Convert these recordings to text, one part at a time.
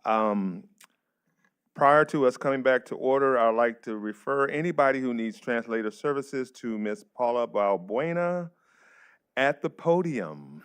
Um, Prior to us coming back to order, I'd like to refer anybody who needs translator services to Ms. Paula Balbuena at the podium.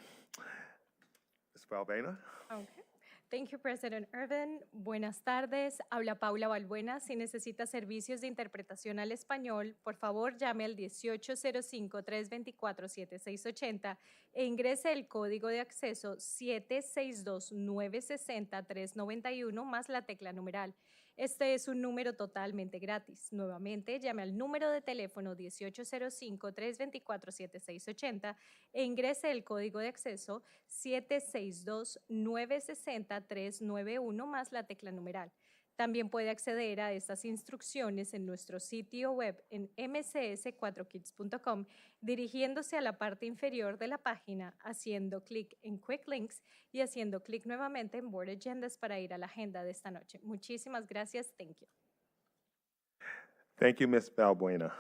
Ms. Balbuena? Okay. Thank you, President Irvin. Buenas tardes. Habla Paula Balbuena. Si necesita servicios de interpretación al español, por favor llame al 1805-324-7680 e ingrese el código de acceso 762-960-391 más la tecla numeral. Este es un número totalmente gratis. Nuevamente, llame al número de teléfono 1805-324-7680 e ingrese el código de acceso 762-960-391 más la tecla numeral. También puede acceder a estas instrucciones en nuestro sitio web en mcs4kids.com, dirigiéndose a la parte inferior de la página, haciendo clic en Quick Links y haciendo clic nuevamente en Board Agendas para ir a la agenda de esta noche. Muchísimas gracias. Thank you. Thank you, Ms. Balbuena.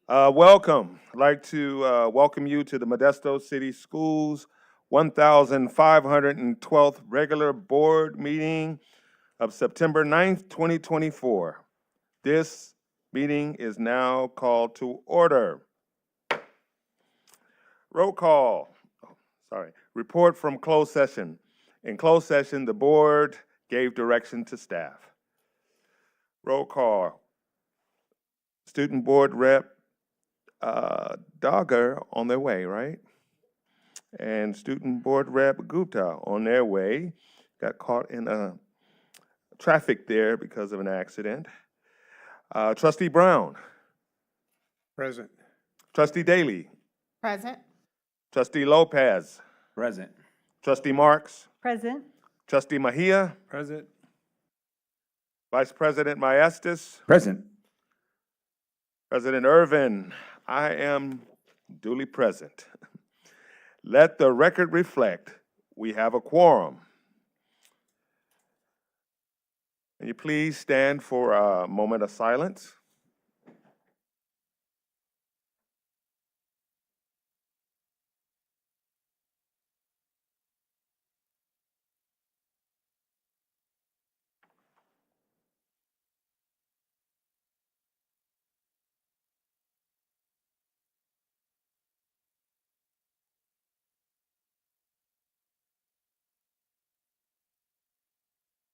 Welcome. I'd like to welcome you to the Modesto City Schools 1512th regular board meeting of September 9th, 2024. This meeting is now called to order. Roll call. Report from closed session. In closed session, the board gave direction to staff. Roll call. Student board rep Dogger on their way, right? And student board rep Gupta on their way. Got caught in traffic there because of an accident. Trustee Brown. Present. Trustee Daly. Present. Trustee Lopez. Present. Trustee Marks. Present. Trustee Mejia. Present. Vice President Maestas. Present. President Irvin. I am duly present. Let the record reflect we have a quorum. Can you please stand for a moment of silence?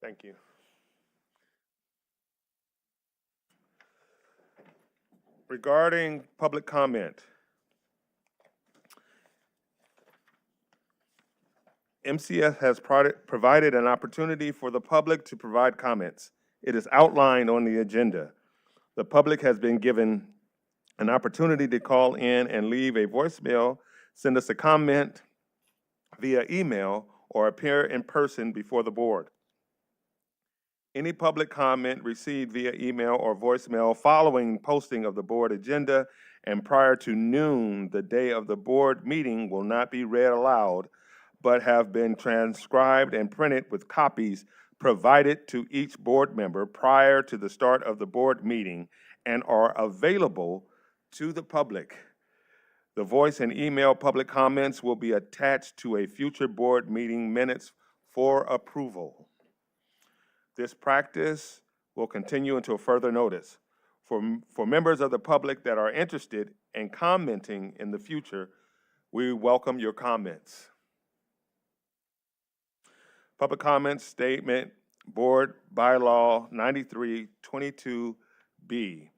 Thank you. Regarding public comment, MCS has provided an opportunity for the public to provide comments. It is outlined on the agenda. The public has been given an opportunity to call in and leave a voicemail, send us a comment via email, or appear in person before the board. Any public comment received via email or voicemail following posting of the board agenda and prior to noon the day of the board meeting will not be read aloud, but have been transcribed and printed with copies provided to each board member prior to the start of the board meeting and are available to the public. The voice and email public comments will be attached to a future board meeting minutes for approval. This practice will continue until further notice. For members of the public that are interested in commenting in the future, we welcome your comments. Public comments statement, Board Bylaw 9322B.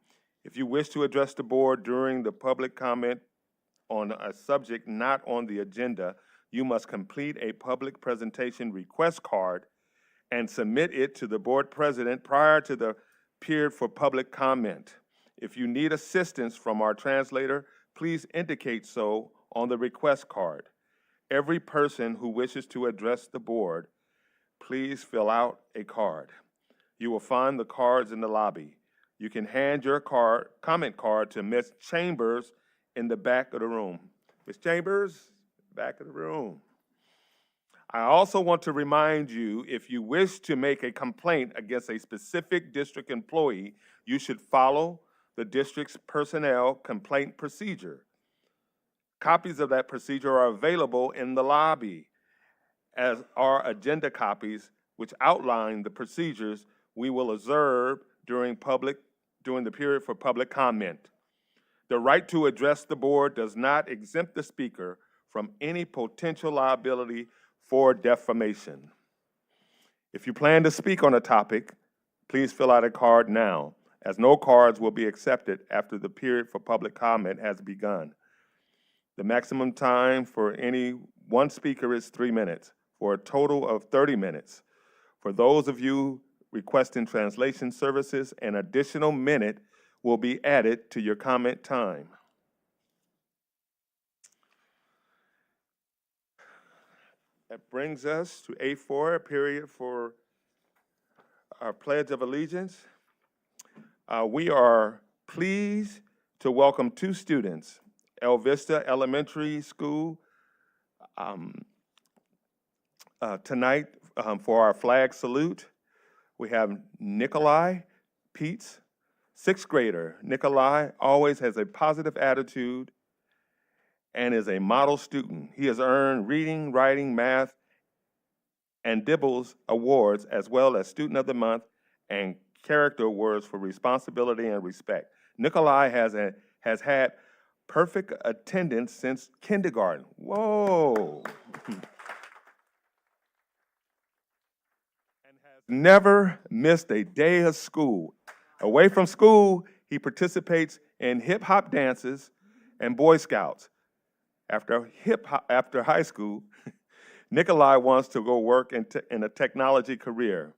If you wish to address the board during the public comment on a subject not on the agenda, you must complete a public presentation request card and submit it to the board president prior to the period for public comment. If you need assistance from our translator, please indicate so on the request card. Every person who wishes to address the board, please fill out a card. You will find the cards in the lobby. You can hand your comment card to Ms. Chambers in the back of the room. Ms. Chambers, back of the room. I also want to remind you, if you wish to make a complaint against a specific district employee, you should follow the district's personnel complaint procedure. Copies of that procedure are available in the lobby, as are agenda copies which outline the procedures we will observe during the period for public comment. The right to address the board does not exempt the speaker from any potential liability for defamation. If you plan to speak on a topic, please fill out a card now, as no cards will be accepted after the period for public comment has begun. The maximum time for any one speaker is 3 minutes, for a total of 30 minutes. For those of you requesting translation services, an additional minute will be added to your comment time. That brings us to A4, a period for our Pledge of Allegiance. We are pleased to welcome 2 students, El Vista Elementary School, tonight for our flag salute. We have Nikolai Peets, 6th grader. Nikolai always has a positive attitude and is a model student. He has earned reading, writing, math, and Dibbles awards, as well as Student of the Month and Character Awards for responsibility and respect. Nikolai has had perfect attendance since kindergarten. Whoa. And has never missed a day of school. Away from school, he participates in hip-hop dances and Boy Scouts. After high school, Nikolai wants to go work in a technology career.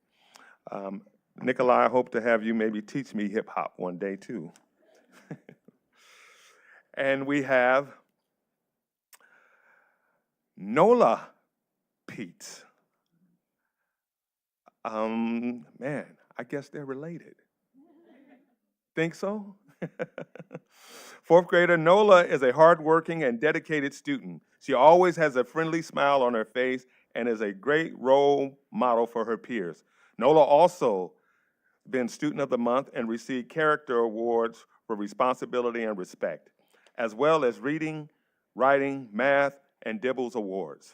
Nikolai, I hope to have you maybe teach me hip-hop one day too. And we have Nola Peets. Man, I guess they're related. Think so? 4th grader Nola is a hardworking and dedicated student. She always has a friendly smile on her face and is a great role model for her peers. Nola also been Student of the Month and received Character Awards for responsibility and respect, as well as reading, writing, math, and Dibbles Awards.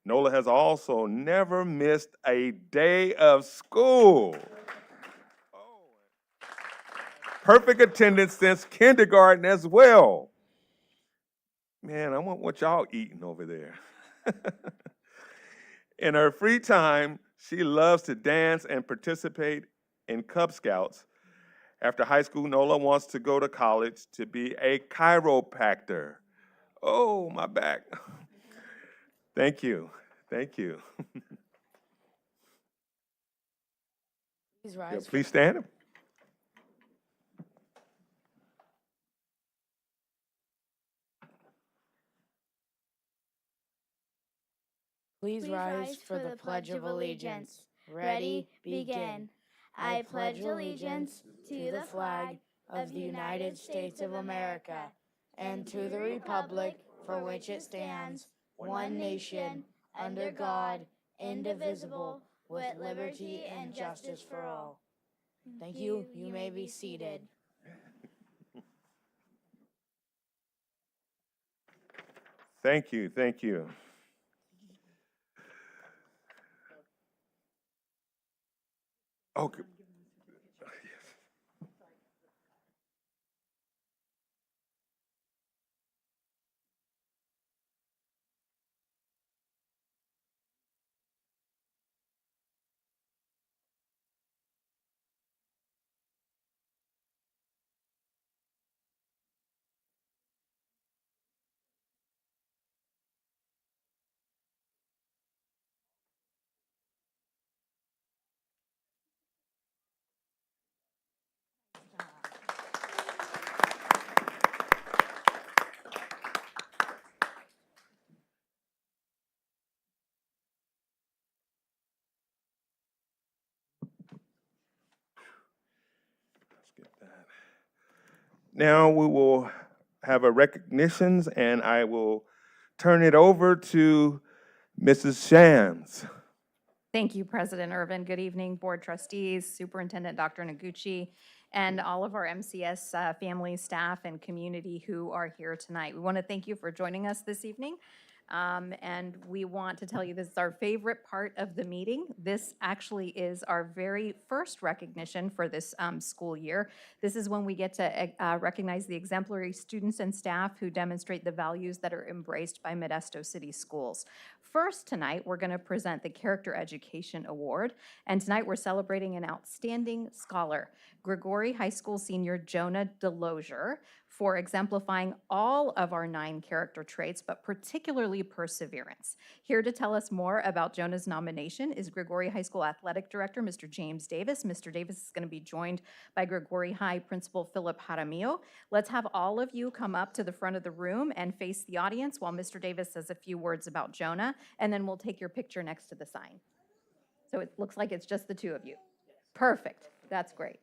Nola has also never missed a day of school. Perfect attendance since kindergarten as well. Man, I want what y'all eating over there. In her free time, she loves to dance and participate in Cub Scouts. After high school, Nola wants to go to college to be a chiropractor. Oh, my back. Thank you. Thank you. Please rise. Please stand. Please rise for the Pledge of Allegiance. Ready, begin. I pledge allegiance to the flag of the United States of America and to the republic for which it stands, one nation, under God, indivisible, with liberty and justice for all. Thank you. You may be seated. Thank you. Thank you. Okay. Now we will have a recognitions, and I will turn it over to Mrs. Shams. Thank you, President Irvin. Good evening, Board Trustees, Superintendent Dr. Noguchi, and all of our MCS family, staff, and community who are here tonight. We want to thank you for joining us this evening. And we want to tell you this is our favorite part of the meeting. This actually is our very first recognition for this school year. This is when we get to recognize the exemplary students and staff who demonstrate the values that are embraced by Modesto City Schools. First tonight, we're going to present the Character Education Award, and tonight we're celebrating an outstanding scholar, Gregory High School senior Jonah Delosier, for exemplifying all of our 9 character traits, but particularly perseverance. Here to tell us more about Jonah's nomination is Gregory High School Athletic Director, Mr. James Davis. Mr. Davis is going to be joined by Gregory High Principal Philip Jaramillo. Let's have all of you come up to the front of the room and face the audience while Mr. Davis says a few words about Jonah, and then we'll take your picture next to the sign. So it looks like it's just the 2 of you. Perfect. That's great.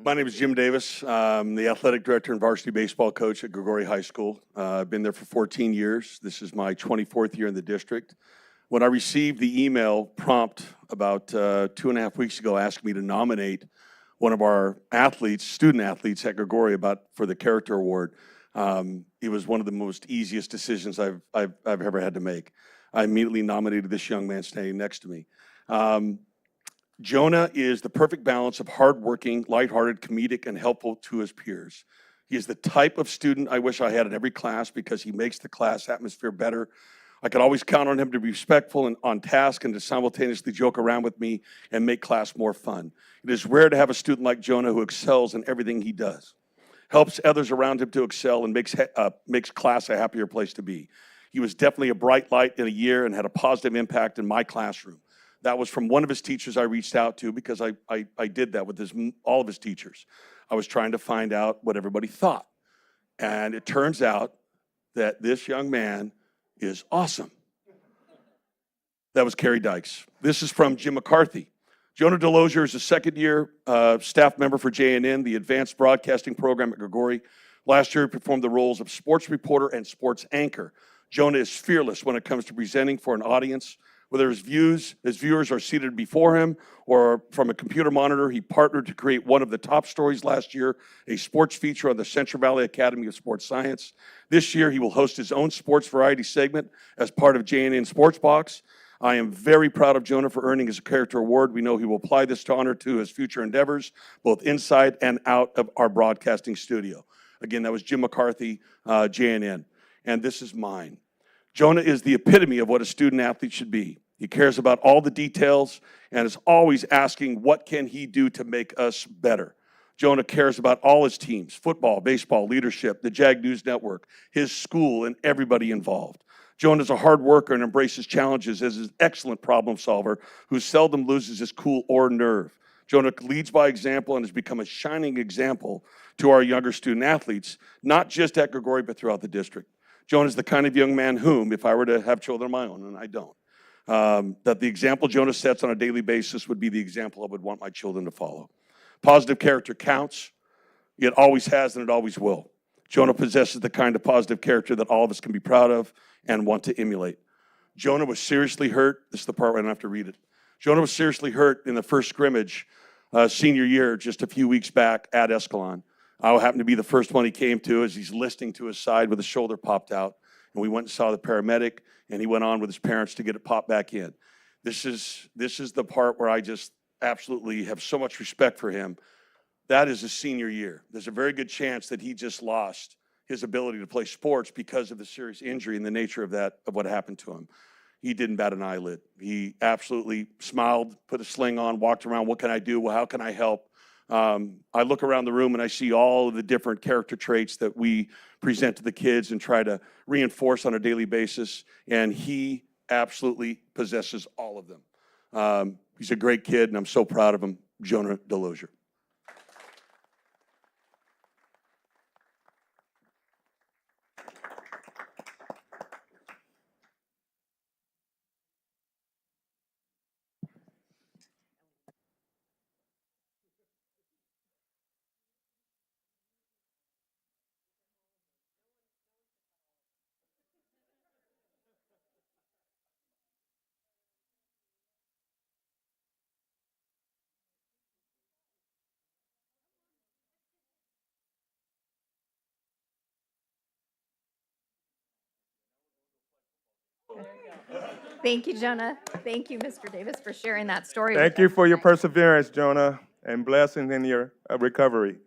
My name is Jim Davis. I'm the athletic director and varsity baseball coach at Gregory High School. I've been there for 14 years. This is my 24th year in the district. When I received the email prompt about 2.5 weeks ago asking me to nominate one of our athletes, student athletes at Gregory for the Character Award, it was one of the most easiest decisions I've ever had to make. I immediately nominated this young man standing next to me. Jonah is the perfect balance of hardworking, lighthearted, comedic, and helpful to his peers. He is the type of student I wish I had in every class because he makes the class atmosphere better. I could always count on him to be respectful and on task and to simultaneously joke around with me and make class more fun. It is rare to have a student like Jonah who excels in everything he does, helps others around him to excel, and makes class a happier place to be. He was definitely a bright light in a year and had a positive impact in my classroom. That was from one of his teachers I reached out to because I did that with all of his teachers. I was trying to find out what everybody thought. And it turns out that this young man is awesome. That was Carrie Dykes. This is from Jim McCarthy. Jonah Delosier is a second-year staff member for JNN, the advanced broadcasting program at Gregory. Last year, he performed the roles of sports reporter and sports anchor. Jonah is fearless when it comes to presenting for an audience. Whether his viewers are seated before him or from a computer monitor, he partnered to create one of the top stories last year, a sports feature on the Central Valley Academy of Sports Science. This year, he will host his own sports variety segment as part of JNN Sports Box. I am very proud of Jonah for earning his character award. We know he will apply this honor to his future endeavors, both inside and out of our broadcasting studio. Again, that was Jim McCarthy, JNN. And this is mine. Jonah is the epitome of what a student athlete should be. He cares about all the details and is always asking, what can he do to make us better? Jonah cares about all his teams, football, baseball, leadership, the JAG News Network, his school, and everybody involved. Jonah is a hard worker and embraces challenges as an excellent problem solver who seldom loses his cool or nerve. Jonah leads by example and has become a shining example to our younger student athletes, not just at Gregory, but throughout the district. Jonah is the kind of young man whom, if I were to have children of my own, and I don't, that the example Jonah sets on a daily basis would be the example I would want my children to follow. Positive character counts. It always has and it always will. Jonah possesses the kind of positive character that all of us can be proud of and want to emulate. Jonah was seriously hurt. This is the part where I don't have to read it. Jonah was seriously hurt in the first scrimmage senior year just a few weeks back at Escalon. I happened to be the first one he came to as he's listing to his side with his shoulder popped out. And we went and saw the paramedic, and he went on with his parents to get it popped back in. This is the part where I just absolutely have so much respect for him. That is his senior year. There's a very good chance that he just lost his ability to play sports because of the serious injury and the nature of what happened to him. He didn't bat an eyelid. He absolutely smiled, put a sling on, walked around. What can I do? Well, how can I help? I look around the room and I see all of the different character traits that we present to the kids and try to reinforce on a daily basis, and he absolutely possesses all of them. He's a great kid, and I'm so proud of him, Jonah Delosier. Thank you, Jonah. Thank you, Mr. Davis, for sharing that story. Thank with you us for your tonight. perseverance, Jonah, and blessings in your recovery.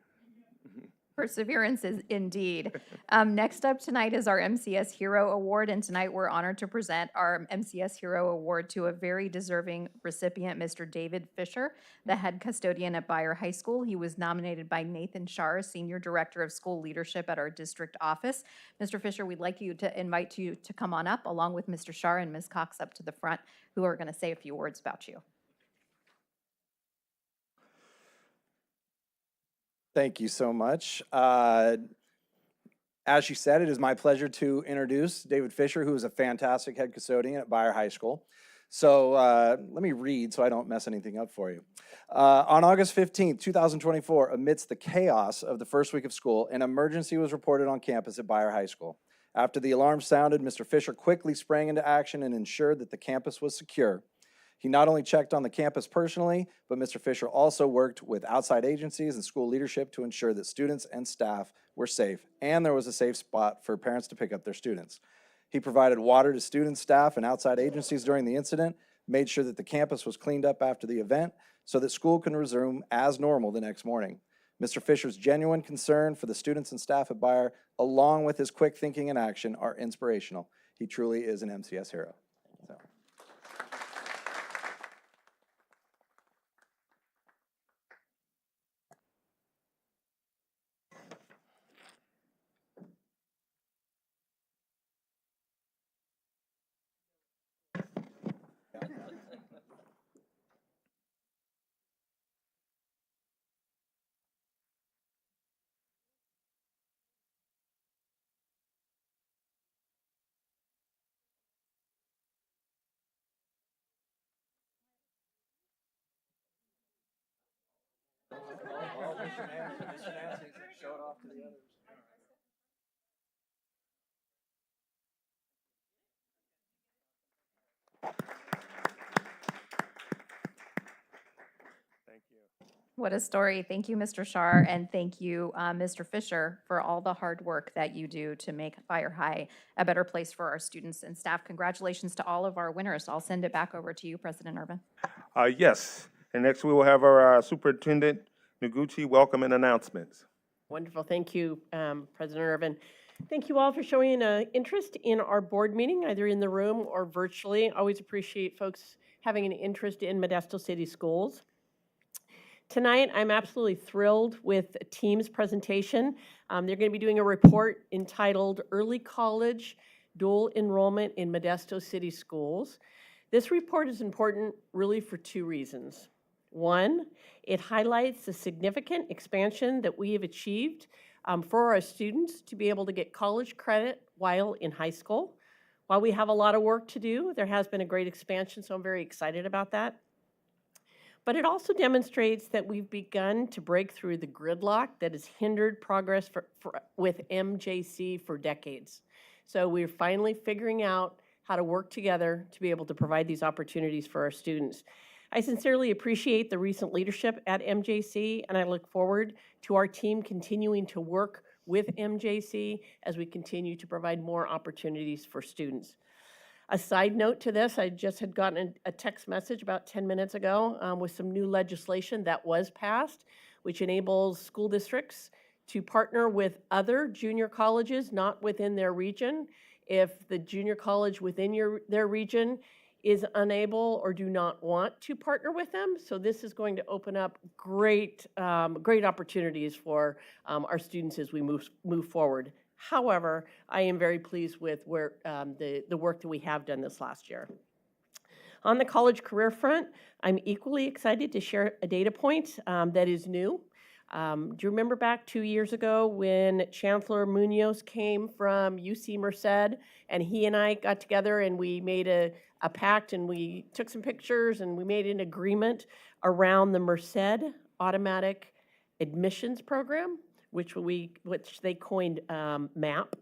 Perseverance is indeed. Next up tonight is our MCS Hero Award, and tonight we're honored to present our MCS Hero Award to a very deserving recipient, Mr. David Fisher, the head custodian at Beyer High School. He was nominated by Nathan Shar, Senior Director of School Leadership at our district office. Mr. Fisher, we'd like you to invite you to come on up, along with Mr. Shar and Ms. Cox up to the front, who are going to say a few words about you. Thank you so much. As you said, it is my pleasure to introduce David Fisher, who is a fantastic head custodian at Beyer High School. So let me read so I don't mess anything up for you. On August 15th, 2024, amidst the chaos of the first week of school, an emergency was reported on campus at Beyer High School. After the alarm sounded, Mr. Fisher quickly sprang into action and ensured that the campus was secure. He not only checked on the campus personally, but Mr. Fisher also worked with outside agencies and school leadership to ensure that students and staff were safe, and there was a safe spot for parents to pick up their students. He provided water to students, staff, and outside agencies during the incident, made sure that the campus was cleaned up after the event so that school can resume as normal the next morning. Mr. Fisher's genuine concern for the students and staff at Beyer, along with his quick thinking and action, are inspirational. He truly is an MCS hero. So. Thank you. What a story. Thank you, Mr. Shar, and thank you, Mr. Fisher, for all the hard work that you do to make Beyer High a better place for our students and staff. Congratulations to all of our winners. I'll send it back over to you, President Urban. Yes, and next we will have our Superintendent Noguchi welcome and announcements. Wonderful. Thank you, President Irvin. Thank you all for showing interest in our board meeting, either in the room or virtually. Always appreciate folks having an interest in Modesto City Schools. Tonight, I'm absolutely thrilled with the team's presentation. They're going to be doing a report entitled Early College Dual Enrollment in Modesto City Schools. This report is important really for two reasons. One, it highlights the significant expansion that we have achieved for our students to be able to get college credit while in high school. While we have a lot of work to do, there has been a great expansion, so I'm very excited about that. But it also demonstrates that we've begun to break through the gridlock that has hindered progress with MJC for decades. So we're finally figuring out how to work together to be able to provide these opportunities for our students. I sincerely appreciate the recent leadership at MJC, and I look forward to our team continuing to work with MJC as we continue to provide more opportunities for students. A side note to this, I just had gotten a text message about 10 minutes ago with some new legislation that was passed, which enables school districts to partner with other junior colleges not within their region if the junior college within their region is unable or do not want to partner with them. So this is going to open up great opportunities for our students as we move forward. However, I am very pleased with where the work that we have done this last year. On the college career front, I'm equally excited to share a data point that is new. Do you remember back 2 years ago when Chancellor Munoz came from UC Merced, and he and I got together and we made a pact and we took some pictures and we made an agreement around the Merced Automatic Admissions Program, which they coined MAP.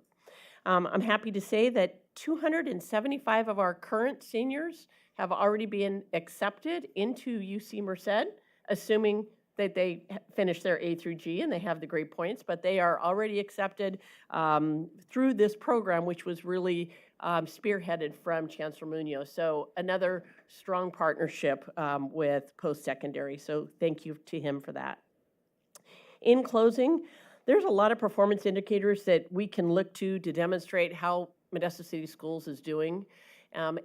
I'm happy to say that 275 of our current seniors have already been accepted into UC Merced, assuming that they finish their A through G and they have the grade points, but they are already accepted through this program, which was really spearheaded from Chancellor Munoz. So another strong partnership with post-secondary. So thank you to him for that. In closing, there's a lot of performance indicators that we can look to demonstrate how Modesto City Schools is doing.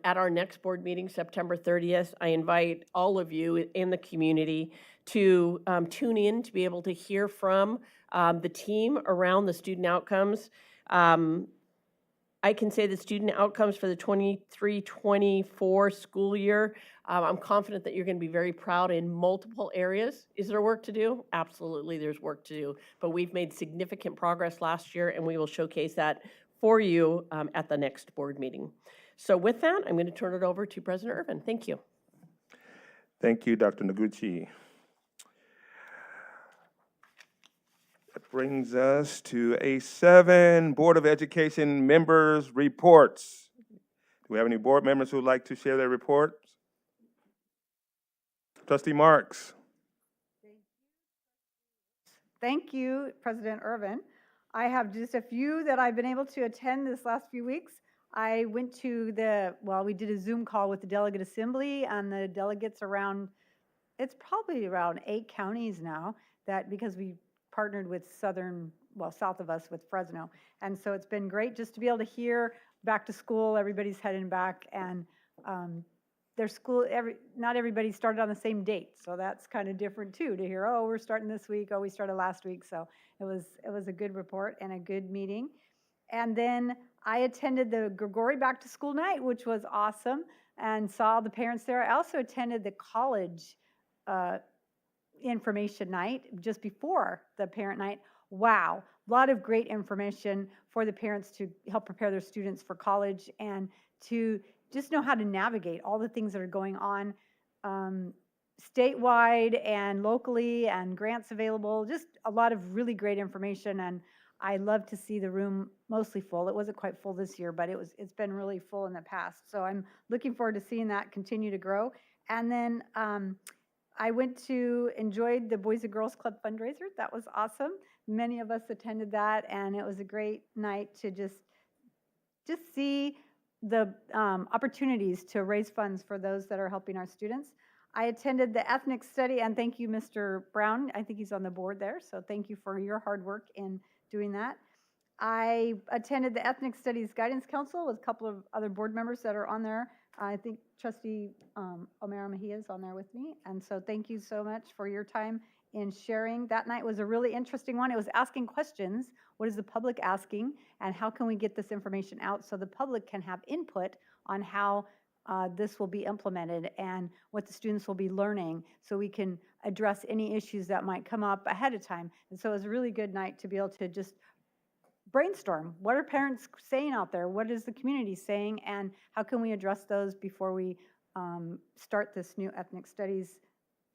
At our next board meeting, September 30th, I invite all of you in the community to tune in to be able to hear from the team around the student outcomes. I can say the student outcomes for the 23-24 school year, I'm confident that you're going to be very proud in multiple areas. Is there work to do? Absolutely, there's work to do. But we've made significant progress last year, and we will showcase that for you at the next board meeting. So with that, I'm going to turn it over to President Irvin. Thank you. Thank you, Dr. Noguchi. That brings us to A7, Board of Education members' reports. Do we have any board members who would like to share their reports? Trustee Marks. Thank you, President Irvin. I have just a few that I've been able to attend this last few weeks. I went to we did a Zoom call with the Delegate Assembly and the delegates around, it's probably around 8 counties now, because we partnered with south of us with Fresno. And so it's been great just to be able to hear back to school, everybody's heading back, and their school, not everybody started on the same date. So that's kind of different too, to hear, oh, we're starting this week, oh, we started last week. So it was a good report and a good meeting. And then I attended the Grigori Back to School Night, which was awesome, and saw the parents there. I also attended the college information night just before the parent night. Wow, a lot of great information for the parents to help prepare their students for college and to just know how to navigate all the things that are going on statewide and locally, and grants available. Just a lot of really great information, and I love to see the room mostly full. It wasn't quite full this year, but it's been really full in the past. So I'm looking forward to seeing that continue to grow. And then I enjoyed the Boys and Girls Club fundraiser. That was awesome. Many of us attended that, and it was a great night to just see the opportunities to raise funds for those that are helping our students. I attended the ethnic study, and thank you, Mr. Brown. I think he's on the board there, so thank you for your hard work in doing that. I attended the Ethnic Studies Guidance Council with a couple of other board members that are on there. I think Trustee O'Mara Mejia is on there with me, and so thank you so much for your time in sharing. That night was a really interesting one. It was asking questions. What is the public asking, and how can we get this information out so the public can have input on how this will be implemented and what the students will be learning, so we can address any issues that might come up ahead of time. And so it was a really good night to be able to just brainstorm. What are parents saying out there? What is the community saying? And how can we address those before we start this new ethnic studies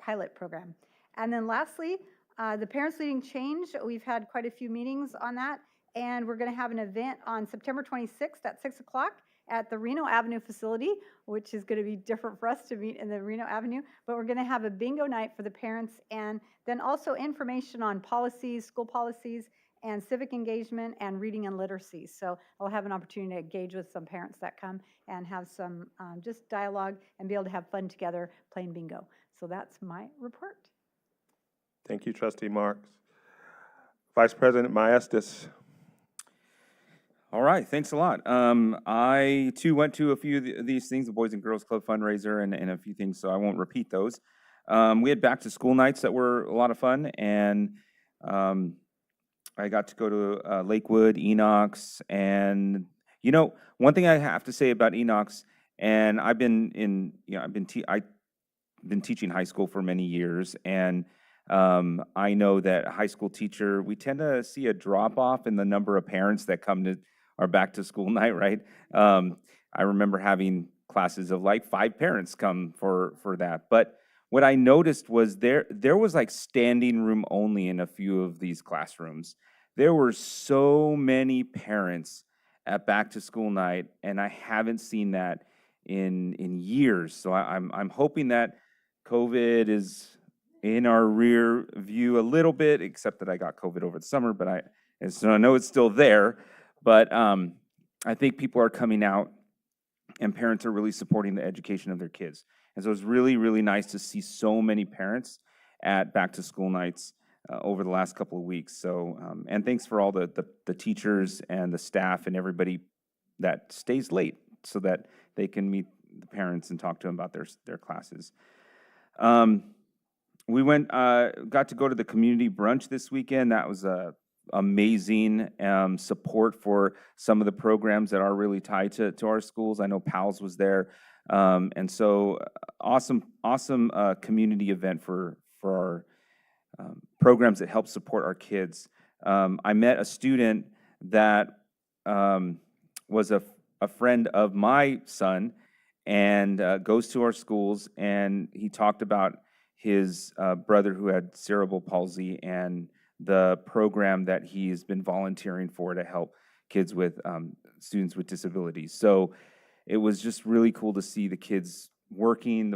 pilot program? And then lastly, the Parents Leading Change. We've had quite a few meetings on that, and we're going to have an event on September 26th at 6 o'clock at the Reno Avenue facility, which is going to be different for us to meet in the Reno Avenue, but we're going to have a bingo night for the parents, and then also information on policies, school policies, and civic engagement and reading and literacy. So I'll have an opportunity to engage with some parents that come and have some just dialogue and be able to have fun together playing bingo. So that's my report. Thank you, Trustee Marks. Vice President Maestas. All right, thanks a lot. I too went to a few of these things, the Boys and Girls Club fundraiser and a few things, so I won't repeat those. We had back to school nights that were a lot of fun, and I got to go to Lakewood, Enox, and one thing I have to say about Enox, and I've been teaching high school for many years, and I know that a high school teacher, we tend to see a drop off in the number of parents that come to our back to school night, right? I remember having classes of like 5 parents come for that. But what I noticed was there was like standing room only in a few of these classrooms. There were so many parents at back to school night, and I haven't seen that in years. So I'm hoping that COVID is in our rear view a little bit, except that I got COVID over the summer, and so I know it's still there. But I think people are coming out, and parents are really supporting the education of their kids. And so it's really, really nice to see so many parents at back-to-school nights over the last couple of weeks. So, and thanks for all the teachers and the staff and everybody that stays late so that they can meet the parents and talk to them about their classes. We got to go to the community brunch this weekend. That was amazing support for some of the programs that are really tied to our schools. I know PALS was there. And so awesome community event for our programs that help support our kids. I met a student that was a friend of my son and goes to our schools, and he talked about his brother who had cerebral palsy and the program that he's been volunteering for to help kids with students with disabilities. So it was just really cool to see the kids working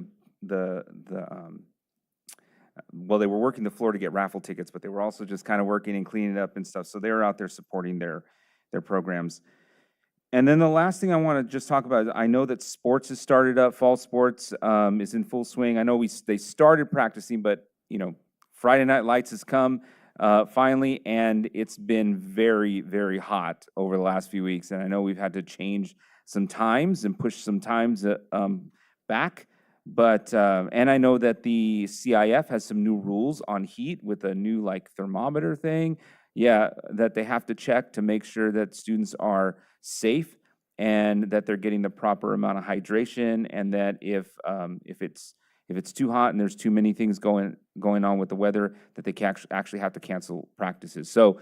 well, they were working the floor to get raffle tickets, but they were also just kind of working and cleaning up and stuff. So they were out there supporting their programs. And then the last thing I want to just talk about is I know that sports has started up. Fall sports is in full swing. I know they started practicing, but Friday Night Lights has come finally, and it's been very, very hot over the last few weeks. And I know we've had to change some times and push some times back. But and I know that the CIF has some new rules on heat with a new thermometer thing. Yeah, that they have to check to make sure that students are safe and that they're getting the proper amount of hydration, and that if it's too hot and there's too many things going on with the weather, that they can actually have to cancel practices. So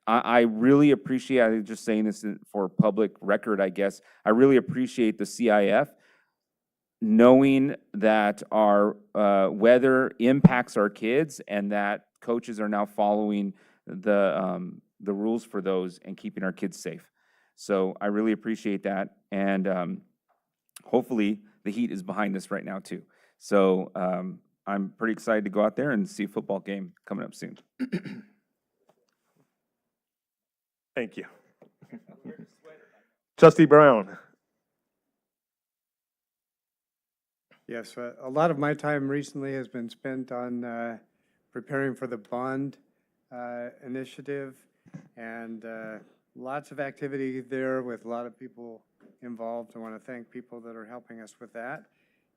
I really appreciate, I'm just saying this for public record, I guess, I really appreciate the CIF knowing that our weather impacts our kids and that coaches are now following the rules for those and keeping our kids safe. So I really appreciate that, and hopefully the heat is behind us right now too. So I'm pretty excited to go out there and see a football game coming up soon. Thank you. Trustee Brown. Yes, a lot of my time recently has been spent on preparing for the bond initiative, and lots of activity there with a lot of people involved. I want to thank people that are helping us with that.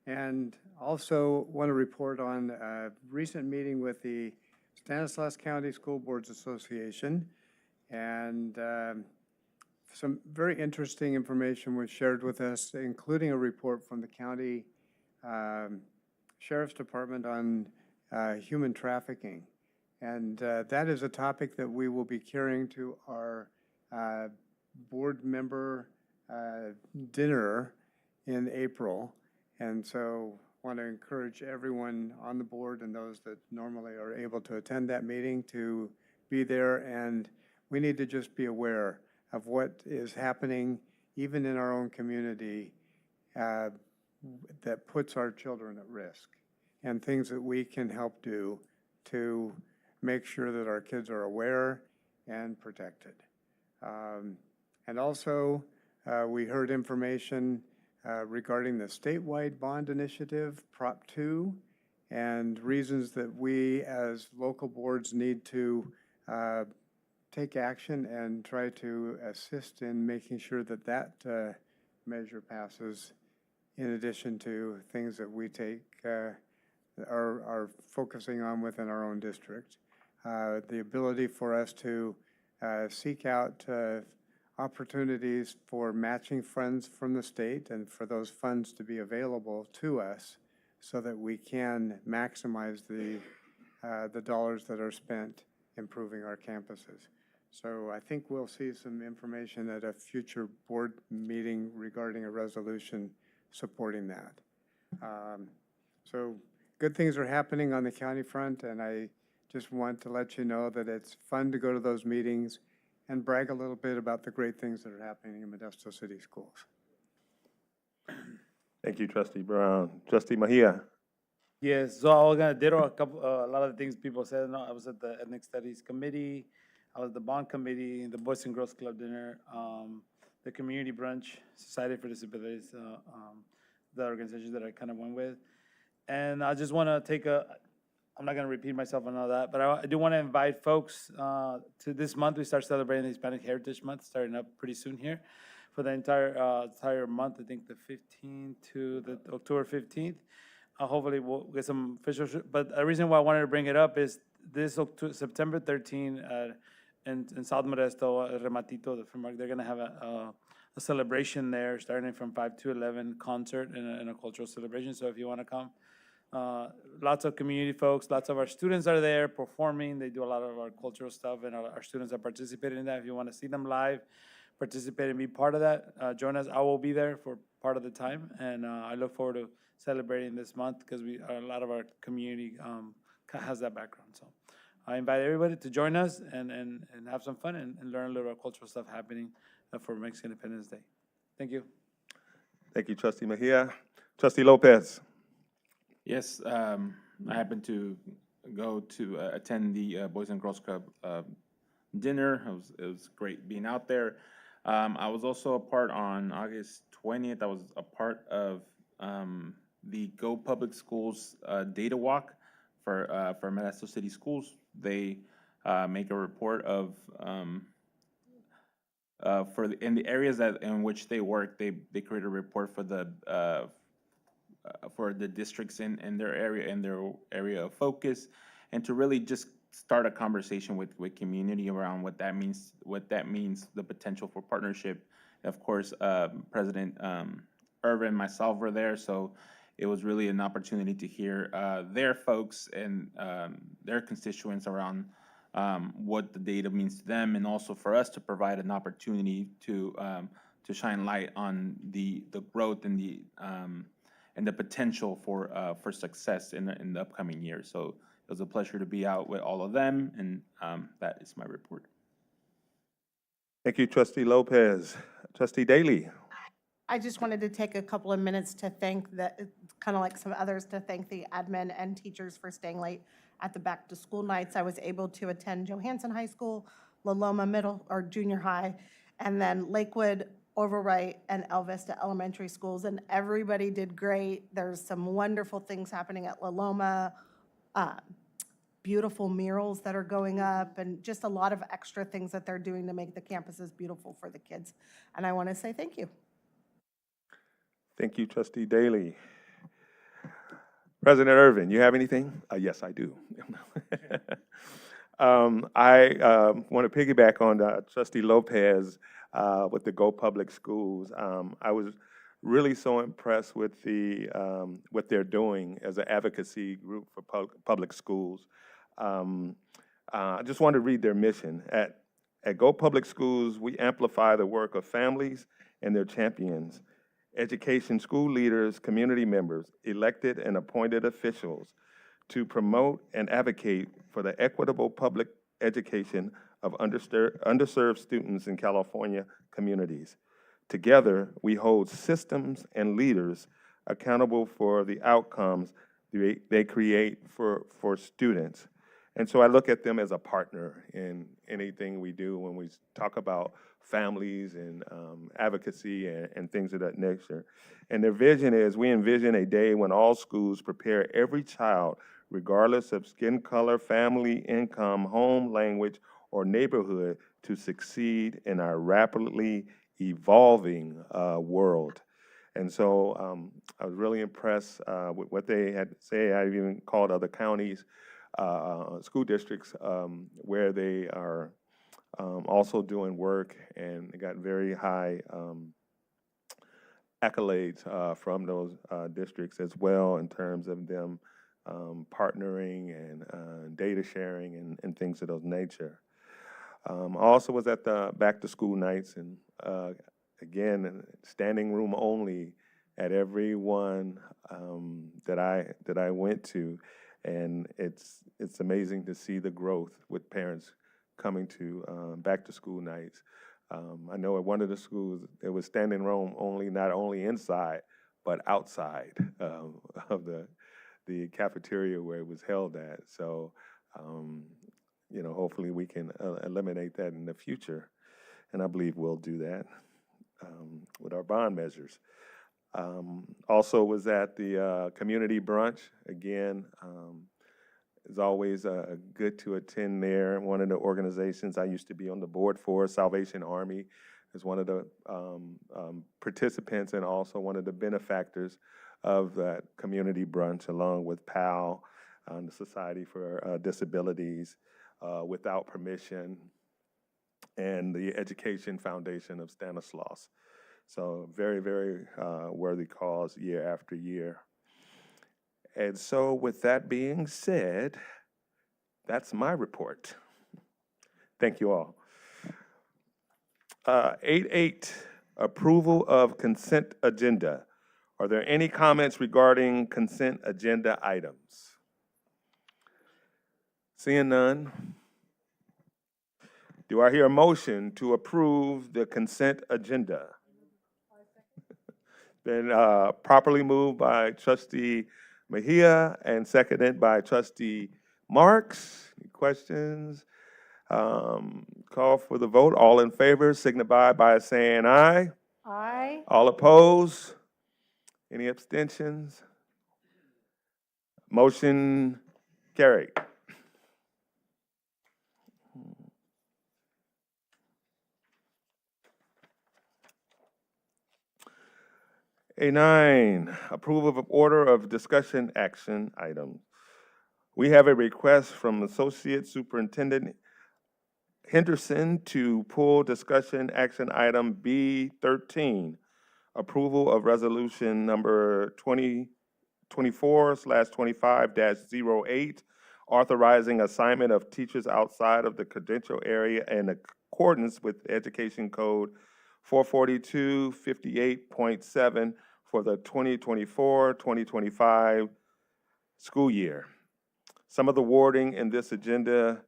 And also want to report on a recent meeting with the Stanislaus County School Boards Association, and some very interesting information was shared with us, including a report from the county Sheriff's Department on human trafficking. And that is a topic that we will be carrying to our board member dinner in April. And so want to encourage everyone on the board and those that normally are able to attend that meeting to be there. And we need to just be aware of what is happening even in our own community that puts our children at risk, and things that we can help do to make sure that our kids are aware and protected. And also, we heard information regarding the statewide bond initiative, Prop 2, and reasons that we as local boards need to take action and try to assist in making sure that that measure passes, in addition to things that we are focusing on within our own district. The ability for us to seek out opportunities for matching funds from the state, and for those funds to be available to us so that we can maximize the dollars that are spent improving our campuses. So I think we'll see some information at a future board meeting regarding a resolution supporting that. So good things are happening on the county front, and I just want to let you know that it's fun to go to those meetings and brag a little bit about the great things that are happening in Modesto City Schools. Thank you, Trustee Brown. Trustee Mejia. Yes, so I was gonna ditto a lot of the things people said. No, I was at the Ethnic Studies Committee, I was at the Bond Committee, the Boys and Girls Club dinner, the community brunch, Society for Disabilities, the organizations that I kind of went with. And I just want to I'm not going to repeat myself on all that, but I do want to invite folks to this month. We start celebrating the Hispanic Heritage Month, starting up pretty soon here for the entire month, I think the 15th to the October 15th. Hopefully we'll get some official, but the reason why I wanted to bring it up is this September 13 in South Modesto, Rematito, the Framework, they're going to have a celebration there starting from 5 to 11 concert and a cultural celebration. So if you want to come, lots of community folks, lots of our students are there performing. They do a lot of our cultural stuff, and our students are participating in that. If you want to see them live, participate and be part of that, join us. I will be there for part of the time, and I look forward to celebrating this month because a lot of our community has that background. So I invite everybody to join us and have some fun and learn a little cultural stuff happening for Mexican Independence Day. Thank you. Thank you, Trustee Mejia. Trustee Lopez. Yes, I happened to go to attend the Boys and Girls Club dinner. It was great being out there. I was also a part on August 20th. I was a part of the Go Public Schools data walk for Modesto City Schools. They make a report of in the areas in which they work. They create a report for the districts in their area of focus, and to really just start a conversation with community around what that means, the potential for partnership. Of course, President Irvin and myself were there, so it was really an opportunity to hear their folks and their constituents around what the data means to them, and also for us to provide an opportunity to shine light on the growth and the potential for success in the upcoming year. So it was a pleasure to be out with all of them, and that is my report. Thank you, Trustee Lopez. Trustee Daly. I just wanted to take a couple of minutes to thank kind of like some others, to thank the admin and teachers for staying late at the back to school nights. I was able to attend Johansson High School, La Loma Junior High, and then Lakewood, Overwright, and El Vista Elementary Schools, and everybody did great. There's some wonderful things happening at La Loma, beautiful murals that are going up, and just a lot of extra things that they're doing to make the campuses beautiful for the kids. And I want to say thank you. Thank you, Trustee Daly. President Irvin, you have anything? Yes, I do. I want to piggyback on Trustee Lopez with the Go Public Schools. I was really so impressed with what they're doing as an advocacy group for public schools. I just wanted to read their mission. At Go Public Schools, we amplify the work of families and their champions, education school leaders, community members, elected and appointed officials, to promote and advocate for the equitable public education of underserved students in California communities. Together, we hold systems and leaders accountable for the outcomes they create for students. And so I look at them as a partner in anything we do when we talk about families and advocacy and things of that nature. And their vision is, we envision a day when all schools prepare every child, regardless of skin color, family, income, home, language, or neighborhood, to succeed in our rapidly evolving world. And so I was really impressed with what they had to say. I even called other counties, school districts where they are also doing work, and they got very high accolades from those districts as well, in terms of them partnering and data sharing and things of those nature. I also was at the back to school nights, and again, standing room only at every one that I went to, and it's amazing to see the growth with parents coming to back to school nights. I know at one of the schools, it was standing room only, not only inside, but outside of the cafeteria where it was held at. So, hopefully we can eliminate that in the future. And I believe we'll do that with our bond measures. Also was at the community brunch. Again, it's always good to attend there. One of the organizations I used to be on the board for, Salvation Army, is one of the participants and also one of the benefactors of that community brunch, along with PAL, the Society for Disabilities Without Permission, and the Education Foundation of Stanislaus. So very, very worthy cause year after year. And so with that being said, that's my report. Thank you all. 8.8, approval of consent agenda. Are there any comments regarding consent agenda items? Seeing none. Do I hear a motion to approve the consent agenda? Been properly moved by Trustee Mejia and seconded by Trustee Marks. Any questions? Call for the vote. All in favor signify by saying aye. Aye. All opposed? Any abstentions? Motion carried. A9, approval of order of discussion action items. We have a request from Associate Superintendent Henderson to pull discussion action item B13, approval of resolution number 2024/25-08, authorizing assignment of teachers outside of the credential area in accordance with Education Code 44258.7 for the 2024-2025 school year. Some of the wording in this agenda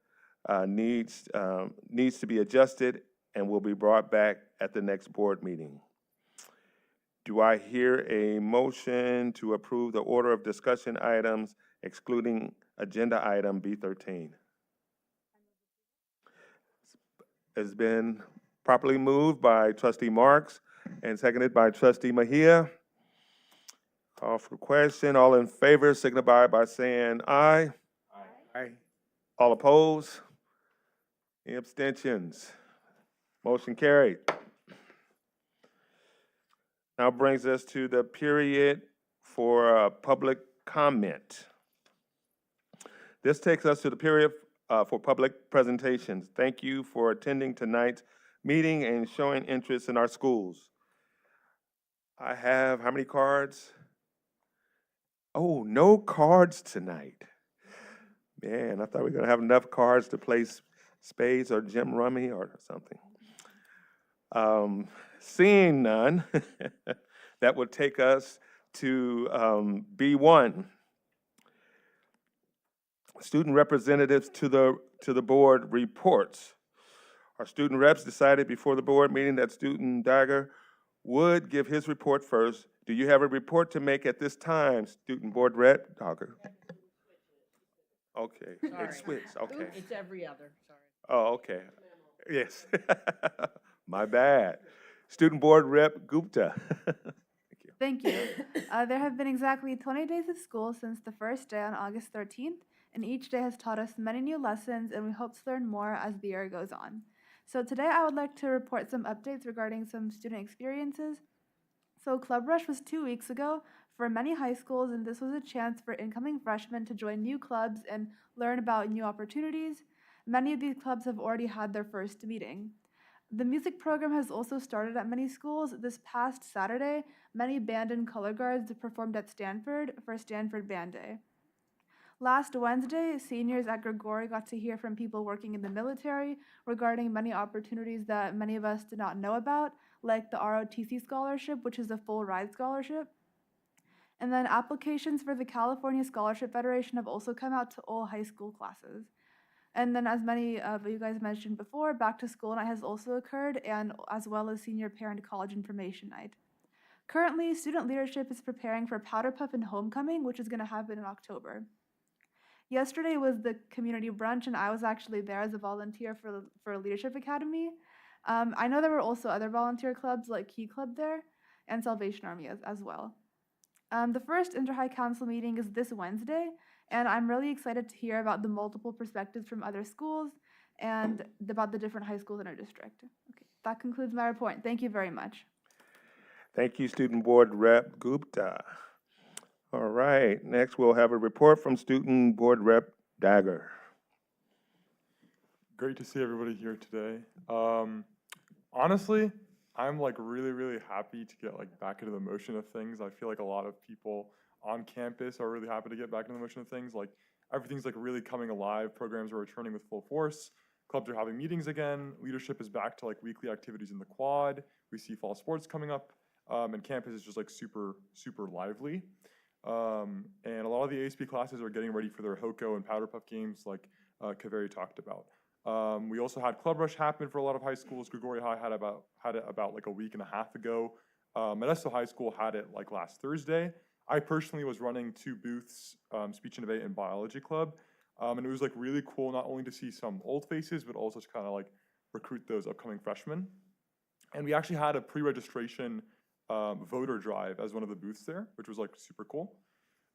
needs to be adjusted and will be brought back at the next board meeting. Do I hear a motion to approve the order of discussion items excluding agenda item B13? It's been properly moved by Trustee Marks and seconded by Trustee Mejia. Call for question. All in favor signify by saying aye. Aye. All opposed? Any abstentions? Motion carried. Now brings us to the period for public comment. This takes us to the period for public presentations. Thank you for attending tonight's meeting and showing interest in our schools. I have how many cards? Oh, no cards tonight. Man, I thought we were gonna have enough cards to play spades or Jim Rummy or something. Seeing none, that would take us to B1. Student representatives to the board reports. Our student reps decided before the board meeting that student Dagger would give his report first. Do you have a report to make at this time, student board rep Dagger? Okay, it switched, okay. It's every other, sorry. Oh, okay. Yes. My bad. Student Board Rep Gupta. Thank you. There have been exactly 20 days of school since the first day on August 13th, and each day has taught us many new lessons, and we hope to learn more as the year goes on. So today I would like to report some updates regarding some student experiences. So Club Rush was 2 weeks ago for many high schools, and this was a chance for incoming freshmen to join new clubs and learn about new opportunities. Many of these clubs have already had their first meeting. The music program has also started at many schools. This past Saturday, many band and color guards performed at Stanford for Stanford Band Day. Last Wednesday, seniors at Gregory got to hear from people working in the military regarding many opportunities that many of us did not know about, like the ROTC scholarship, which is a full ride scholarship. And then applications for the California Scholarship Federation have also come out to all high school classes. And then, as many of you guys mentioned before, Back to School Night has also occurred, and as well as Senior Parent College Information Night. Currently, student leadership is preparing for Powder Puff and Homecoming, which is going to happen in October. Yesterday was the community brunch, and I was actually there as a volunteer for Leadership Academy. I know there were also other volunteer clubs like Key Club there and Salvation Army as well. The first Inter-High Council meeting is this Wednesday, and I'm really excited to hear about the multiple perspectives from other schools and about the different high schools in our district. Okay, that concludes my report. Thank you very much. Thank you, Student Board Rep Gupta. All right, next we'll have a report from Student Board Rep Dagger. Great to see everybody here today. Honestly, I'm like really happy to get like back into the motion of things. I feel like a lot of people on campus are really happy to get back into the motion of things. Like everything's like really coming alive. Programs are returning with full force. Clubs are having meetings again. Leadership is back to like weekly activities in the quad. We see fall sports coming up, and campus is just like super lively. And a lot of the ASB classes are getting ready for their HOCO and Powder Puff games like Kaveri talked about. We also had Club Rush happen for a lot of high schools. Gregoria High had it about like a week and a half ago. Modesto High School had it like last Thursday. I personally was running 2 booths, Speech and Debate and Biology Club. And it was like really cool not only to see some old faces, but also to kind of like recruit those upcoming freshmen. And we actually had a pre-registration voter drive as one of the booths there, which was like super cool.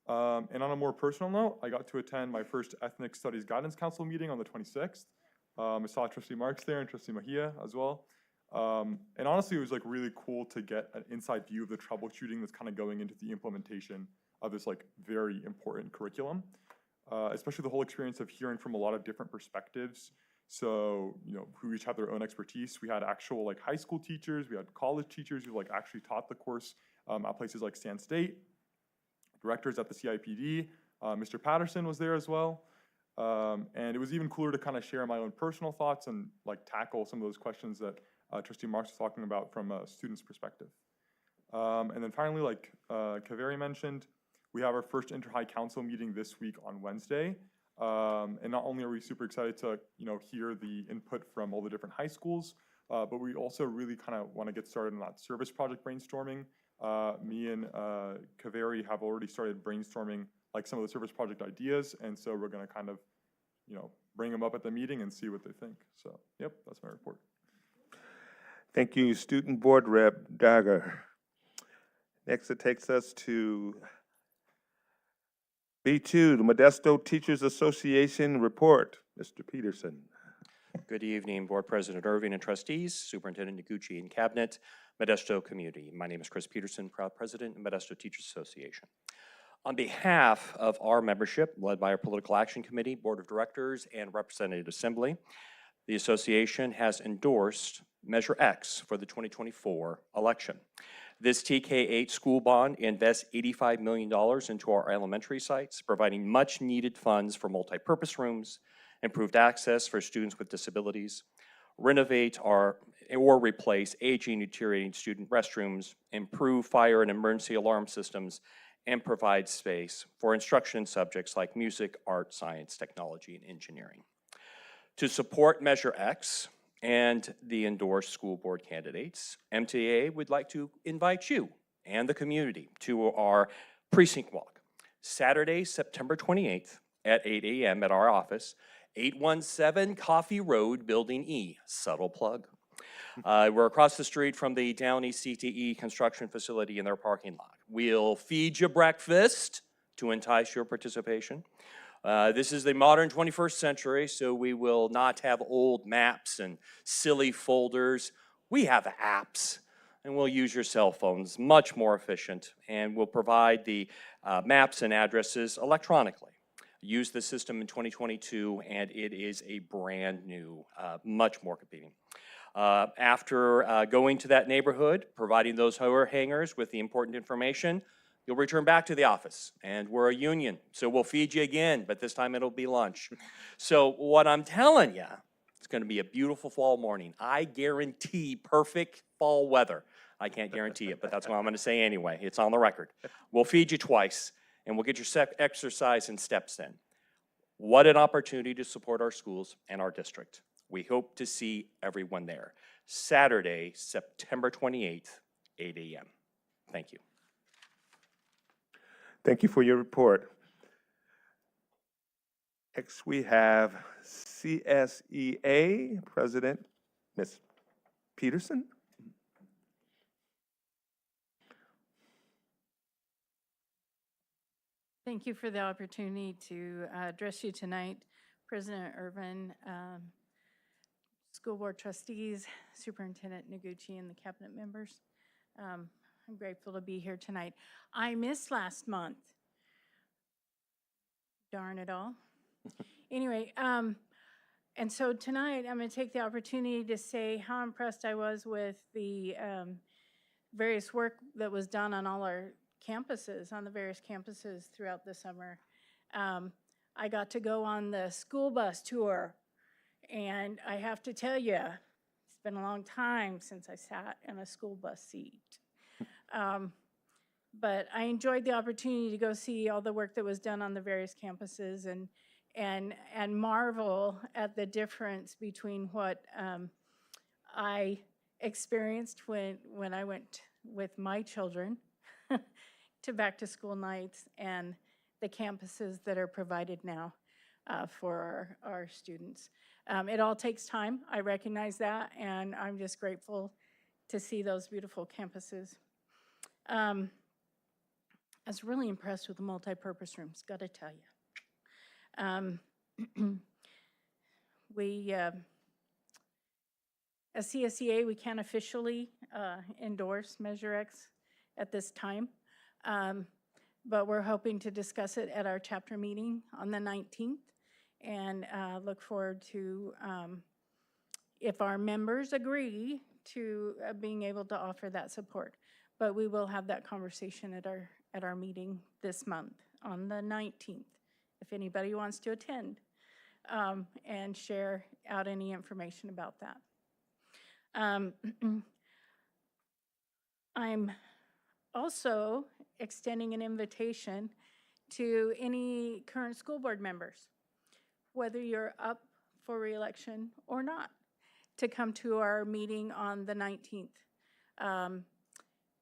And on a more personal note, I got to attend my first Ethnic Studies Guidance Council meeting on the 26th. I saw Trustee Marks there and Trustee Mejia as well. And honestly, it was like really cool to get an inside view of the troubleshooting that's kind of going into the implementation of this like very important curriculum. Especially the whole experience of hearing from a lot of different perspectives. So, you know, who each have their own expertise. We had actual like high school teachers, we had college teachers who like actually taught the course at places like Stan State, directors at the CIPD, Mr. Patterson was there as well. And it was even cooler to kind of share my own personal thoughts and like tackle some of those questions that Trustee Marks was talking about from a student's perspective. And then finally, like Kaveri mentioned, we have our first Inter-High Council meeting this week on Wednesday. And not only are we super excited to hear the input from all the different high schools, but we also really kind of want to get started on that service project brainstorming. Me and Kaveri have already started brainstorming like some of the service project ideas, and so we're going to kind of bring them up at the meeting and see what they think. So yep, that's my report. Thank you, Student Board Rep Dagger. Next it takes us to B2, the Modesto Teachers Association report. Mr. Peterson. Good evening, Board President Irving and trustees, Superintendent Noguchi and Cabinet, Modesto community. My name is Chris Peterson, proud president of Modesto Teachers Association. On behalf of our membership, led by our Political Action Committee, Board of Directors, and Representative Assembly, the association has endorsed Measure X for the 2024 election. This TK8 school bond invests $85 million into our elementary sites, providing much needed funds for multi-purpose rooms, improved access for students with disabilities, renovate or replace aging, deteriorating student restrooms, improve fire and emergency alarm systems, and provide space for instruction in subjects like music, art, science, technology, and engineering. To support Measure X and the endorsed school board candidates, MTA would like to invite you and the community to our precinct walk, Saturday, September 28th at 8 a.m. at our office, 817 Coffee Road, Building E, subtle plug. We're across the street from the Downey CTE construction facility in their parking lot. We'll feed you breakfast to entice your participation. This is the modern 21st century, so we will not have old maps and silly folders. We have apps, and we'll use your cell phones, much more efficient, and we'll provide the maps and addresses electronically. Use the system in 2022, and it is a brand new, much more convenient. After going to that neighborhood, providing those hangers with the important information, you'll return back to the office, and we're a union, so we'll feed you again, but this time it'll be lunch. So what I'm telling you, it's gonna be a beautiful fall morning. I guarantee perfect fall weather. I can't guarantee it, but that's what I'm gonna say anyway. It's on the record. We'll feed you twice, and we'll get your exercise and steps in. What an opportunity to support our schools and our district. We hope to see everyone there. Saturday, September 28th, 8 a.m. Thank you. Thank you for your report. Next, we have CSEA President, Ms. Peterson. Thank you for the opportunity to address you tonight. President Irvin, School Board Trustees, Superintendent Noguchi, and the cabinet members. I'm grateful to be here tonight. I missed last month. Darn it all. Anyway, and so tonight I'm going to take the opportunity to say how impressed I was with the various work that was done on all our campuses, on the various campuses throughout the summer. I got to go on the school bus tour, and I have to tell you, it's been a long time since I sat in a school bus seat. But I enjoyed the opportunity to go see all the work that was done on the various campuses and marvel at the difference between what I experienced when I went with my children to back to school nights and the campuses that are provided now for our students. It all takes time, I recognize that, and I'm just grateful to see those beautiful campuses. I was really impressed with the multi-purpose rooms, gotta tell you. We, as CSEA, we can't officially endorse Measure X at this time, but we're hoping to discuss it at our chapter meeting on the 19th and look forward to, if our members agree, to being able to offer that support. But we will have that conversation at our meeting this month on the 19th, if anybody wants to attend and share out any information about that. I'm also extending an invitation to any current school board members, whether you're up for re-election or not, to come to our meeting on the 19th.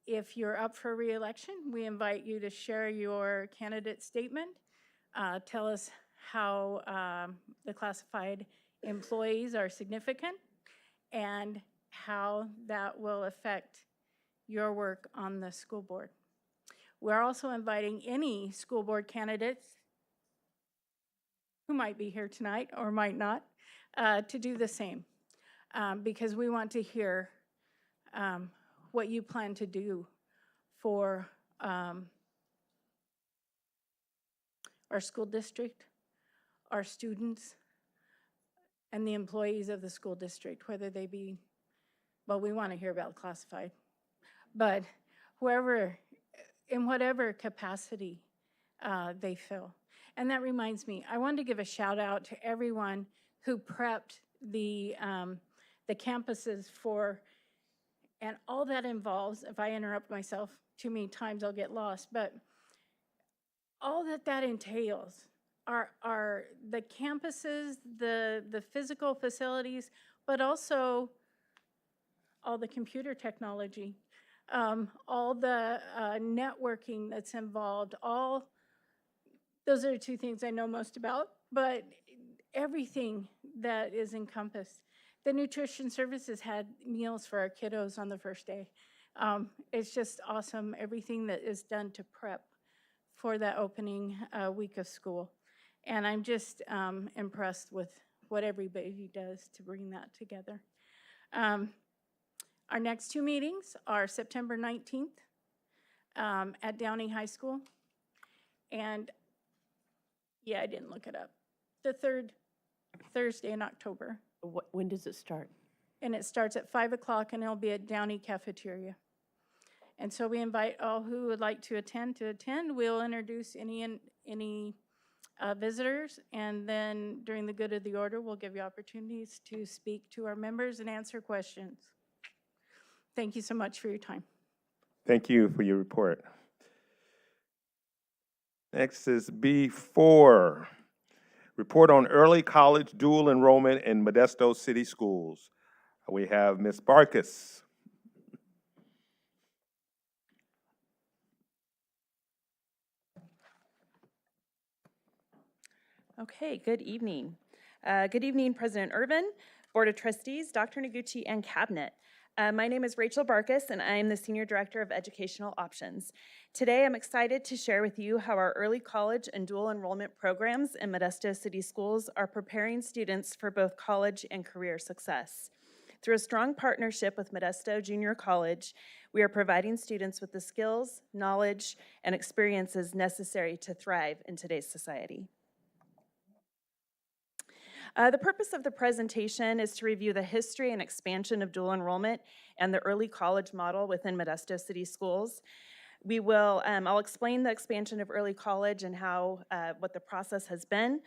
If you're up for re-election, we invite you to share your candidate statement. Tell us how the classified employees are significant and how that will affect your work on the school board. We're also inviting any school board candidates who might be here tonight or might not to do the same because we want to hear what you plan to do for our school district, our students, and the employees of the school district, whether they be, well, we want to hear about classified, but whoever, in whatever capacity they fill. And that reminds me, I wanted to give a shout out to everyone who prepped the campuses for, and all that involves, if I interrupt myself too many times, I'll get lost, but all that entails are the campuses, the physical facilities, but also all the computer technology, all the networking that's involved, those are the two things I know most about, but everything that is encompassed. The nutrition services had meals for our kiddos on the first day. It's just awesome, everything that is done to prep for that opening week of school. And I'm just impressed with what everybody does to bring that together. Our next two meetings are September 19th at Downey High School. And yeah, I didn't look it up. The third Thursday in October. When does it start? And it starts at 5 o'clock and it'll be at Downey Cafeteria. And so we invite all who would like to attend. We'll introduce any visitors, and then during the good of the order, we'll give you opportunities to speak to our members and answer questions. Thank you so much for your time. Thank you for your report. Next is B4, report on early college dual enrollment in Modesto City Schools. We have Ms. Barkus. Okay, good evening. Good evening, President Irvin, Board of Trustees, Dr. Noguchi, and Cabinet. My name is Rachel Barkus, and I am the Senior Director of Educational Options. Today, I'm excited to share with you how our early college and dual enrollment programs in Modesto City Schools are preparing students for both college and career success. Through a strong partnership with Modesto Junior College, we are providing students with the skills, knowledge, and experiences necessary to thrive in today's society. The purpose of the presentation is to review the history and expansion of dual enrollment and the early college model within Modesto City Schools. I'll explain the expansion of early college and what the process has been.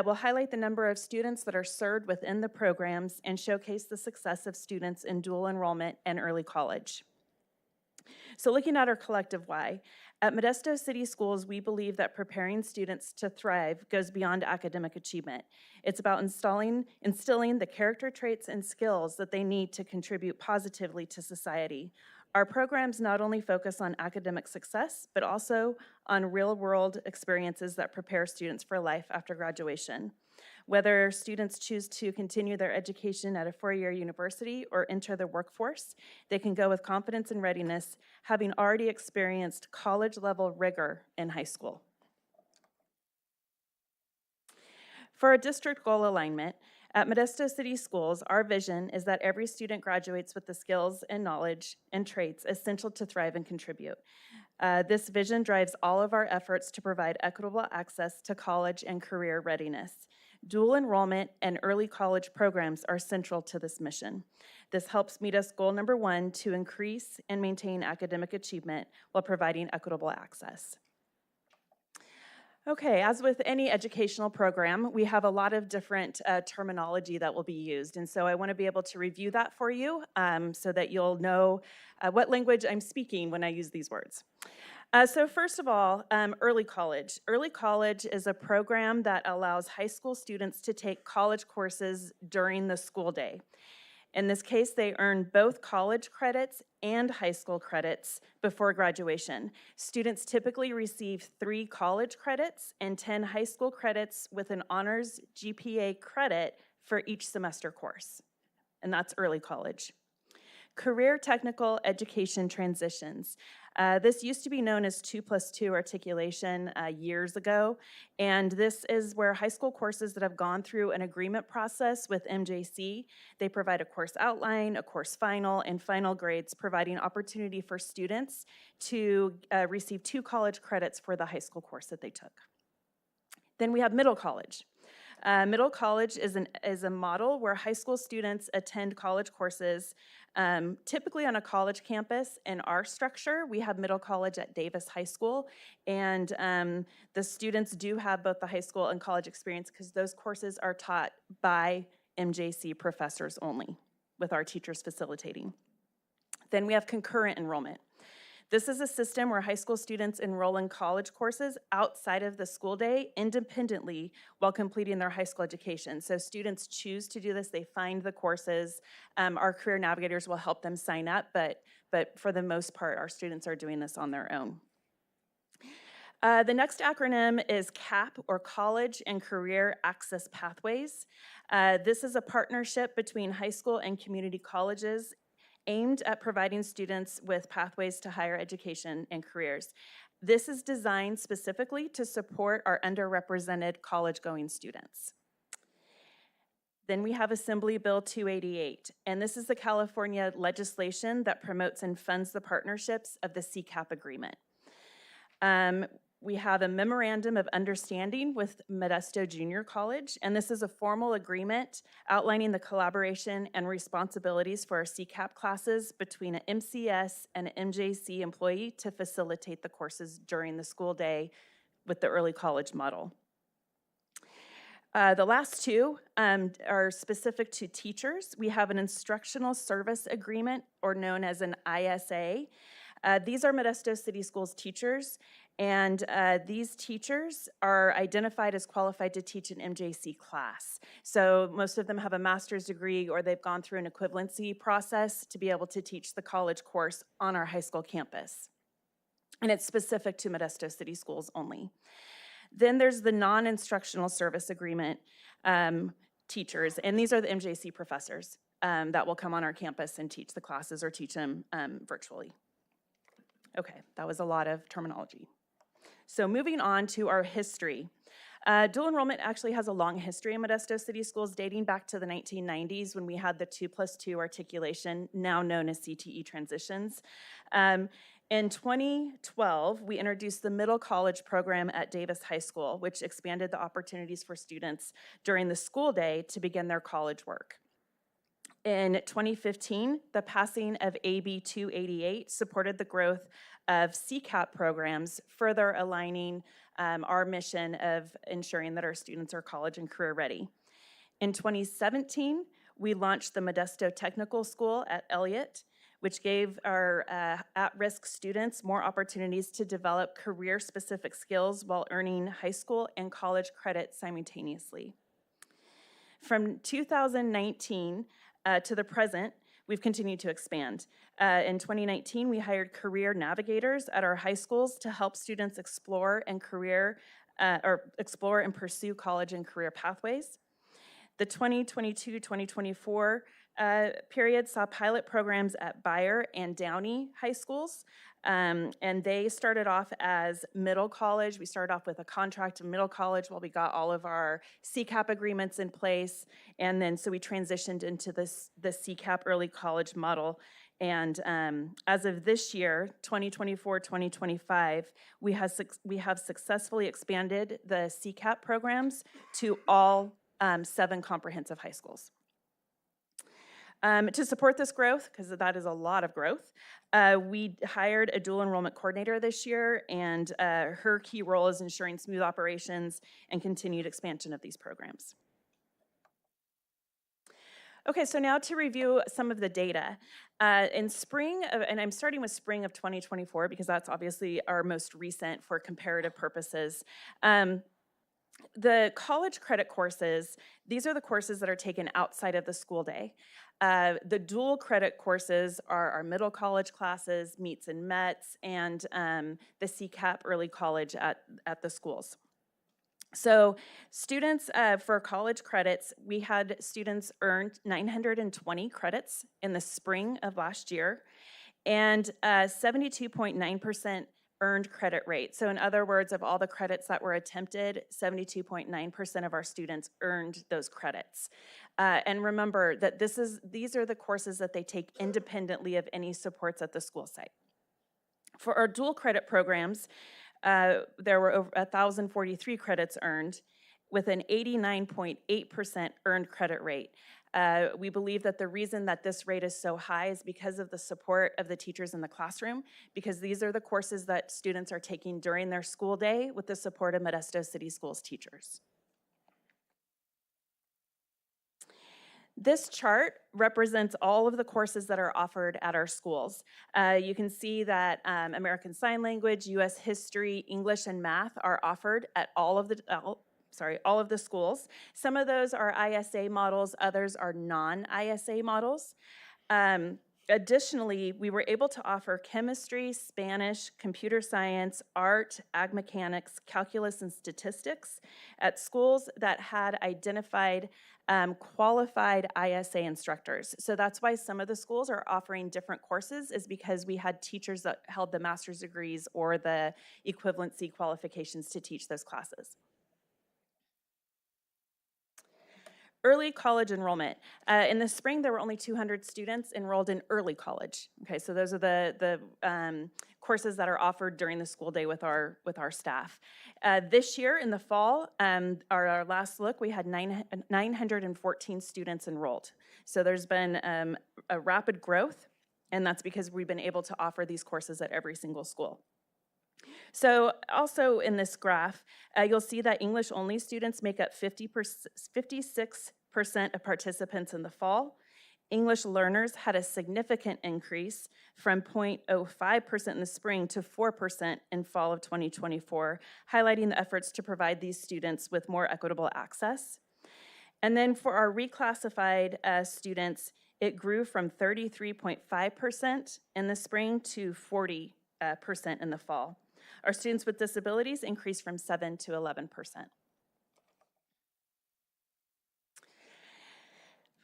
We'll highlight the number of students that are served within the programs and showcase the success of students in dual enrollment and early college. So looking at our collective why, at Modesto City Schools, we believe that preparing students to thrive goes beyond academic achievement. It's about instilling the character traits and skills that they need to contribute positively to society. Our programs not only focus on academic success, but also on real-world experiences that prepare students for life after graduation. Whether students choose to continue their education at a four-year university or enter the workforce, they can go with confidence and readiness, having already experienced college-level rigor in high school. For our district goal alignment, at Modesto City Schools, our vision is that every student graduates with the skills and knowledge and traits essential to thrive and contribute. This vision drives all of our efforts to provide equitable access to college and career readiness. Dual enrollment and early college programs are central to this mission. This helps meet us goal number 1 to increase and maintain academic achievement while providing equitable access. Okay, as with any educational program, we have a lot of different terminology that will be used, and so I want to be able to review that for you so that you'll know what language I'm speaking when I use these words. So first of all, early college. Early college is a program that allows high school students to take college courses during the school day. In this case, they earn both college credits and high school credits before graduation. Students typically receive 3 college credits and 10 high school credits with an honors GPA credit for each semester course, and that's early college. Career technical education transitions. This used to be known as 2+2 articulation years ago, and this is where high school courses that have gone through an agreement process with MJC, they provide a course outline, a course final, and final grades, providing opportunity for students to receive 2 college credits for the high school course that they took. Then we have middle college. Middle college is a model where high school students attend college courses, typically on a college campus. In our structure, we have middle college at Davis High School, and the students do have both the high school and college experience because those courses are taught by MJC professors only, with our teachers facilitating. Then we have concurrent enrollment. This is a system where high school students enroll in college courses outside of the school day independently while completing their high school education. So students choose to do this, they find the courses. Our career navigators will help them sign up, but for the most part, our students are doing this on their own. The next acronym is CAP, or College and Career Access Pathways. This is a partnership between high school and community colleges aimed at providing students with pathways to higher education and careers. This is designed specifically to support our underrepresented college-going students. Then we have Assembly Bill 288, and this is the California legislation that promotes and funds the partnerships of the CCAP agreement. We have a memorandum of understanding with Modesto Junior College, and this is a formal agreement outlining the collaboration and responsibilities for our CCAP classes between an MCS and an MJC employee to facilitate the courses during the school day with the early college model. The last 2 are specific to teachers. We have an instructional service agreement, or known as an ISA. These are Modesto City Schools teachers, and these teachers are identified as qualified to teach an MJC class. So most of them have a master's degree, or they've gone through an equivalency process to be able to teach the college course on our high school campus. And it's specific to Modesto City Schools only. Then there's the non-instructional service agreement teachers, and these are the MJC professors that will come on our campus and teach the classes or teach them virtually. Okay, that was a lot of terminology. So moving on to our history. Dual enrollment actually has a long history in Modesto City Schools dating back to the 1990s when we had the 2+2 articulation, now known as CTE transitions. In 2012, we introduced the middle college program at Davis High School, which expanded the opportunities for students during the school day to begin their college work. In 2015, the passing of AB 288 supported the growth of CCAP programs, further aligning our mission of ensuring that our students are college and career ready. In 2017, we launched the Modesto Technical School at Elliott, which gave our at-risk students more opportunities to develop career-specific skills while earning high school and college credit simultaneously. From 2019 to the present, we've continued to expand. In 2019, we hired career navigators at our high schools to help students explore and pursue college and career pathways. The 2022-2024 period saw pilot programs at Beyer and Downey high schools, and they started off as middle college. We started off with a contract in middle college while we got all of our CCAP agreements in place, and then so we transitioned into the CCAP early college model. And as of this year, 2024-2025, we have successfully expanded the CCAP programs to all 7 comprehensive high schools. To support this growth, because that is a lot of growth, we hired a dual enrollment coordinator this year, and her key role is ensuring smooth operations and continued expansion of these programs. Okay, so now to review some of the data. In spring, and I'm starting with spring of 2024 because that's obviously our most recent for comparative purposes. The college credit courses, these are the courses that are taken outside of the school day. The dual credit courses are our middle college classes, meets and METs, and the CCAP early college at the schools. So students, for college credits, we had students earn 920 credits in the spring of last year, and 72.9% earned credit rate. So in other words, of all the credits that were attempted, 72.9% of our students earned those credits. And remember that these are the courses that they take independently of any supports at the school site. For our dual credit programs, there were over 1,043 credits earned with an 89.8% earned credit rate. We believe that the reason that this rate is so high is because of the support of the teachers in the classroom, because these are the courses that students are taking during their school day with the support of Modesto City Schools teachers. This chart represents all of the courses that are offered at our schools. You can see that American Sign Language, US History, English, and Math are offered at all of the schools. Some of those are ISA models, others are non-ISA models. Additionally, we were able to offer chemistry, Spanish, computer science, art, ag mechanics, calculus, and statistics at schools that had identified qualified ISA instructors. So that's why some of the schools are offering different courses, is because we had teachers that held the master's degrees or the equivalency qualifications to teach those classes. Early college enrollment. In the spring, there were only 200 students enrolled in early college. Okay, so those are the courses that are offered during the school day with our staff. This year in the fall, our last look, we had 914 students enrolled. So there's been a rapid growth, and that's because we've been able to offer these courses at every single school. So also in this graph, you'll see that English-only students make up 56% of participants in the fall. English learners had a significant increase from 0.05% in the spring to 4% in fall of 2024, highlighting the efforts to provide these students with more equitable access. And then for our reclassified students, it grew from 33.5% in the spring to 40% in the fall. Our students with disabilities increased from 7 to 11%.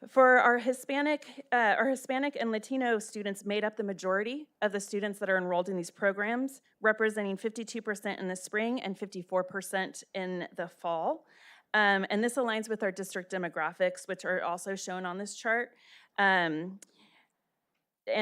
For our Hispanic and Latino students made up the majority of the students that are enrolled in these programs, representing 52% in the spring and 54% in the fall. And this aligns with our district demographics, which are also shown on this chart. And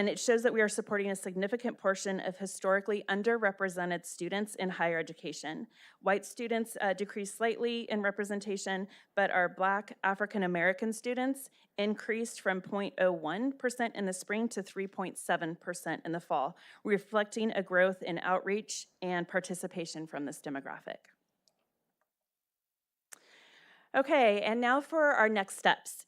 it shows that we are supporting a significant portion of historically underrepresented students in higher education. White students decreased slightly in representation, but our Black African American students increased from 0.01% in the spring to 3.7% in the fall, reflecting a growth in outreach and participation from this demographic. Okay, and now for our next steps.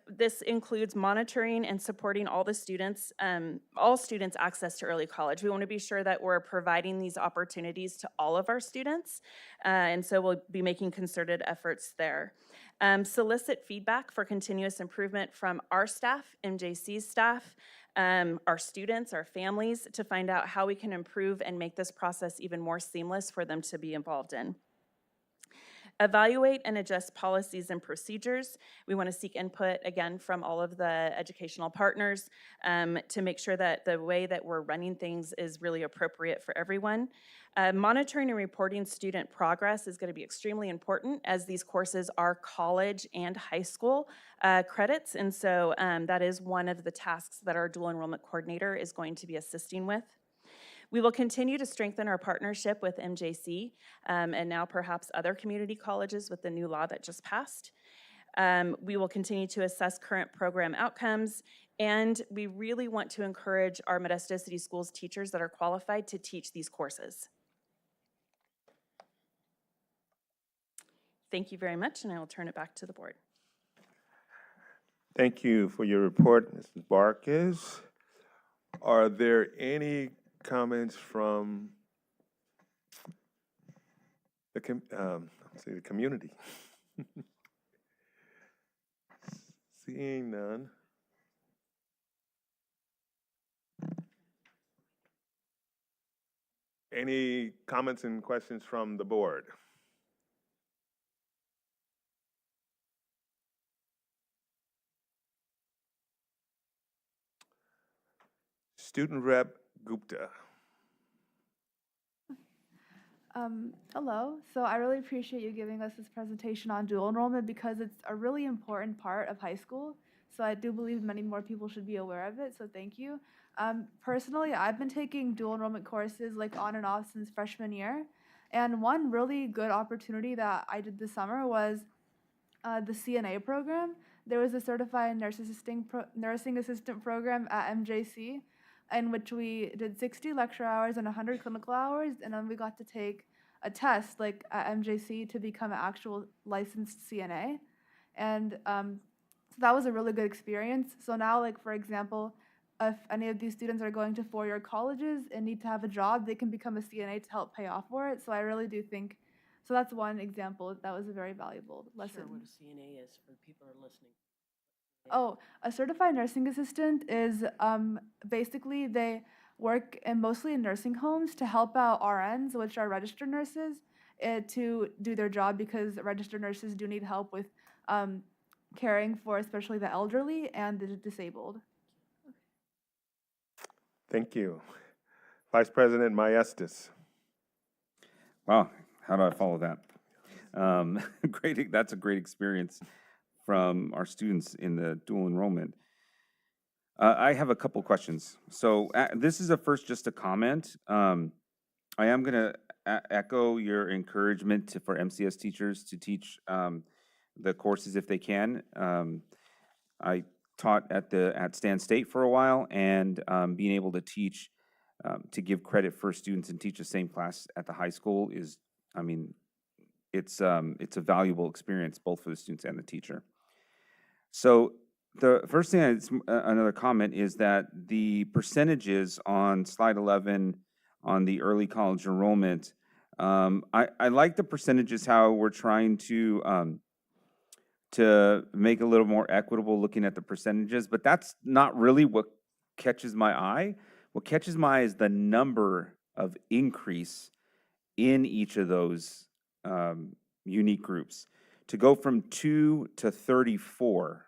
This includes monitoring and supporting all students' access to early college. We want to be sure that we're providing these opportunities to all of our students, and so we'll be making concerted efforts there. Solicit feedback for continuous improvement from our staff, MJC's staff, our students, our families, to find out how we can improve and make this process even more seamless for them to be involved in. Evaluate and adjust policies and procedures. We want to seek input, again, from all of the educational partners to make sure that the way that we're running things is really appropriate for everyone. Monitoring and reporting student progress is going to be extremely important, as these courses are college and high school credits, and so that is one of the tasks that our dual enrollment coordinator is going to be assisting with. We will continue to strengthen our partnership with MJC and now perhaps other community colleges with the new law that just passed. We will continue to assess current program outcomes, and we really want to encourage our Modesto City Schools teachers that are qualified to teach these courses. Thank you very much, and I will turn it back to the board. Thank you for your report, Mrs. Barkis. Are there any comments from the community? Seeing none. Any comments and questions from the board? Student Rep Gupta. Hello. So I really appreciate you giving us this presentation on dual enrollment because it's a really important part of high school. So I do believe many more people should be aware of it. So thank you. Personally, I've been taking dual enrollment courses like on and off since freshman year. And one really good opportunity that I did this summer was the CNA program. There was a certified nursing assistant program at MJC, in which we did 60 lecture hours and 100 clinical hours, and then we got to take a test like at MJC to become an actual licensed CNA. And so that was a really good experience. So now, like for example, if any of these students are going to four-year colleges and need to have a job, they can become a CNA to help pay off for it. So I really do think, so that's one example. That was a very valuable lesson. Sure, what a CNA is for people who are listening. Oh, a certified nursing assistant is basically they work mostly in nursing homes to help out RNs, which are registered nurses, to do their job, because registered nurses do need help with caring for especially the elderly and the disabled. Thank you. Vice President Maestas. Wow, how do I follow that? That's a great experience from our students in the dual enrollment. I have a couple questions. So this is just a comment. I am going to echo your encouragement for MCS teachers to teach the courses if they can. I taught at Stan State for a while, and being able to teach, to give credit for students and teach the same class at the high school is, I mean, it's a valuable experience both for the students and the teacher. So the first thing, another comment, is that the percentages on slide 11 on the early college enrollment, I like the percentages, how we're trying to make a little more equitable looking at the percentages, but that's not really what catches my eye. What catches my eye is the number of increase in each of those unique groups. To go from 2 to 34,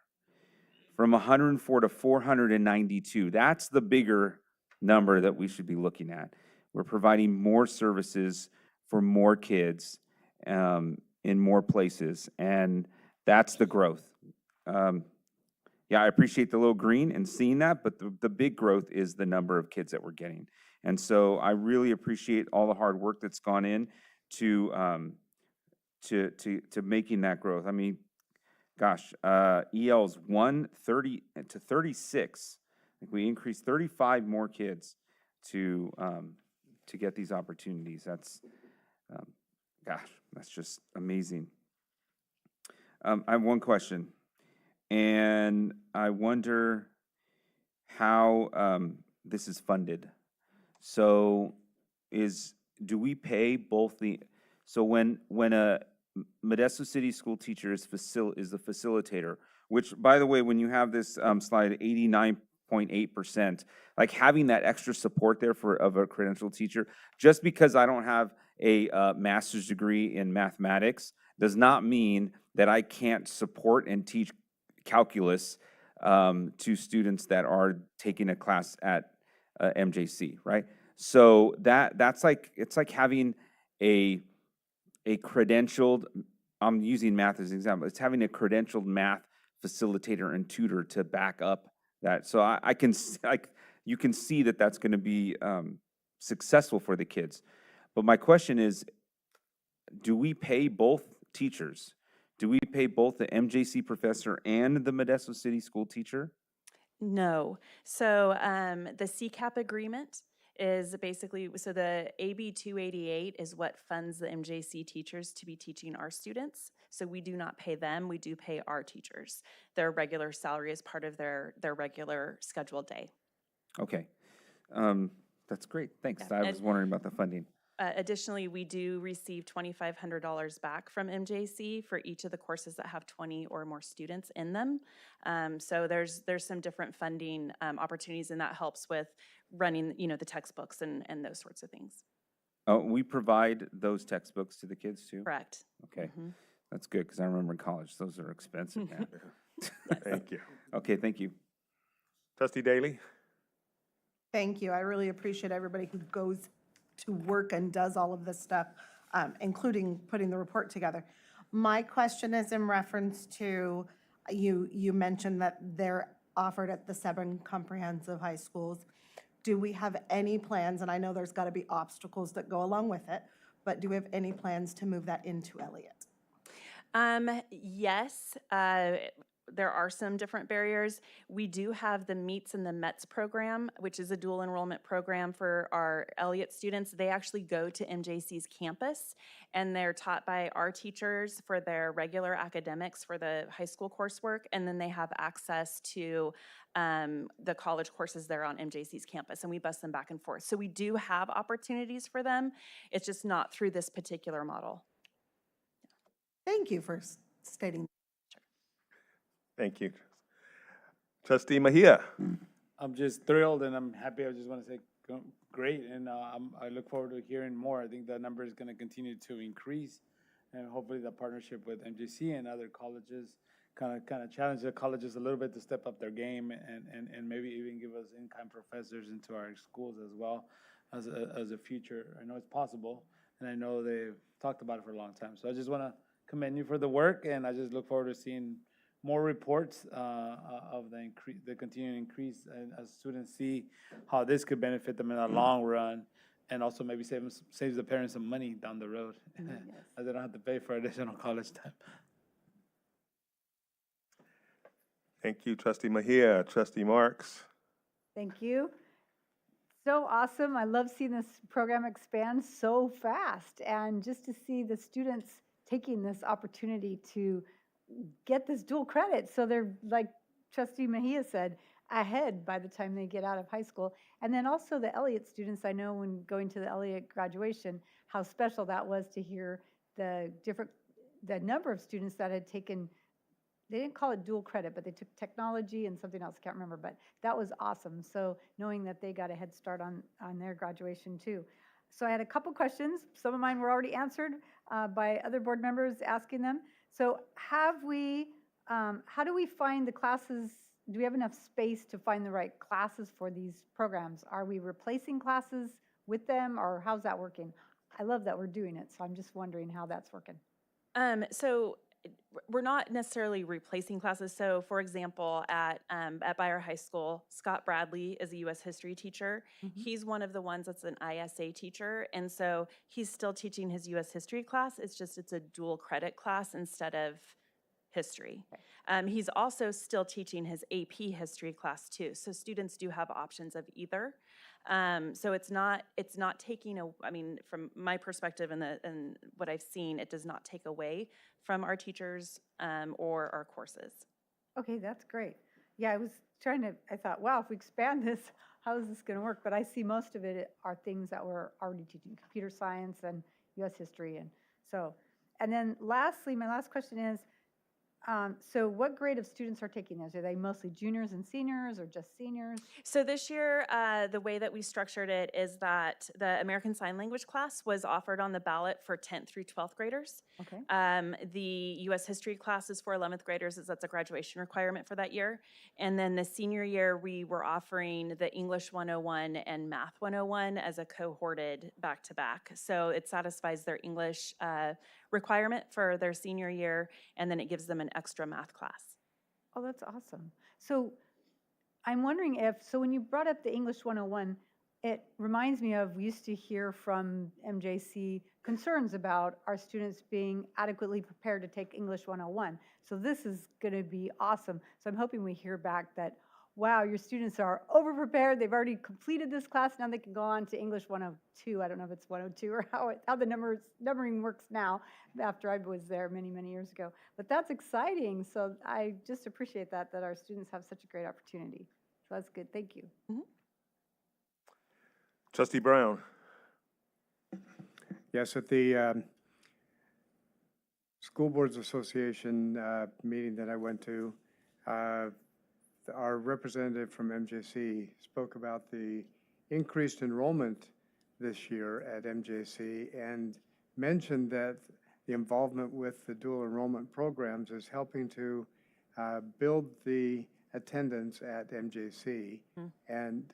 from 104 to 492, that's the bigger number that we should be looking at. We're providing more services for more kids in more places, and that's the growth. Yeah, I appreciate the little green and seeing that, but the big growth is the number of kids that we're getting. And so I really appreciate all the hard work that's gone in to making that growth. I mean, gosh, EL's 130 to 36. Like we increased 35 more kids to get these opportunities. That's, gosh, that's just amazing. I have one question, and I wonder how this is funded. So do we pay both so when a Modesto City school teacher is the facilitator, which, by the way, when you have this slide, 89.8%, like having that extra support there of a credentialed teacher, just because I don't have a master's degree in mathematics does not mean that I can't support and teach calculus to students that are taking a class at MJC, right? So that's like, it's like having a credentialed, I'm using math as an example, it's having a credentialed math facilitator and tutor to back up that. So you can see that that's going to be successful for the kids. But my question is, do we pay both teachers? Do we pay both the MJC professor and the Modesto City school teacher? No. So the CCAP agreement is basically, so the AB 288 is what funds the MJC teachers to be teaching our students. So we do not pay them, we do pay our teachers. Their regular salary is part of their regular scheduled day. Okay. That's great, thanks. Yeah. I was wondering about the funding. Additionally, we do receive $2,500 back from MJC for each of the courses that have 20 or more students in them. So there's some different funding opportunities, and that helps with running, the textbooks and those sorts of things. We provide those textbooks to the kids too? Correct. Okay, that's good, because I remember in college, those are expensive, man. Thank you. Okay, thank you. Trustee Daly? Thank you. I really appreciate everybody who goes to work and does all of this stuff, including putting the report together. My question is in reference to, you mentioned that they're offered at the 7 comprehensive high schools. Do we have any plans, and I know there's got to be obstacles that go along with it, but do we have any plans to move that into Elliott? Yes, there are some different barriers. We do have the MEETS and the METS program, which is a dual enrollment program for our Elliott students. They actually go to MJC's campus, and they're taught by our teachers for their regular academics for the high school coursework, and then they have access to the college courses there on MJC's campus, and we bus them back and forth. So we do have opportunities for them. It's just not through this particular model. Thank you for stating. Thank you. Trustee Mejia? I'm just thrilled and I'm happy. I just want to say great, and I look forward to hearing more. I think that number is going to continue to increase, and hopefully the partnership with MJC and other colleges kind of challenge the colleges a little bit to step up their game and maybe even give us in-kind professors into our schools as well as a future. I know it's possible, and I know they've talked about it for a long time. So I just want to commend you for the work, and I just look forward to seeing more reports of the continuing increase, and as students see how this could benefit them in the long run, and also maybe saves the parents some money down the road, as they don't have to pay for additional college time. Thank you, Trustee Mejia. Trustee Marks? Thank you. So awesome. I love seeing this program expand so fast, and just to see the students taking this opportunity to get this dual credit. So they're, like Trustee Mejia said, ahead by the time they get out of high school. And then also the Elliott students, I know when going to the Elliott graduation, how special that was to hear the number of students that had taken, they didn't call it dual credit, but they took technology and something else, I can't remember, but that was awesome. So knowing that they got a head start on their graduation too. So I had a couple questions. Some of mine were already answered by other board members asking them. So how do we find the classes? Do we have enough space to find the right classes for these programs? Are we replacing classes with them, or how's that working? I love that we're doing it, so I'm just wondering how that's working. So we're not necessarily replacing classes. So for example, at Byer High School, Scott Bradley is a US history teacher. He's one of the ones that's an ISA teacher. And so he's still teaching his US history class. It's a dual credit class instead of history. He's also still teaching his AP history class too. So students do have options of either. So it's not taking I mean, from my perspective and what I've seen, it does not take away from our teachers or our courses. Okay, that's great. Yeah, I thought, wow, if we expand this, how is this going to work? But I see most of it are things that we're already teaching, computer science and US history. And then lastly, my last question is, so what grade of students are taking those? Are they mostly juniors and seniors or just seniors? So this year, the way that we structured it is that the American Sign Language class was offered on the ballot for 10th through 12th graders. Okay. The US history class is for 11th graders, as that's a graduation requirement for that year. And then the senior year, we were offering the English 101 and Math 101 as a cohorted back-to-back. So it satisfies their English requirement for their senior year, and then it gives them an extra math class. Oh, that's awesome. So I'm wondering so when you brought up the English 101, it reminds me of, we used to hear from MJC concerns about our students being adequately prepared to take English 101. So this is going to be awesome. So I'm hoping we hear back that, wow, your students are over-prepared. They've already completed this class. Now they can go on to English 102. I don't know if it's 102 or how the numbering works now after I was there many, many years ago. But that's exciting. So I just appreciate that our students have such a great opportunity. So that's good. Thank you. Trustee Brown. Yes, at the School Boards Association meeting that I went to, our representative from MJC spoke about the increased enrollment this year at MJC and mentioned that the involvement with the dual enrollment programs is helping to build the attendance at MJC. And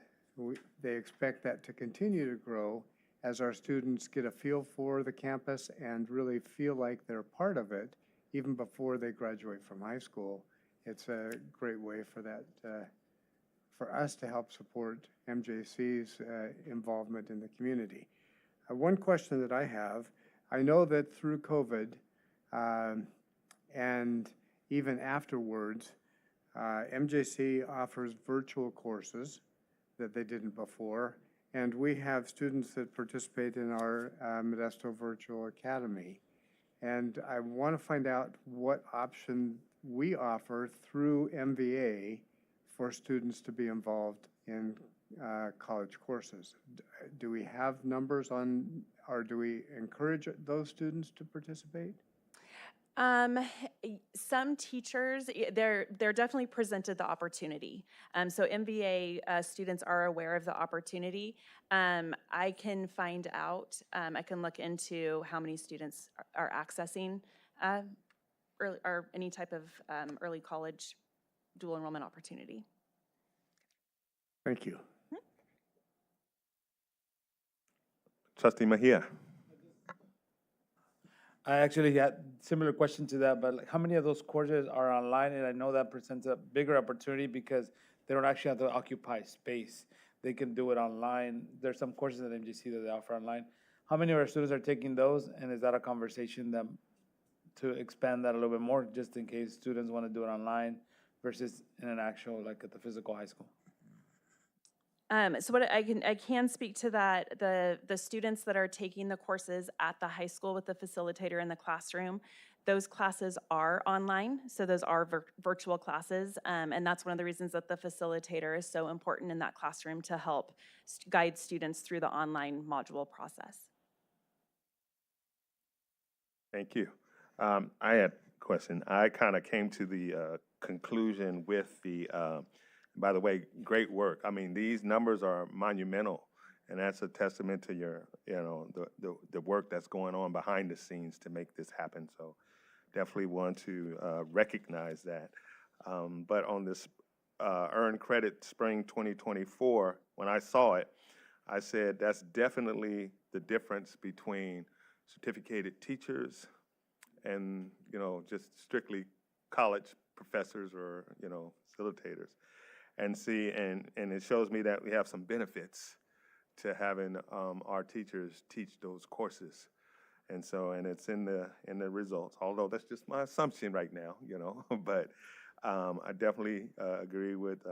they expect that to continue to grow as our students get a feel for the campus and really feel like they're part of it even before they graduate from high school. It's a great way for that, for us to help support MJC's involvement in the community. One question that I have, I know that through COVID and even afterwards, MJC offers virtual courses that they didn't before, and we have students that participate in our Modesto Virtual Academy. And I want to find out what option we offer through MVA for students to be involved in college courses. Do we have numbers on, or do we encourage those students to participate? Some teachers, they're definitely presented the opportunity. So MVA students are aware of the opportunity. I can find out, I can look into how many students are accessing or any type of early college dual enrollment opportunity. Thank you. Trustee Mejia. I actually had similar question to that, but like how many of those courses are online? And I know that presents a bigger opportunity because they don't actually have to occupy space. They can do it online. There's some courses at MJC that they offer online. How many of our students are taking those? And is that a conversation that to expand that a little bit more, just in case students want to do it online versus in an actual, like at the physical high school? So what I can speak to that, the students that are taking the courses at the high school with the facilitator in the classroom, those classes are online, so those are virtual classes, and that's one of the reasons that the facilitator is so important in that classroom to help guide students through the online module process. Thank you. I had a question. I kind of came to the conclusion with the by the way, great work. I mean, these numbers are monumental, And that's a testament to your, the work that's going on behind the scenes to make this happen. So definitely want to recognize that. But on this earned credit spring 2024, when I saw it, I said that's definitely the difference between certificated teachers and, just strictly college professors or, facilitators. And it shows me that we have some benefits to having our teachers teach those courses. And it's in the results, although that's just my assumption right now, but I definitely agree with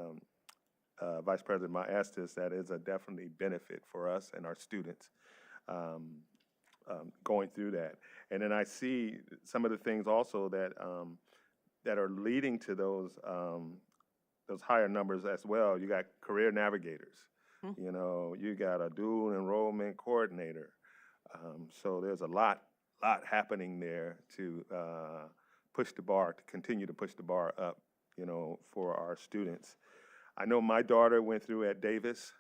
Vice President Maestas that is a definitely benefit for us and our students going through that. And then I see some of the things also that that are leading to those higher numbers as well. You got career navigators, you got a dual enrollment coordinator. So there's a lot happening there to continue to push the bar up, for our students. I know my daughter went through at Davis,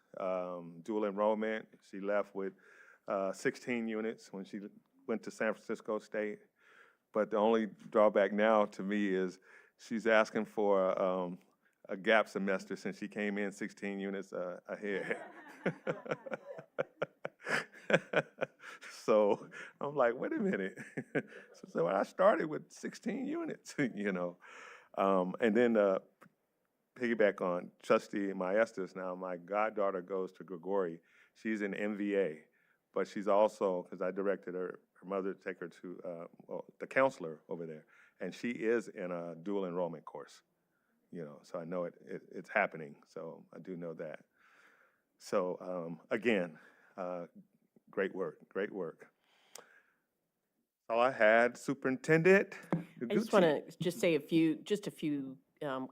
dual enrollment. She left with 16 units when she went to San Francisco State. But the only drawback now to me is she's asking for a gap semester since she came in 16 units ahead. So I'm like, wait a minute. So I started with 16 units, And then piggyback on Trustee Maestas now, my goddaughter goes to Grigori. She's in MVA, but she's also, because I directed her mother to take her to the counselor over there, and she is in a dual enrollment course, so I know it's happening, so I do know that. So again, great work. All I had, Superintendent. I just want to say a few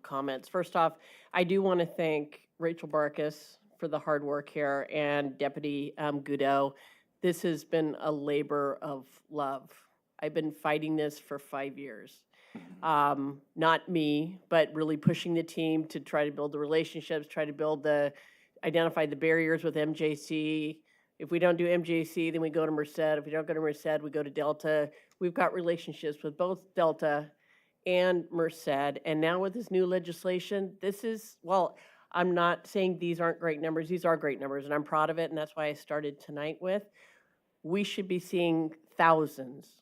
comments. First off, I do want to thank Rachel Barkus for the hard work here and Deputy Goudeau. This has been a labor of love. I've been fighting this for 5 years. Not me, but really pushing the team to try to build the relationships, identify the barriers with MJC. If we don't do MJC, then we go to Merced. If we don't go to Merced, we go to Delta. We've got relationships with both Delta and Merced. And now with this new legislation, I'm not saying these aren't great numbers. These are great numbers, and I'm proud of it, and that's why I started tonight with. We should be seeing thousands,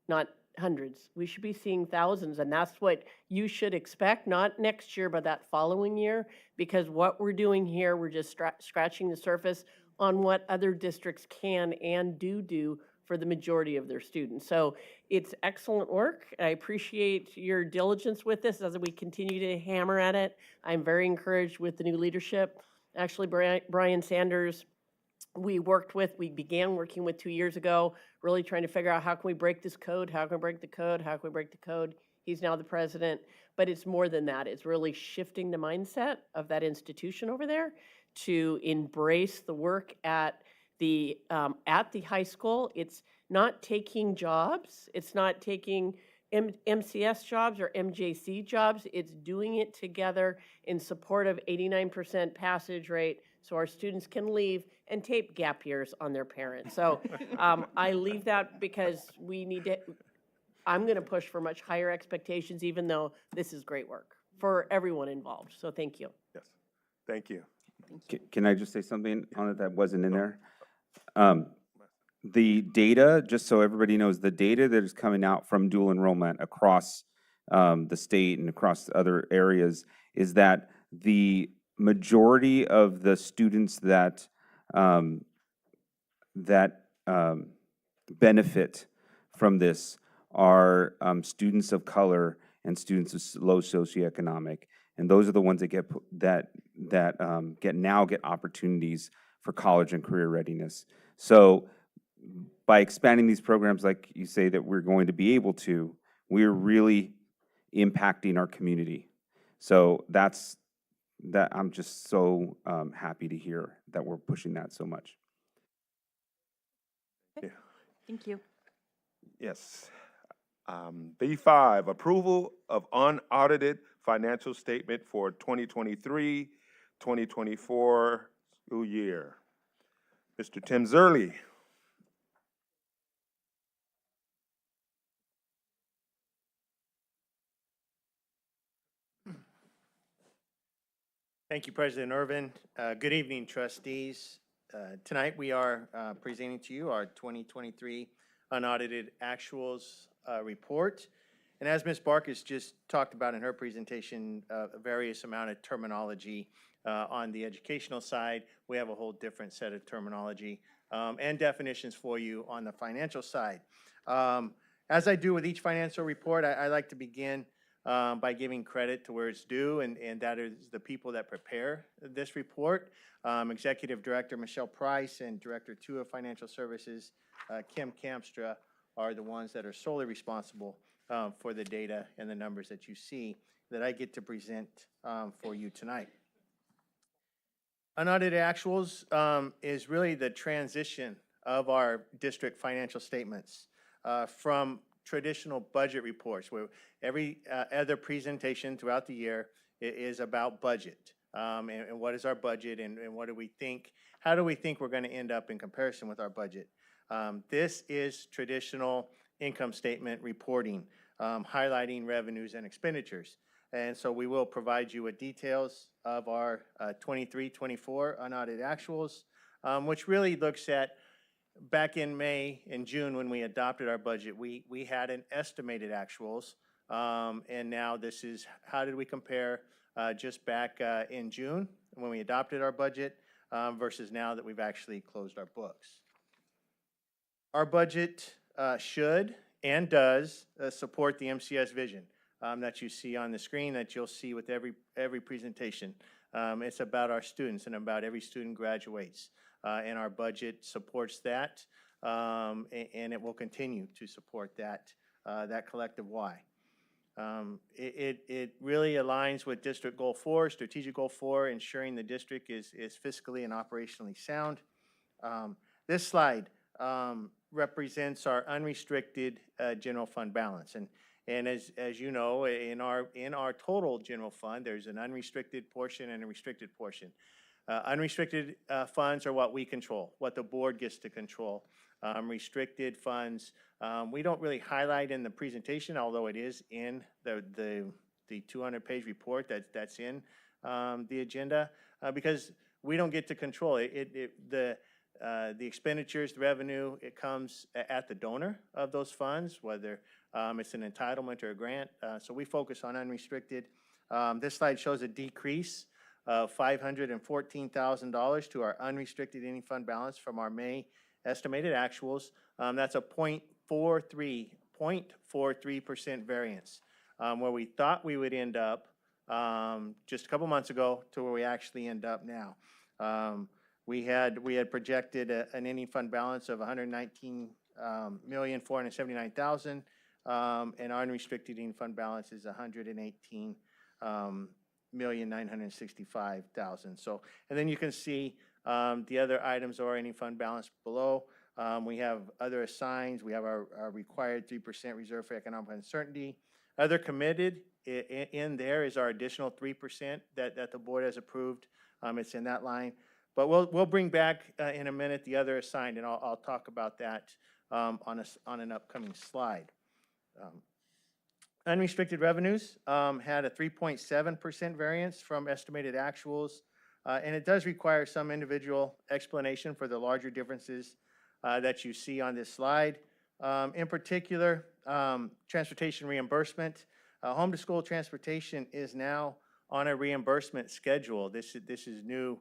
not hundreds. We should be seeing thousands, and that's what you should expect, not next year, but that following year, because what we're doing here, we're just scratching the surface on what other districts can and do for the majority of their students. So it's excellent work. I appreciate your diligence with this as we continue to hammer at it. I'm very encouraged with the new leadership. Actually, Brian Sanders, we began working with 2 years ago, really trying to figure out how can we break this code, how can we break the code. He's now the president, but it's more than that. It's really shifting the mindset of that institution over there to embrace the work at the high school. It's not taking jobs. It's not taking MCS jobs or MJC jobs. It's doing it together in support of 89% passage rate so our students can leave and tape gap years on their parents. So I leave that because I'm going to push for much higher expectations, even though this is great work for everyone involved. So thank you. Yes, thank you. Can I just say something on it that wasn't in there? The data, just so everybody knows, the data that is coming out from dual enrollment across the state and across other areas is that the majority of the students that benefit from this are students of color and students of low socioeconomic, and those are the ones that get opportunities for college and career readiness. So by expanding these programs, like you say that we're going to be able to, we're really impacting our community. So I'm just so happy to hear that we're pushing that so much. Yeah. Thank you. Yes. B5, approval of unaudited financial statement for 2023-2024 school year. Mr. Tim Zerly. Thank you, President Irvin. Good evening, trustees. Tonight we are presenting to you our 2023 unaudited actuals report. And as Ms. Barkus just talked about in her presentation, a various amount of terminology on the educational side. We have a whole different set of terminology and definitions for you on the financial side. As I do with each financial report, I like to begin by giving credit to where it's due, and that is the people that prepare this report. Executive Director Michelle Price and Director 2 of Financial Services, Kim Kamstra, are the ones that are solely responsible for the data and the numbers that you see that I get to present for you tonight. Unaudited actuals is really the transition of our district financial statements from traditional budget reports, where every other presentation throughout the year is about budget and what is our budget and what do we think, how do we think we're going to end up in comparison with our budget. This is traditional income statement reporting, highlighting revenues and expenditures. And so we will provide you with details of our 23-24 unaudited actuals, which really looks at back in May and June when we adopted our budget, we had an estimated actuals, and now this is how did we compare just back in June when we adopted our budget versus now that we've actually closed our books. Our budget should and does support the MCS vision that you see on the screen, that you'll see with every presentation. It's about our students and about every student graduates. And our budget supports that, and it will continue to support that, that collective why. It really aligns with District Goal 4, Strategic Goal 4, ensuring the district is fiscally and operationally sound. This slide represents our unrestricted general fund balance. And as you know, in our total general fund, there's an unrestricted portion and a restricted portion. Unrestricted funds are what we control, what the board gets to control. Restricted funds, we don't really highlight in the presentation, although it is in the 200-page report that's in the agenda, because we don't get to control it. The expenditures, the revenue, it comes at the donor of those funds, whether it's an entitlement or a grant. So we focus on unrestricted. This slide shows a decrease of $514,000 to our unrestricted ending fund balance from our May estimated actuals. That's a 0.43% variance, where we thought we would end up just a couple months ago to where we actually end up now. We had projected an ending fund balance of $119,479,000, and our unrestricted ending fund balance is $118,965,000. So, and then you can see the other items of our ending fund balance below. We have other assigns. We have our required 3% reserve for economic uncertainty. Other committed in there is our additional 3% that the board has approved. It's in that line. But we'll bring back in a minute the other assigned, and I'll talk about that on an upcoming slide. Unrestricted revenues had a 3.7% variance from estimated actuals, and it does require some individual explanation for the larger differences that you see on this slide. In particular, transportation reimbursement. Home to school transportation is now on a reimbursement schedule. This is new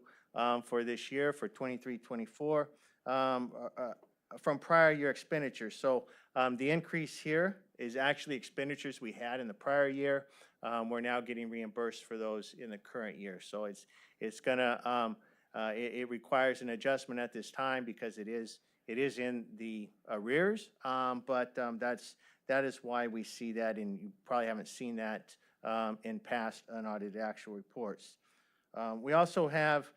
for this year, for 23-24, from prior year expenditures. So the increase here is actually expenditures we had in the prior year. We're now getting reimbursed for those in the current year. So it's gonna it requires an adjustment at this time because it is in the arrears. But that is why we see that, and you probably haven't seen that in past unaudited actual reports. We also have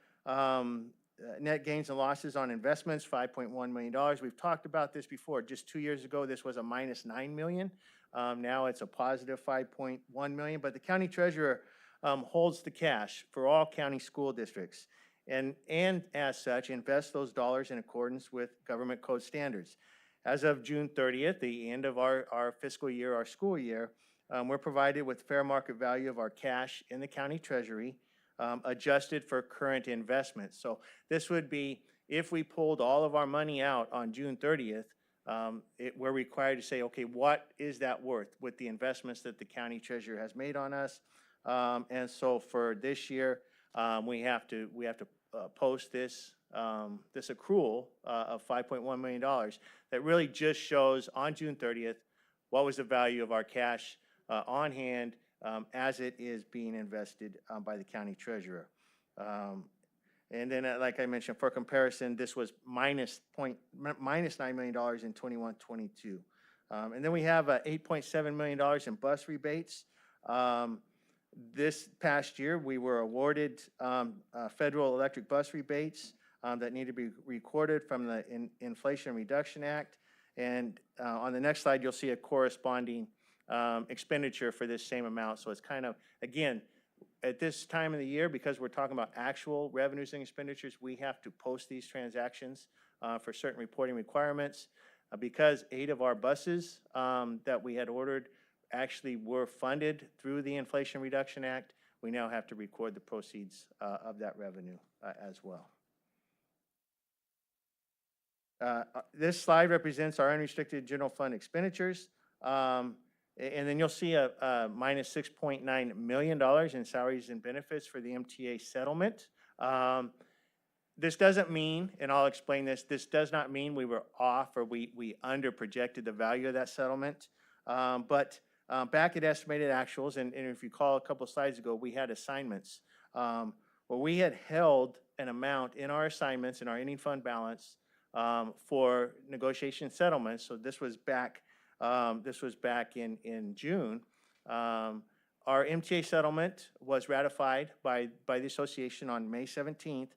net gains and losses on investments, $5.1 million. We've talked about this before. Just 2 years ago, this was a minus $9 million. Now it's a positive $5.1 million. But the county treasurer holds the cash for all county school districts. and as such, invest those dollars in accordance with government code standards. As of June 30th, the end of our fiscal year, our school year, we're provided with fair market value of our cash in the county treasury, adjusted for current investments. So this would be, if we pulled all of our money out on June 30th, we're required to say, okay, what is that worth with the investments that the county treasurer has made on us? And so for this year, we have to post this accrual of $5.1 million that really just shows on June 30th what was the value of our cash on hand as it is being invested by the county treasurer. And then, like I mentioned, for comparison, this was minus $9 million in 21-22. And then we have $8.7 million in bus rebates. This past year, we were awarded federal electric bus rebates that need to be recorded from the Inflation Reduction Act. And on the next slide, you'll see a corresponding expenditure for this same amount. So it's kind of, again, at this time of the year, because we're talking about actual revenues and expenditures, we have to post these transactions for certain reporting requirements. Because 8 of our buses that we had ordered actually were funded through the Inflation Reduction Act, we now have to record the proceeds of that revenue as well. This slide represents our unrestricted general fund expenditures. And then you'll see a minus $6.9 million in salaries and benefits for the MTA settlement. This doesn't mean, and I'll explain this does not mean we were off or we under projected the value of that settlement. But back at estimated actuals, and if you recall a couple slides ago, we had assignments where we had held an amount in our assignments in our ending fund balance for negotiation settlements. So this was back in June. Our MTA settlement was ratified by the association on May 17th,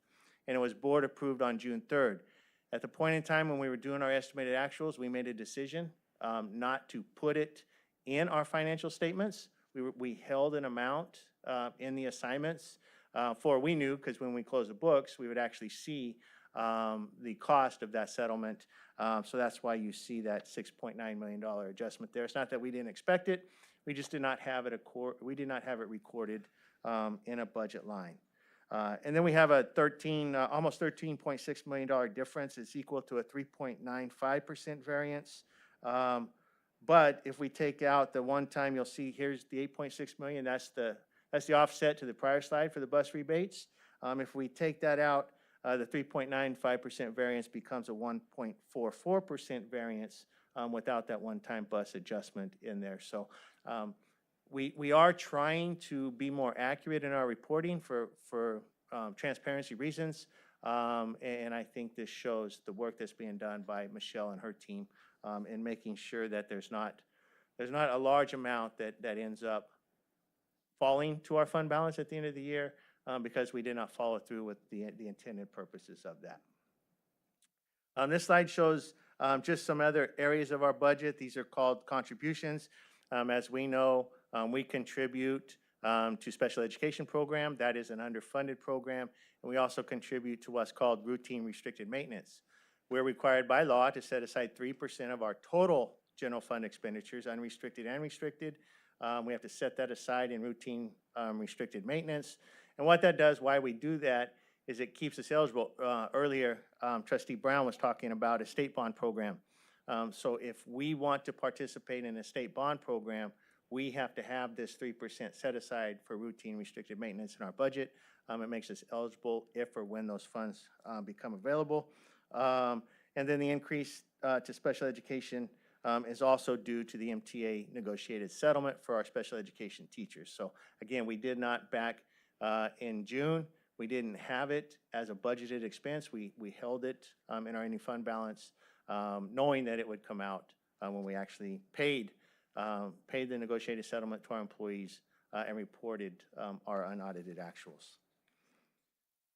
and it was board approved on June 3rd. At the point in time when we were doing our estimated actuals, we made a decision not to put it in our financial statements. We held an amount in the assignments for, we knew, because when we closed the books, we would actually see the cost of that settlement. So that's why you see that $6.9 million adjustment there. It's not that we didn't expect it, we just did not have it recorded in a budget line. And then we have a almost $13.6 million difference. It's equal to a 3.95% variance. But if we take out the one time, you'll see here's the $8.6 million. That's the offset to the prior slide for the bus rebates. If we take that out, the 3.95% variance becomes a 1.44% variance without that one-time bus adjustment in there. So we are trying to be more accurate in our reporting for transparency reasons. And I think this shows the work that's being done by Michelle and her team in making sure that there's not a large amount that ends up falling to our fund balance at the end of the year because we did not follow through with the intended purposes of that. This slide shows just some other areas of our budget. These are called contributions. As we know, we contribute to special education program. That is an underfunded program. And we also contribute to what's called routine restricted maintenance. We're required by law to set aside 3% of our total general fund expenditures, unrestricted and restricted. We have to set that aside in routine restricted maintenance. And what that does, why we do that, is it keeps us eligible. Earlier, Trustee Brown was talking about a state bond program. So if we want to participate in a state bond program, we have to have this 3% set aside for routine restricted maintenance in our budget. It makes us eligible if or when those funds become available. And then the increase to special education is also due to the MTA negotiated settlement for our special education teachers. So again, we did not back in June. We didn't have it as a budgeted expense. We held it in our ending fund balance, knowing that it would come out when we actually paid the negotiated settlement to our employees and reported our unaudited actuals.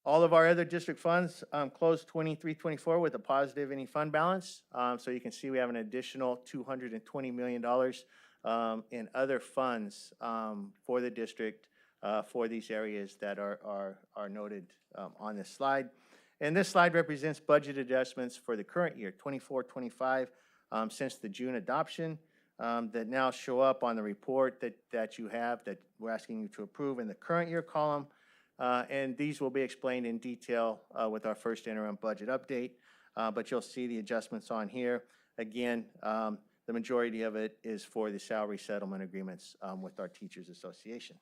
All of our other district funds closed 23-24 with a positive ending fund balance. So you can see we have an additional $220 million in other funds for the district for these areas that are noted on this slide. And this slide represents budget adjustments for the current year, 24-25, since the June adoption, that now show up on the report that you have, that we're asking you to approve in the current year column. And these will be explained in detail with our first interim budget update. But you'll see the adjustments on here. Again, the majority of it is for the salary settlement agreements with our Teachers Association.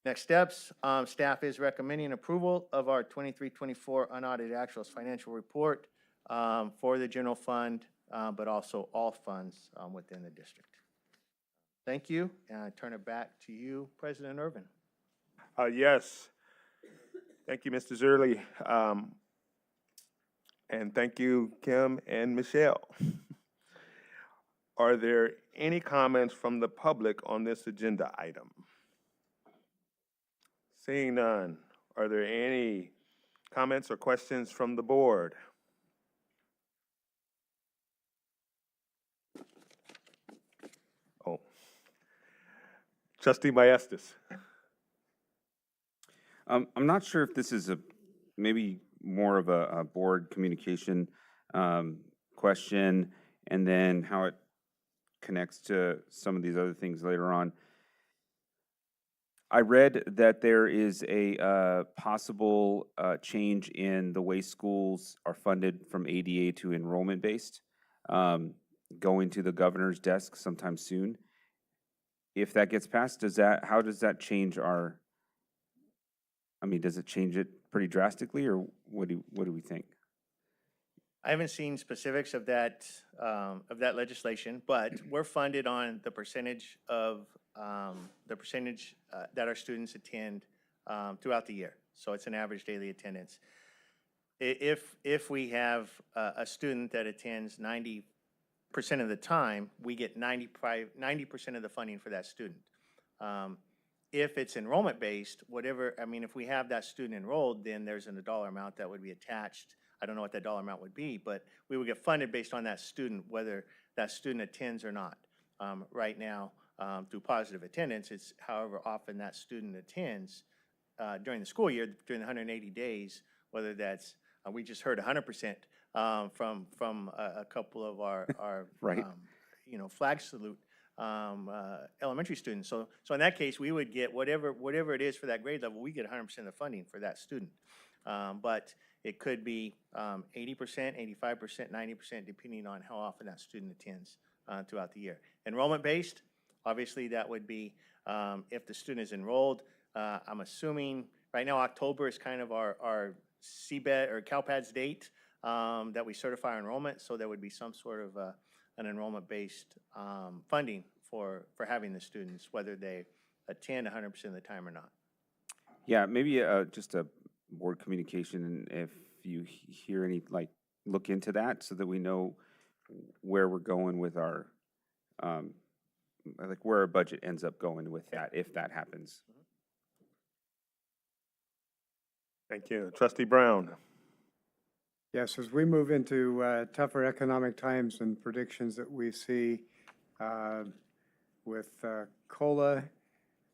Next steps, staff is recommending approval of our 23-24 unaudited actuals financial report for the general fund, but also all funds within the district. Thank you, and I turn it back to you, President Irvin. Yes. Thank you, Mr. Zerley. And thank you, Kim and Michelle. Are there any comments from the public on this agenda item? Seeing none, are there any comments or questions from the board? Oh, Trustee Maestas. I'm not sure if this is maybe more of a board communication question, and then how it connects to some of these other things later on. I read that there is a possible change in the way schools are funded from ADA to enrollment-based, going to the governor's desk sometime soon. If that gets passed, how does that change our, does it change it pretty drastically, or what do we think? I haven't seen specifics of that legislation, but we're funded on the percentage of that our students attend throughout the year. So it's an average daily attendance. If we have a student that attends 90% of the time, we get 90% of the funding for that student. If it's enrollment based, if we have that student enrolled, then there's a dollar amount that would be attached. I don't know what that dollar amount would be, but we would get funded based on that student, whether that student attends or not. Right now, through positive attendance, it's however often that student attends during the school year, during the 180 days, whether that's, we just heard 100% from a couple of our right. flag salute elementary students. So in that case, we would get whatever it is for that grade level, we get 100% of the funding for that student. But it could be 80%, 85%, 90%, depending on how often that student attends throughout the year. Enrollment-based, obviously that would be if the student is enrolled. I'm assuming right now October is kind of our CBET or CalPADS date that we certify our enrollment, so there would be some sort of an enrollment-based funding for having the students, whether they attend 100% of the time or not. Yeah, maybe just a board communication, and if you hear any, look into that so that we know where we're going with our, where our budget ends up going with that, if that happens. Thank you. Trustee Brown. Yes, as we move into tougher economic times and predictions that we see with COLA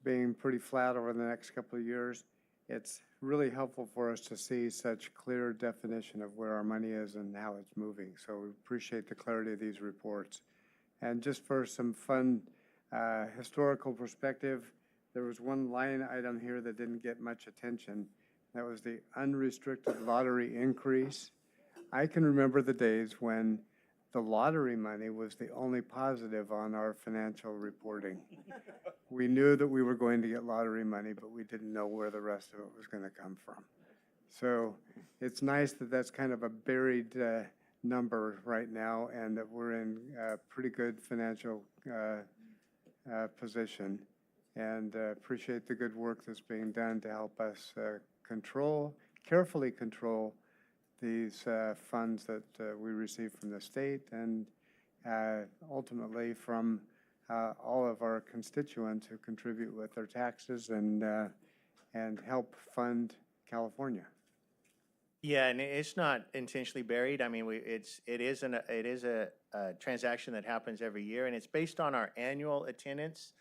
being pretty flat over the next couple of years, it's really helpful for us to see such clear definition of where our money is and how it's moving. So we appreciate the clarity of these reports. And just for some fun historical perspective, there was one line item here that didn't get much attention. That was the unrestricted lottery increase. I can remember the days when the lottery money was the only positive on our financial reporting. We knew that we were going to get lottery money, but we didn't know where the rest of it was going to come from. So it's nice that that's kind of a buried number right now, and that we're in a pretty good financial position. And appreciate the good work that's being done to help us carefully control these funds that we receive from the state and ultimately from all of our constituents who contribute with their taxes and help fund California. Yeah, and it's not intentionally buried. I mean, it is a transaction that happens every year, and it's based on our annual attendance.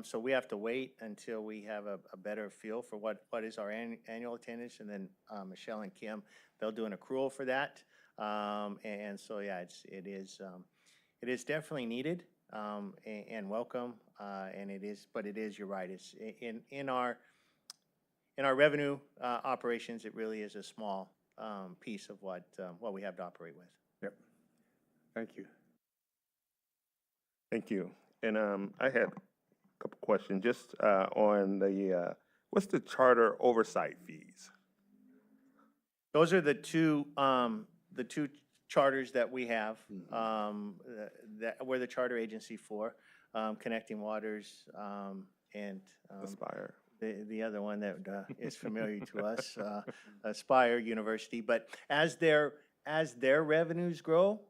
So we have to wait until we have a better feel for what is our annual attendance, and then Michelle and Kim, they'll do an accrual for that. And so, yeah, it is definitely needed and welcome, and but it is, you're right, it's in our revenue operations, it really is a small piece of what we have to operate with. Yep. Thank you. Thank you. And I had a couple questions just on what's the charter oversight fees? Those are the two charters that we have, that we're the charter agency for, Connecting Waters, and Aspire. the other one that is familiar to us, Aspire University. But as their revenues grow,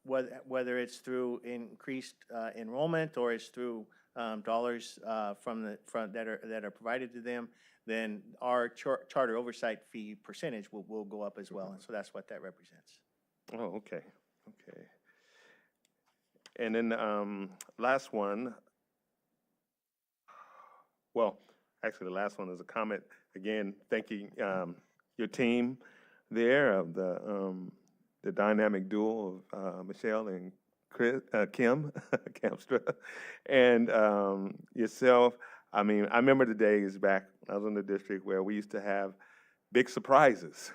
whether it's through increased enrollment or it's through dollars that are provided to them, then our charter oversight fee percentage will go up as well. And so that's what that represents. Oh, okay, okay. And then last one, well, actually the last one is a comment, again, thanking your team there of the dynamic duo of Michelle and Kim Kamstra, and yourself. I mean, I remember the days back when I was in the district where we used to have big surprises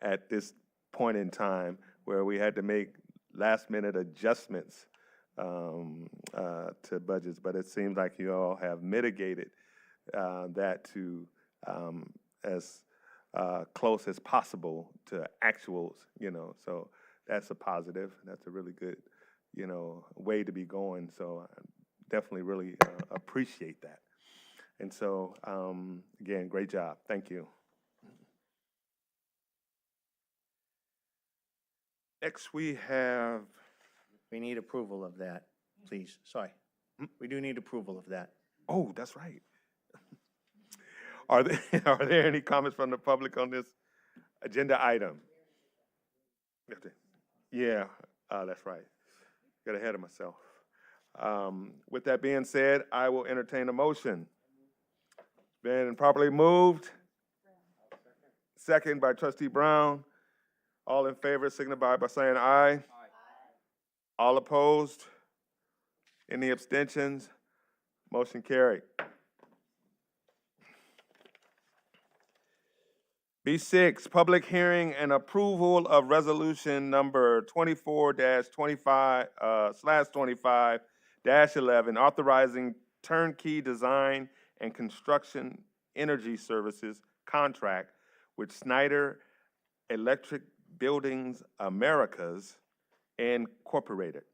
at this point in time where we had to make last-minute adjustments to budgets, but it seems like you all have mitigated that to as close as possible to actuals, so that's a positive. That's a really good, way to be going, so I definitely really appreciate that. And so, again, great job. Thank you. Next, we have. We need approval of that, please. Sorry. We do need approval of that. Oh, that's right. Are there any comments from the public on this agenda item? Yeah, that's right. Got ahead of myself. With that being said, I will entertain a motion. Been properly moved. Second by Trustee Brown. All in favor signify by saying aye. All opposed? Any abstentions? Motion carried. B6, public hearing and approval of resolution number 24-25/25-11, authorizing turnkey design and construction energy services contract with Schneider Electric Buildings Americas Incorporated.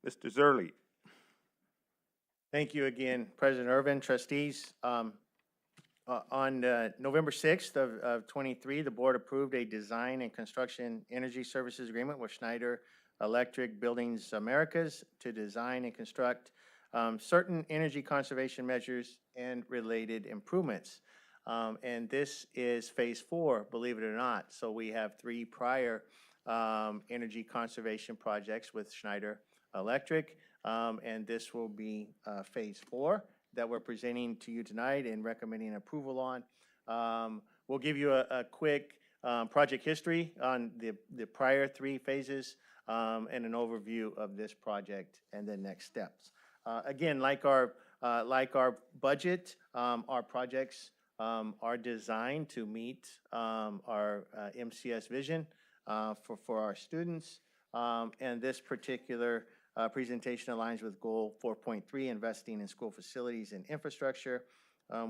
Mr. Zerly. Thank you again, President Irvin, trustees. On November 6th of 23, the board approved a design and construction energy services agreement with Schneider Electric Buildings Americas to design and construct certain energy conservation measures and related improvements. And this is phase 4, believe it or not. So we have 3 prior energy conservation projects with Schneider Electric, and this will be phase 4 that we're presenting to you tonight and recommending approval on. We'll give you a quick project history on the prior 3 phases and an overview of this project and the next steps. Again, like our budget, our projects are designed to meet our MCS vision for our students. And this particular presentation aligns with Goal 4.3, investing in school facilities and infrastructure,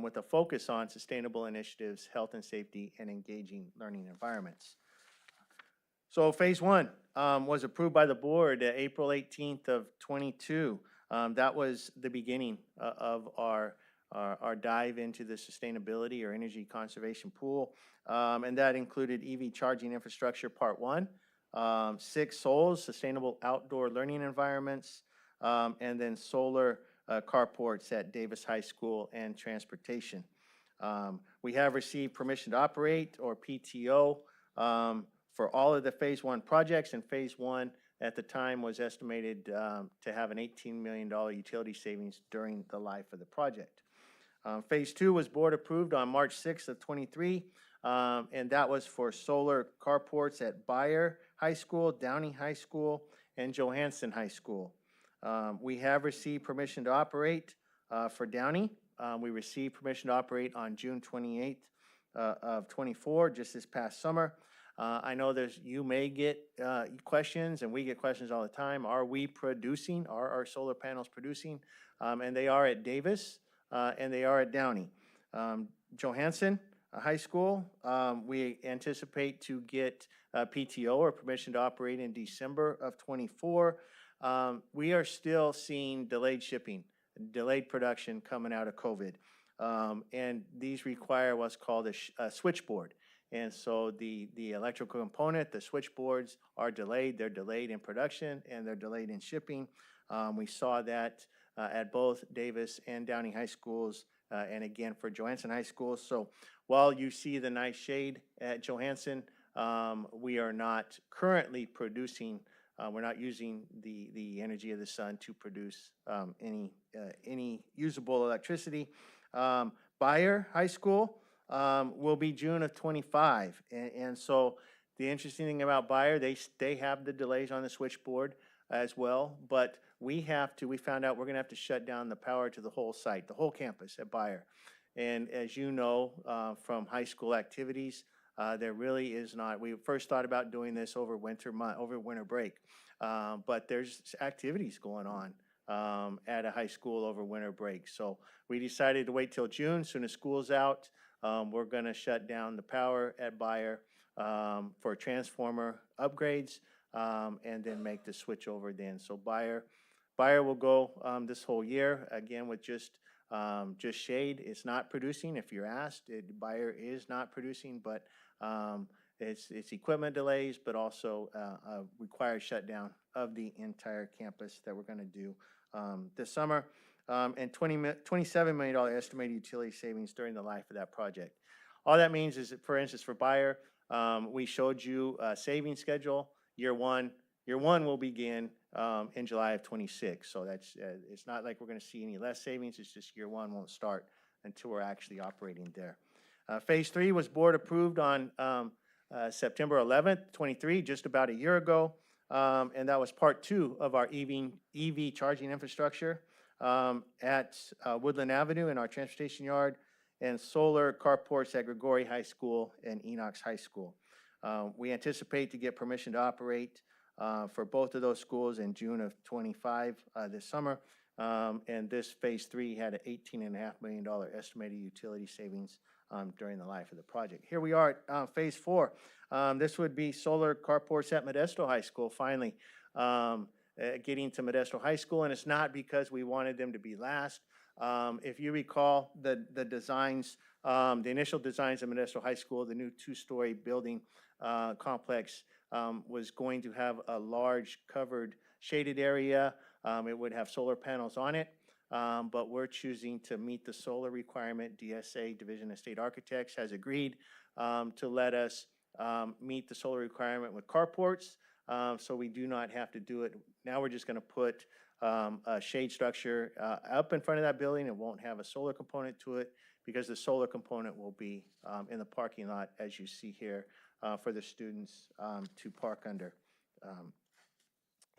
with a focus on sustainable initiatives, health and safety, and engaging learning environments. So phase 1 was approved by the board April 18th of 22. That was the beginning of our dive into the sustainability or energy conservation pool, and that included EV charging infrastructure part 1, 6 SOLs, sustainable outdoor learning environments, and then solar carports at Davis High School and transportation. We have received permission to operate, or PTO, for all of the phase 1 projects, and phase 1 at the time was estimated to have an $18 million utility savings during the life of the project. Phase 2 was board approved on March 6th of '23, and that was for solar carports at Beyer High School, Downey High School, and Johansson High School. We have received permission to operate for Downey. We received permission to operate on June 28th of '24, just this past summer. I know you may get questions, and we get questions all the time. Are we producing? Are our solar panels producing? And they are at Davis, and they are at Downey. Johansson High School, we anticipate to get PTO, or permission to operate, in December of '24. We are still seeing delayed shipping, delayed production coming out of COVID. And these require what's called a switchboard. And so the electrical component, the switchboards, are delayed. They're delayed in production, and they're delayed in shipping. We saw that at both Davis and Downey High Schools, and again for Johansson High School. So while you see the nice shade at Johansson, we are not currently producing. We're not using the energy of the sun to produce any usable electricity. Beyer High School will be June of '25, and so the interesting thing about Beyer, they have the delays on the switchboard as well, but we found out we're gonna have to shut down the power to the whole site, the whole campus at Beyer. And as you know, from high school activities, there really is not. We first thought about doing this over winter break, but there's activities going on at a high school over winter break. So we decided to wait till June. Soon as school's out, we're going to shut down the power at Beyer for transformer upgrades, and then make the switch over then. So Beyer will go this whole year, again, with just shade. It's not producing, if you're asked. Beyer is not producing, but it's equipment delays, but also a required shutdown of the entire campus that we're going to do this summer, and $27 million estimated utility savings during the life of that project. All that means is that, for instance, for Beyer, we showed you a savings schedule. Year one will begin in July of '26. So that's it's not like we're going to see any less savings. It's just year one won't start until we're actually operating there. Phase 3 was board approved on September 11th, '23, just about a year ago. And that was part 2 of our EV charging infrastructure at Woodland Avenue in our transportation yard, and solar carports at Grigori High School and Enox High School. We anticipate to get permission to operate for both of those schools in June of '25 this summer. And this phase 3 had an $18.5 million estimated utility savings during the life of the project. Here we are at phase 4. This would be solar carports at Modesto High School, finally getting to Modesto High School, and it's not because we wanted them to be last. If you recall the designs, the initial designs of Modesto High School, the new 2-story building complex was going to have a large covered shaded area. It would have solar panels on it, but we're choosing to meet the solar requirement. DSA, Division of State Architects, has agreed to let us meet the solar requirement with carports, so we do not have to do it. Now we're just going to put a shade structure up in front of that building. It won't have a solar component to it, because the solar component will be in the parking lot, as you see here, for the students to park under.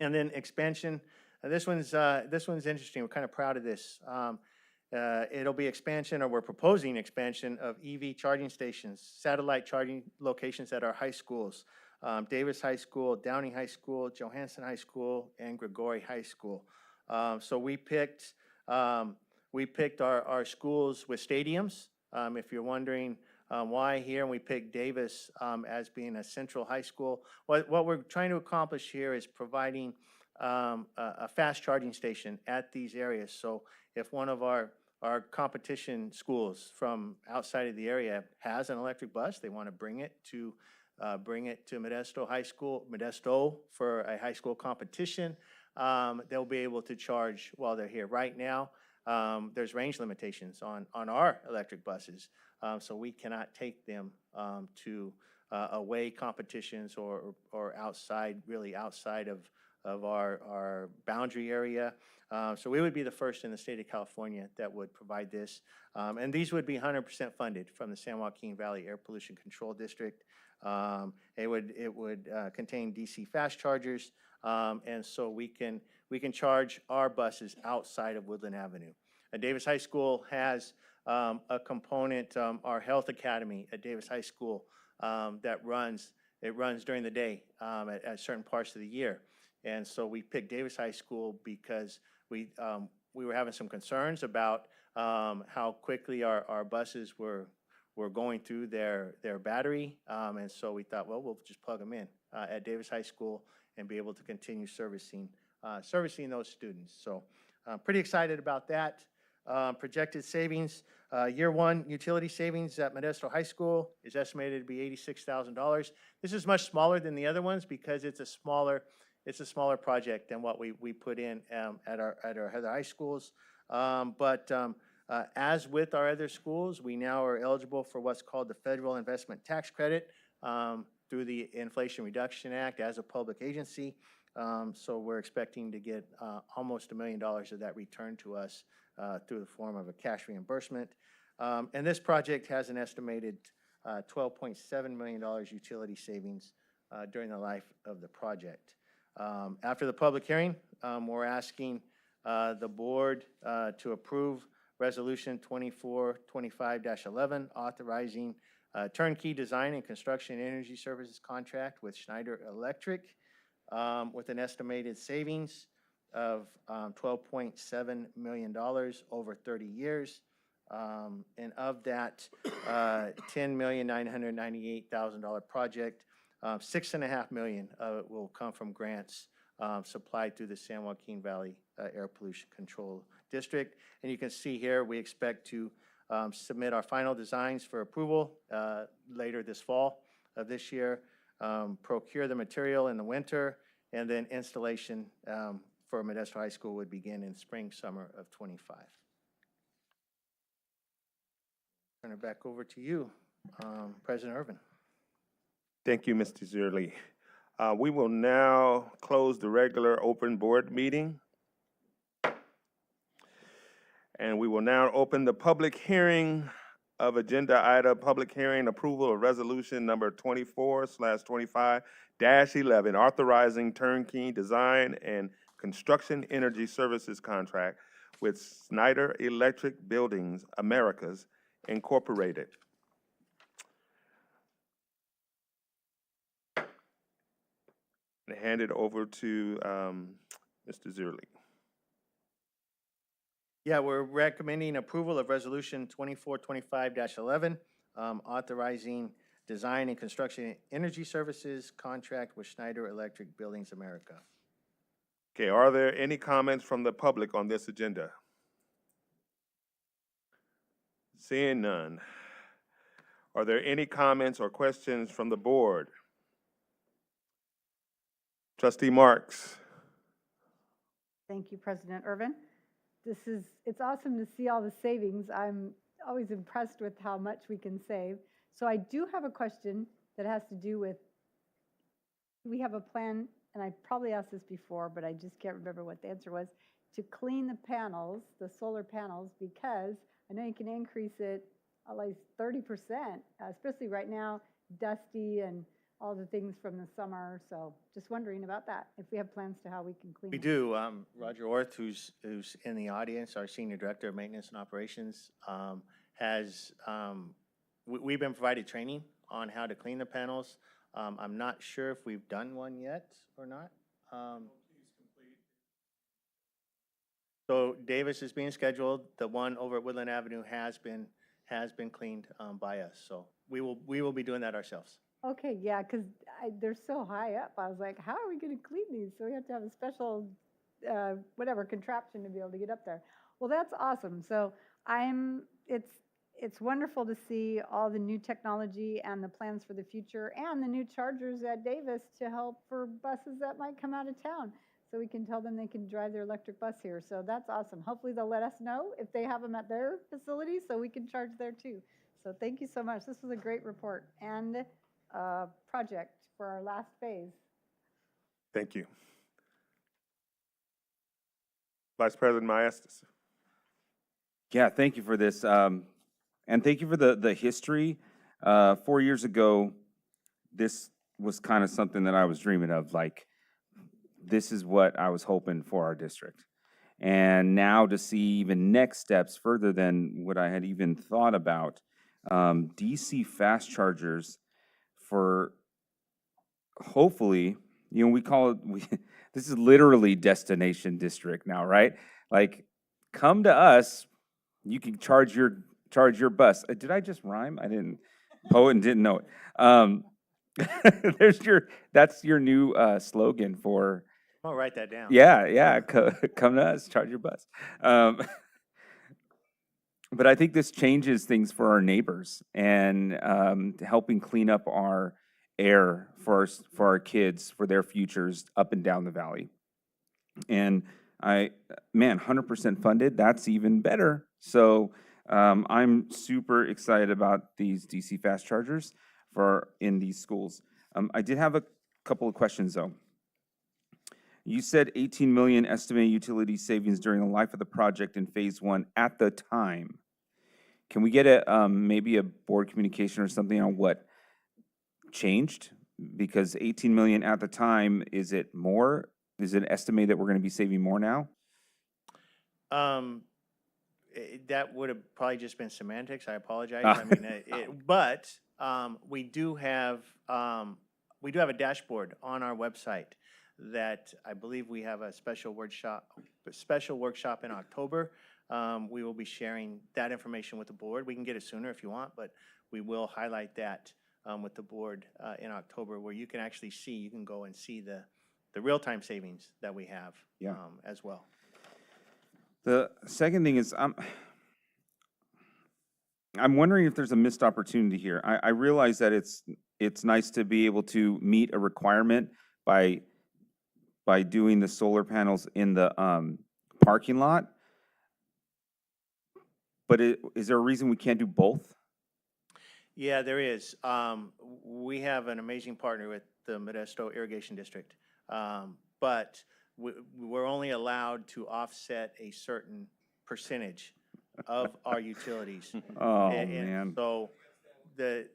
And then expansion. This one's interesting. We're kind of proud of this. It'll be expansion, or we're proposing expansion of EV charging stations, satellite charging locations at our high schools. Davis High School, Downey High School, Johansson High School, and Grigori High School. So we picked our schools with stadiums. If you're wondering why here, and we picked Davis as being a central high school. What we're trying to accomplish here is providing a fast charging station at these areas. So if one of our competition schools from outside of the area has an electric bus, they want to bring it to Modesto High School, Modesto, for a high school competition, they'll be able to charge while they're here. Right now, there's range limitations on our electric buses, so we cannot take them to away competitions or outside, really outside of our boundary area. So we would be the first in the state of California that would provide this. And these would be 100% funded from the San Joaquin Valley Air Pollution Control District. It would contain DC fast chargers, and so we can charge our buses outside of Woodland Avenue. Davis High School has a component, our health academy at Davis High School, that runs during the day at certain parts of the year. And so we picked Davis High School because we were having some concerns about how quickly our buses were going through their battery. And so we thought, well, we'll just plug them in at Davis High School and be able to continue servicing those students. So pretty excited about that. Projected savings, year one utility savings at Modesto High School is estimated to be $86,000. This is much smaller than the other ones because it's a smaller project than what we put in at our other high schools. As with our other schools, we now are eligible for what's called the Federal Investment Tax Credit through the Inflation Reduction Act as a public agency. So we're expecting to get almost $1 million of that returned to us through the form of a cash reimbursement. And this project has an estimated $12.7 million utility savings during the life of the project. After the public hearing, we're asking the board to approve Resolution 2425-11, authorizing turnkey design and construction energy services contract with Schneider Electric with an estimated savings of $12.7 million over 30 years. And of that $10,998,000 project, $6.5 million of it will come from grants supplied through the San Joaquin Valley Air Pollution Control District. And you can see here, we expect to submit our final designs for approval later this fall of this year, procure the material in the winter, and then installation for Modesto High School would begin in spring, summer of '25. Turn it back over to you, President Irvin. Thank you, Mr. Zierli. We will now close the regular open board meeting. And we will now open the public hearing of agenda item, public hearing approval of resolution number 24/25-11, authorizing turnkey design and construction energy services contract with Schneider Electric Buildings Americas Incorporated. And hand it over to Mr. Zierli. Yeah, we're recommending approval of resolution 2425-11, authorizing design and construction energy services contract with Schneider Electric Buildings America. Okay, are there any comments from the public on this agenda? Seeing none. Are there any comments or questions from the board? Trustee Marks. Thank you, President Irvin. It's awesome to see all the savings. I'm always impressed with how much we can save. So I do have a question that has to do with, we have a plan, and I probably asked this before, but I just can't remember what the answer was, to clean the panels, the solar panels, because I know you can increase it at least 30%, especially right now, dusty and all the things from the summer. So just wondering about that, if we have plans to how we can clean We it. do. Roger Orth, who's in the audience, our Senior Director of Maintenance and Operations, we've been provided training on how to clean the panels. I'm not sure if we've done one yet or not. So Davis is being scheduled. The one over at Woodland Avenue has been cleaned by us. So we will be doing that ourselves. Okay, yeah, because they're so high up. I was like, how are we going to clean these? So we have to have a special, contraption to be able to get up there. Well, that's awesome. So it's wonderful to see all the new technology and the plans for the future and the new chargers at Davis to help for buses that might come out of town. So we can tell them they can drive their electric bus here. So that's awesome. Hopefully they'll let us know if they have them at their facility so we can charge there too. So thank you so much. This was a great report and project for our last phase. Thank you. Vice President Maestas. Yeah, thank you for this. And thank you for the history. 4 years ago, this was kind of something that I was dreaming of. Like, this is what I was hoping for our district. And now to see even next steps further than what I had even thought about, DC fast chargers for hopefully, we call it, this is literally destination district now, right? Like, come to us, you can charge your bus. Did I just rhyme? I didn't. Poet and didn't know it. That's your new slogan for. I'm gonna write that down. Yeah, come to us, charge your bus. But I think this changes things for our neighbors and helping clean up our air for our kids, for their futures up and down the valley. And 100% funded, that's even better. So I'm super excited about these DC fast chargers in these schools. I did have a couple of questions though. You said 18 million estimated utility savings during the life of the project in phase 1 at the time. Can we get maybe a board communication or something on what changed? Because 18 million at the time, is it more? Is it estimated that we're going to be saving more now? That would have probably just been semantics. I apologize. I mean, but we do have a dashboard on our website that I believe we have a special workshop in October. We will be sharing that information with the board. We can get it sooner if you want, but we will highlight that with the board in October, where you can actually see, you can go and see the real-time savings that we have as well. The second thing is, I'm wondering if there's a missed opportunity here. I realize that it's nice to be able to meet a requirement by doing the solar panels in the parking lot, but is there a reason we can't do both? Yeah, there is. We have an amazing partner with the Modesto Irrigation District, but we're only allowed to offset a certain percentage of our utilities. Oh, and man. So the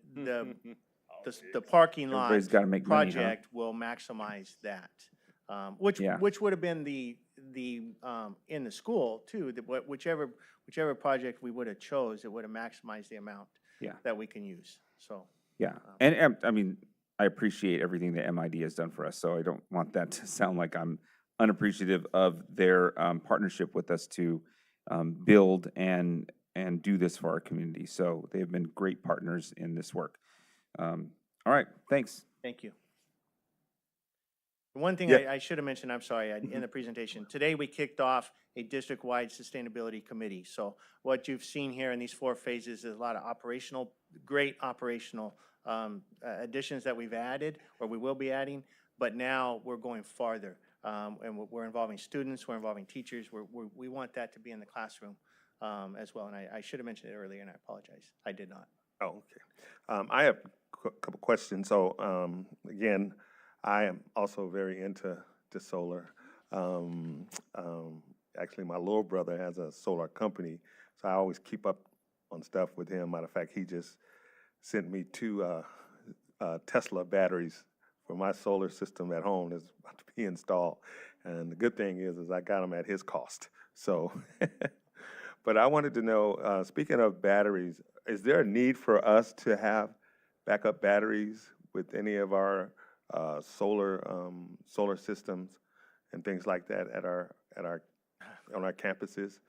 parking lot Everybody's gotta make money, huh? project will maximize that, which would have been the in the school too. Whichever project we would have chose, it would have maximized the amount that we can use. So Yeah, and I mean, I appreciate everything that MID has done for us, so I don't want that to sound like I'm unappreciative of their partnership with us to build and do this for our community. So they have been great partners in this work. All right, thanks. thank you. One thing I should have mentioned, I'm sorry, in the presentation, today we kicked off a district-wide sustainability committee. So what you've seen here in these 4 phases is a lot of great operational additions that we've added, or we will be adding, but now we're going farther. And we're involving students, we're involving teachers, we want that to be in the classroom as well. And I should have mentioned it earlier, and I apologize, I did not. Oh, okay. I have a couple questions. So again, I am also very into solar. Actually, my little brother has a solar company, so I always keep up on stuff with him. Matter of fact, he just sent me 2 Tesla batteries for my solar system at home that's about to be installed. And the good thing is I got them at his cost. So, but I wanted to know, speaking of batteries, is there a need for us to have backup batteries with any of our solar systems and things like that on our campuses?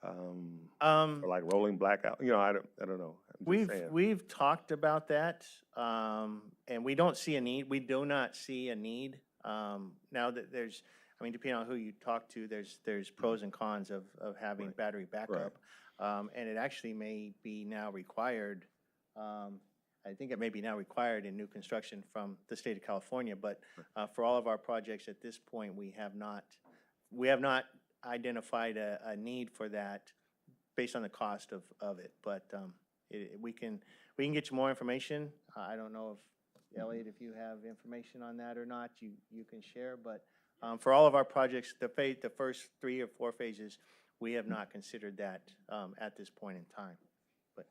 Or like rolling blackout, I don't know. We've talked about that, and we don't see a need. We do not see a need. Now that depending on who you talk to, there's pros and cons of having battery backup. And it actually may be now required. I think it may be now required in new construction from the state of California, but for all of our projects at this point, we have not identified a need for that based on the cost of it. But we can get you more information. I don't know if Elliot, if you have information on that or not, you can share. But For all of our projects, the first 3 or 4 phases, we have not considered that at this point in time. But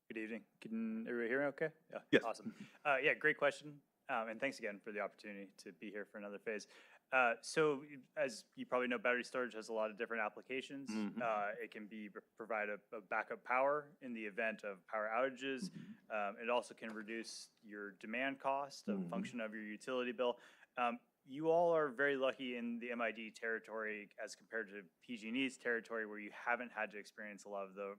Good evening. Can everybody hear me okay? Yeah. Yes. Awesome. Yeah, great question. And thanks again for the opportunity to be here for another phase. So as you probably know, battery storage has a lot of different applications. It can provide a backup power in the event of power outages. It also can reduce your demand cost, a function of your utility bill. You all are very lucky in the MID territory as compared to PG&E's territory, where you haven't had to experience a lot of the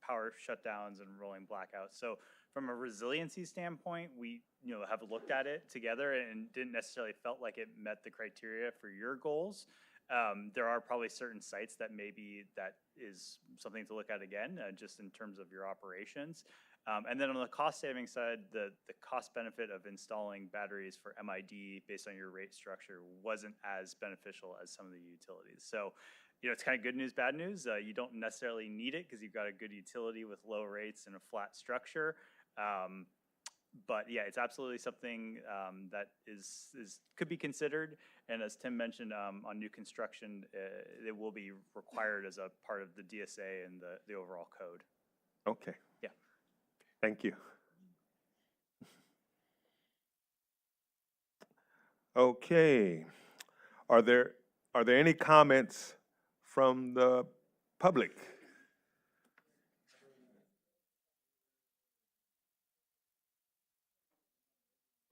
power shutdowns and rolling blackouts. So from a resiliency standpoint, we have looked at it together and didn't necessarily felt like it met the criteria for your goals. There are probably certain sites that maybe that is something to look at again, just in terms of your operations. And then on the cost saving side, the cost benefit of installing batteries for MID based on your rate structure wasn't as beneficial as some of the utilities. So, it's kind of good news, bad news. You don't necessarily need it because you've got a good utility with low rates and a flat structure. But yeah, it's absolutely something that could be considered. And as Tim mentioned, on new construction, it will be required as a part of the DSA and the overall code. Okay. Yeah. Thank you. Okay. Are there any comments from the public?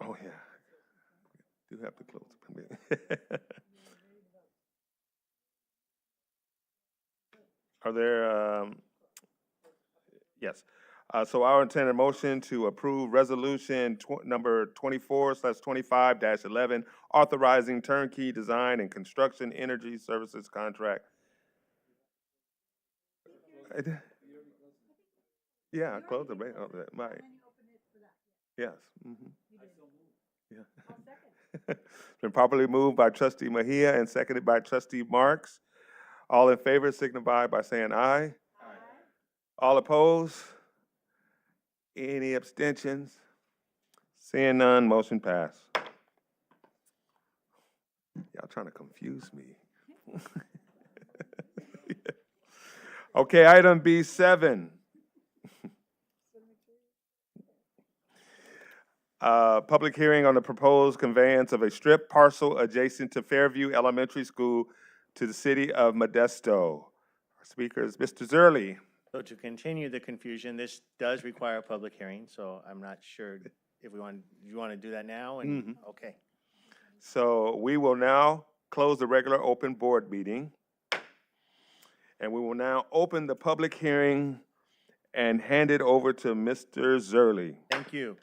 Oh, yeah. Do have to close the meeting. Are there, yes. So I'll entertain a motion to approve resolution number 24/25-11, authorizing turnkey design and construction energy services contract. Yeah, I closed the meeting. Right. Yes. Yeah. It's been properly moved by trustee Mejia and seconded by trustee Marks. All in favor signify by saying aye. All opposed? Any abstentions? Seeing none, motion passed. Y'all trying to confuse me. Okay, item B7. Public hearing on the proposed conveyance of a strip parcel adjacent to Fairview Elementary School to the city of Modesto. Our speaker is Mr. Zerly. So to continue the confusion, this does require a public hearing, so I'm not sure if you want to do that now? And okay. So we will now close the regular open board meeting. And we will now open the public hearing and hand it over to Mr. Zerly. Thank you.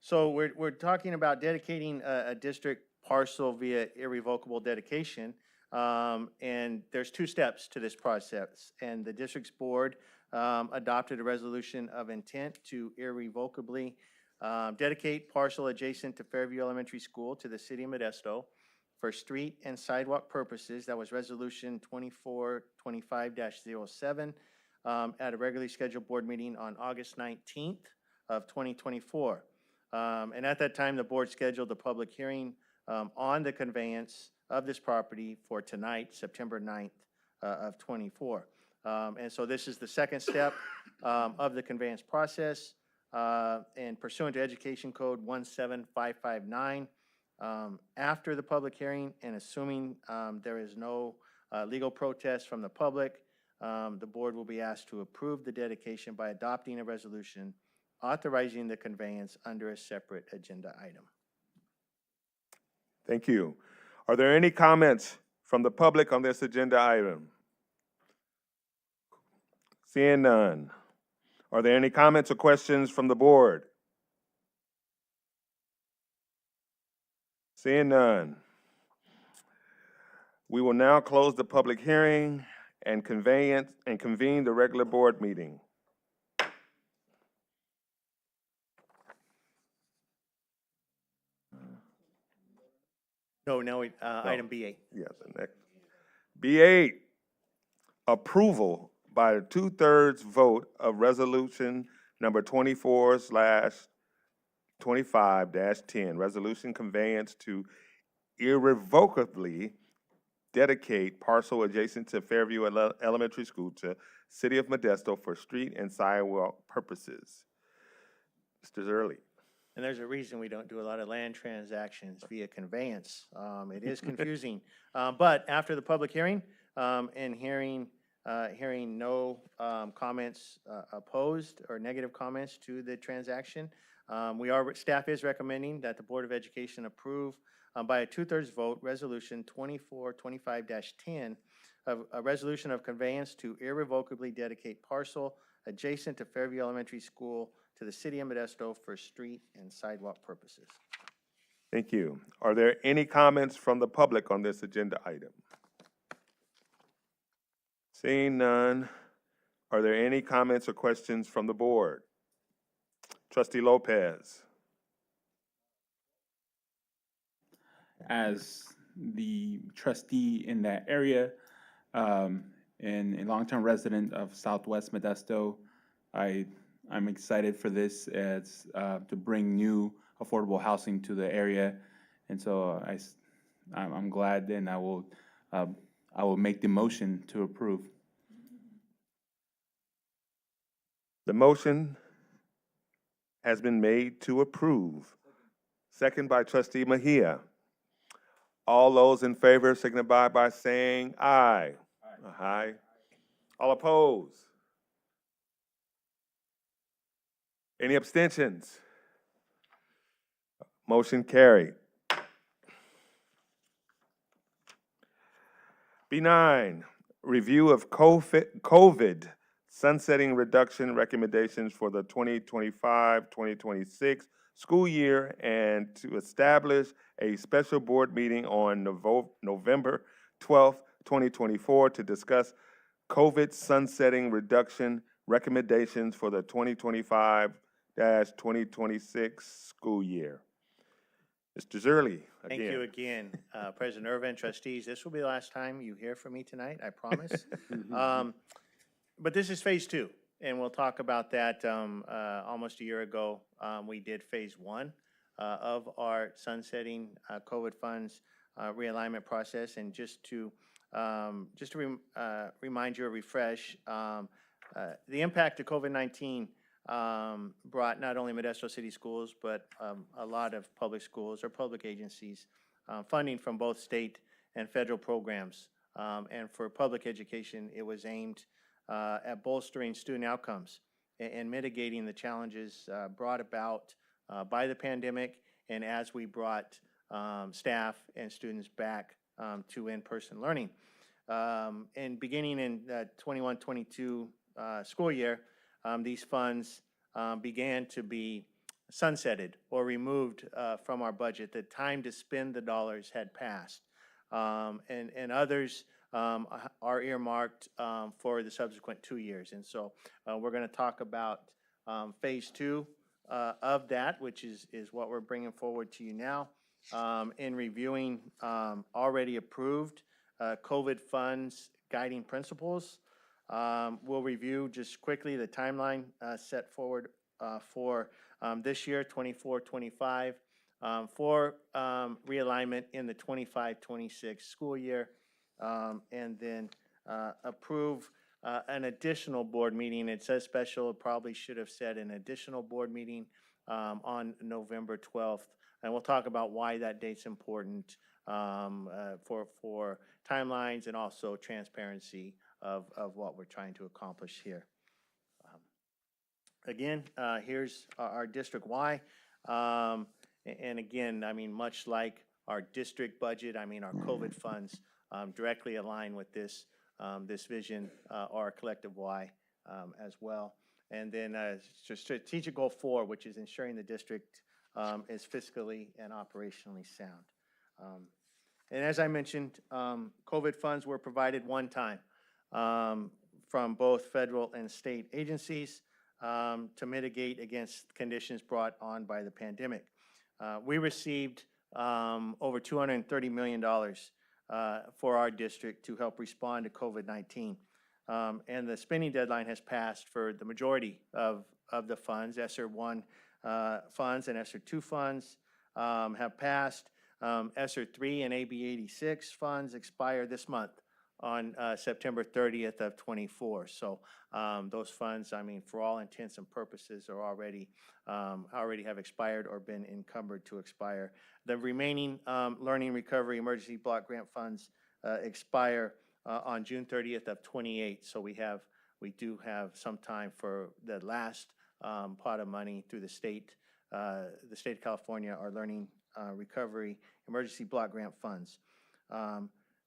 So we're talking about dedicating a district parcel via irrevocable dedication. And there's 2 steps to this process. And the district's board adopted a resolution of intent to irrevocably dedicate parcel adjacent to Fairview Elementary School to the city of Modesto for street and sidewalk purposes. That was resolution 2425-07 at a regularly scheduled board meeting on August 19th of 2024. And at that time, the board scheduled a public hearing on the conveyance of this property for tonight, September 9th of 24. And so this is the second step of the conveyance process. And pursuant to Education Code 17559, after the public hearing and assuming there is no legal protest from the public, the board will be asked to approve the dedication by adopting a resolution authorizing the conveyance under a separate agenda item. Thank you. Are there any comments from the public on this agenda item? Seeing none. Are there any comments or questions from the board? Seeing none. We will now close the public hearing and convene the regular board meeting. No, item B8. Yes, the next. B8, approval by a 2/3 vote of resolution number 24/25-10, resolution conveyance to irrevocably dedicate parcel adjacent to Fairview Elementary School to City of Modesto for street and sidewalk purposes. Mr. Zerly. And there's a reason we don't do a lot of land transactions via conveyance. It is confusing. But after the public hearing, and hearing no comments opposed or negative comments to the transaction, staff is recommending that the Board of Education approve by a 2/3 vote, Resolution 2425-10, a resolution of conveyance to irrevocably dedicate parcel adjacent to Fairview Elementary School to the City of Modesto for street and sidewalk purposes. Thank you. Are there any comments from the public on this agenda item? Seeing none, are there any comments or questions from the board? Trustee Lopez. As the trustee in that area, and a long-term resident of Southwest Modesto, I'm excited for this as to bring new affordable housing to the area, and so I'm glad, and I will make the motion to approve. The motion has been made to approve. Second by Trustee Mejia. All those in favor signify by saying aye. Aye. All opposed? Any abstentions? Motion carried. B9, review of COVID sunsetting reduction recommendations for the 2025-2026 school year and to establish a special board meeting on November 12th, 2024 to discuss COVID sunsetting reduction recommendations for the 2025-2026 school year. Mr. Zerly, again. Thank you again, President Irvin, trustees. This will be the last time you hear from me tonight, I promise. But this is phase 2, and we'll talk about that. Almost a year ago, we did phase 1 of our sunsetting COVID funds realignment process. And just to remind you or refresh, the impact of COVID-19 brought not only Modesto City Schools, but a lot of public schools or public agencies funding from both state and federal programs. And for public education, it was aimed at bolstering student outcomes and mitigating the challenges brought about by the pandemic, and as we brought staff and students back to in-person learning. And beginning in the 21-22 school year, these funds began to be sunsetted or removed from our budget. The time to spend the dollars had passed. And others are earmarked for the subsequent 2 years. And so we're going to talk about phase 2 of that, which is what we're bringing forward to you now. In reviewing already approved COVID funds guiding principles, we'll review just quickly the timeline set forward for this year, 24-25, for realignment in the 25-26 school year, and then approve an additional board meeting. It says special, it probably should have said an additional board meeting on November 12th. And we'll talk about why that date's important for timelines and also transparency of what we're trying to accomplish here. Again, here's our district Y. And again, I mean, much like our district budget, I mean, our COVID funds directly align with this vision, our collective Y as well. And then strategic goal 4, which is ensuring the district is fiscally and operationally sound. And as I mentioned, COVID funds were provided one time from both federal and state agencies to mitigate against conditions brought on by the pandemic. We received over $230 million for our district to help respond to COVID-19. And the spending deadline has passed for the majority of the funds. ESSER 1 funds and ESSER 2 funds have passed. ESSER 3 and AB 86 funds expire this month on September 30th of '24. So those funds, I mean, for all intents and purposes, are already have expired or been encumbered to expire. The remaining Learning Recovery Emergency Block Grant funds expire on June 30th of '28. So we do have some time for the last pot of money through the state of California, our Learning Recovery Emergency Block Grant funds.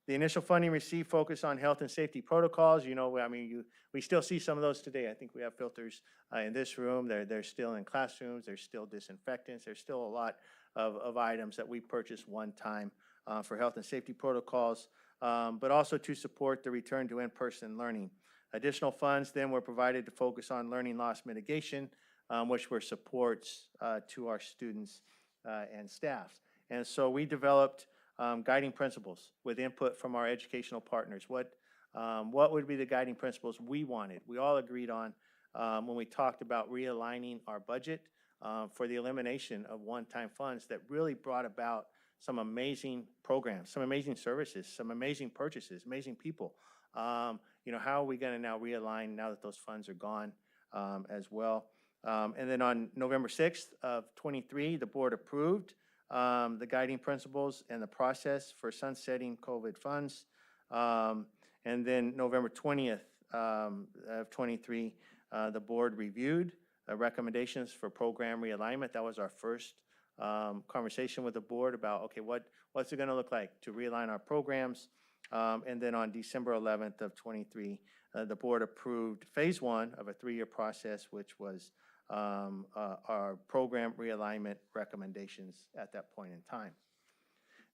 The initial funding received focus on health and safety protocols. You know, I mean, we still see some of those today. I think we have filters in this room. They're still in classrooms. There's still disinfectants. There's still a lot of items that we purchased one time for health and safety protocols, but also to support the return to in-person learning. Additional funds then were provided to focus on learning loss mitigation, which were supports to our students and staff. And so we developed guiding principles with input from our educational partners. What would be the guiding principles we wanted? We all agreed on when we talked about realigning our budget for the elimination of one-time funds that really brought about some amazing programs, some amazing services, some amazing purchases, amazing people. You know, how are we going to now realign now that those funds are gone as well? And then on November 6th of '23, the board approved the guiding principles and the process for sunsetting COVID funds. And then November 20th of '23, the board reviewed recommendations for program realignment. That was our first conversation with the board about, okay, what's it going to look like to realign our programs? And then on December 11th of '23, the board approved phase 1 of a 3-year process, which was our program realignment recommendations at that point in time.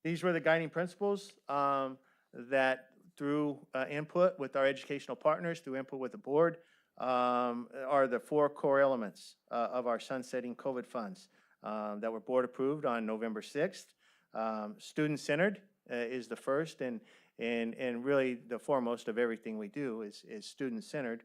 These were the guiding principles that through input with our educational partners, through input with the board, are the 4 core elements of our sunsetting COVID funds that were board approved on November 6th. Student-centered is the first and really the foremost of everything we do is student-centered.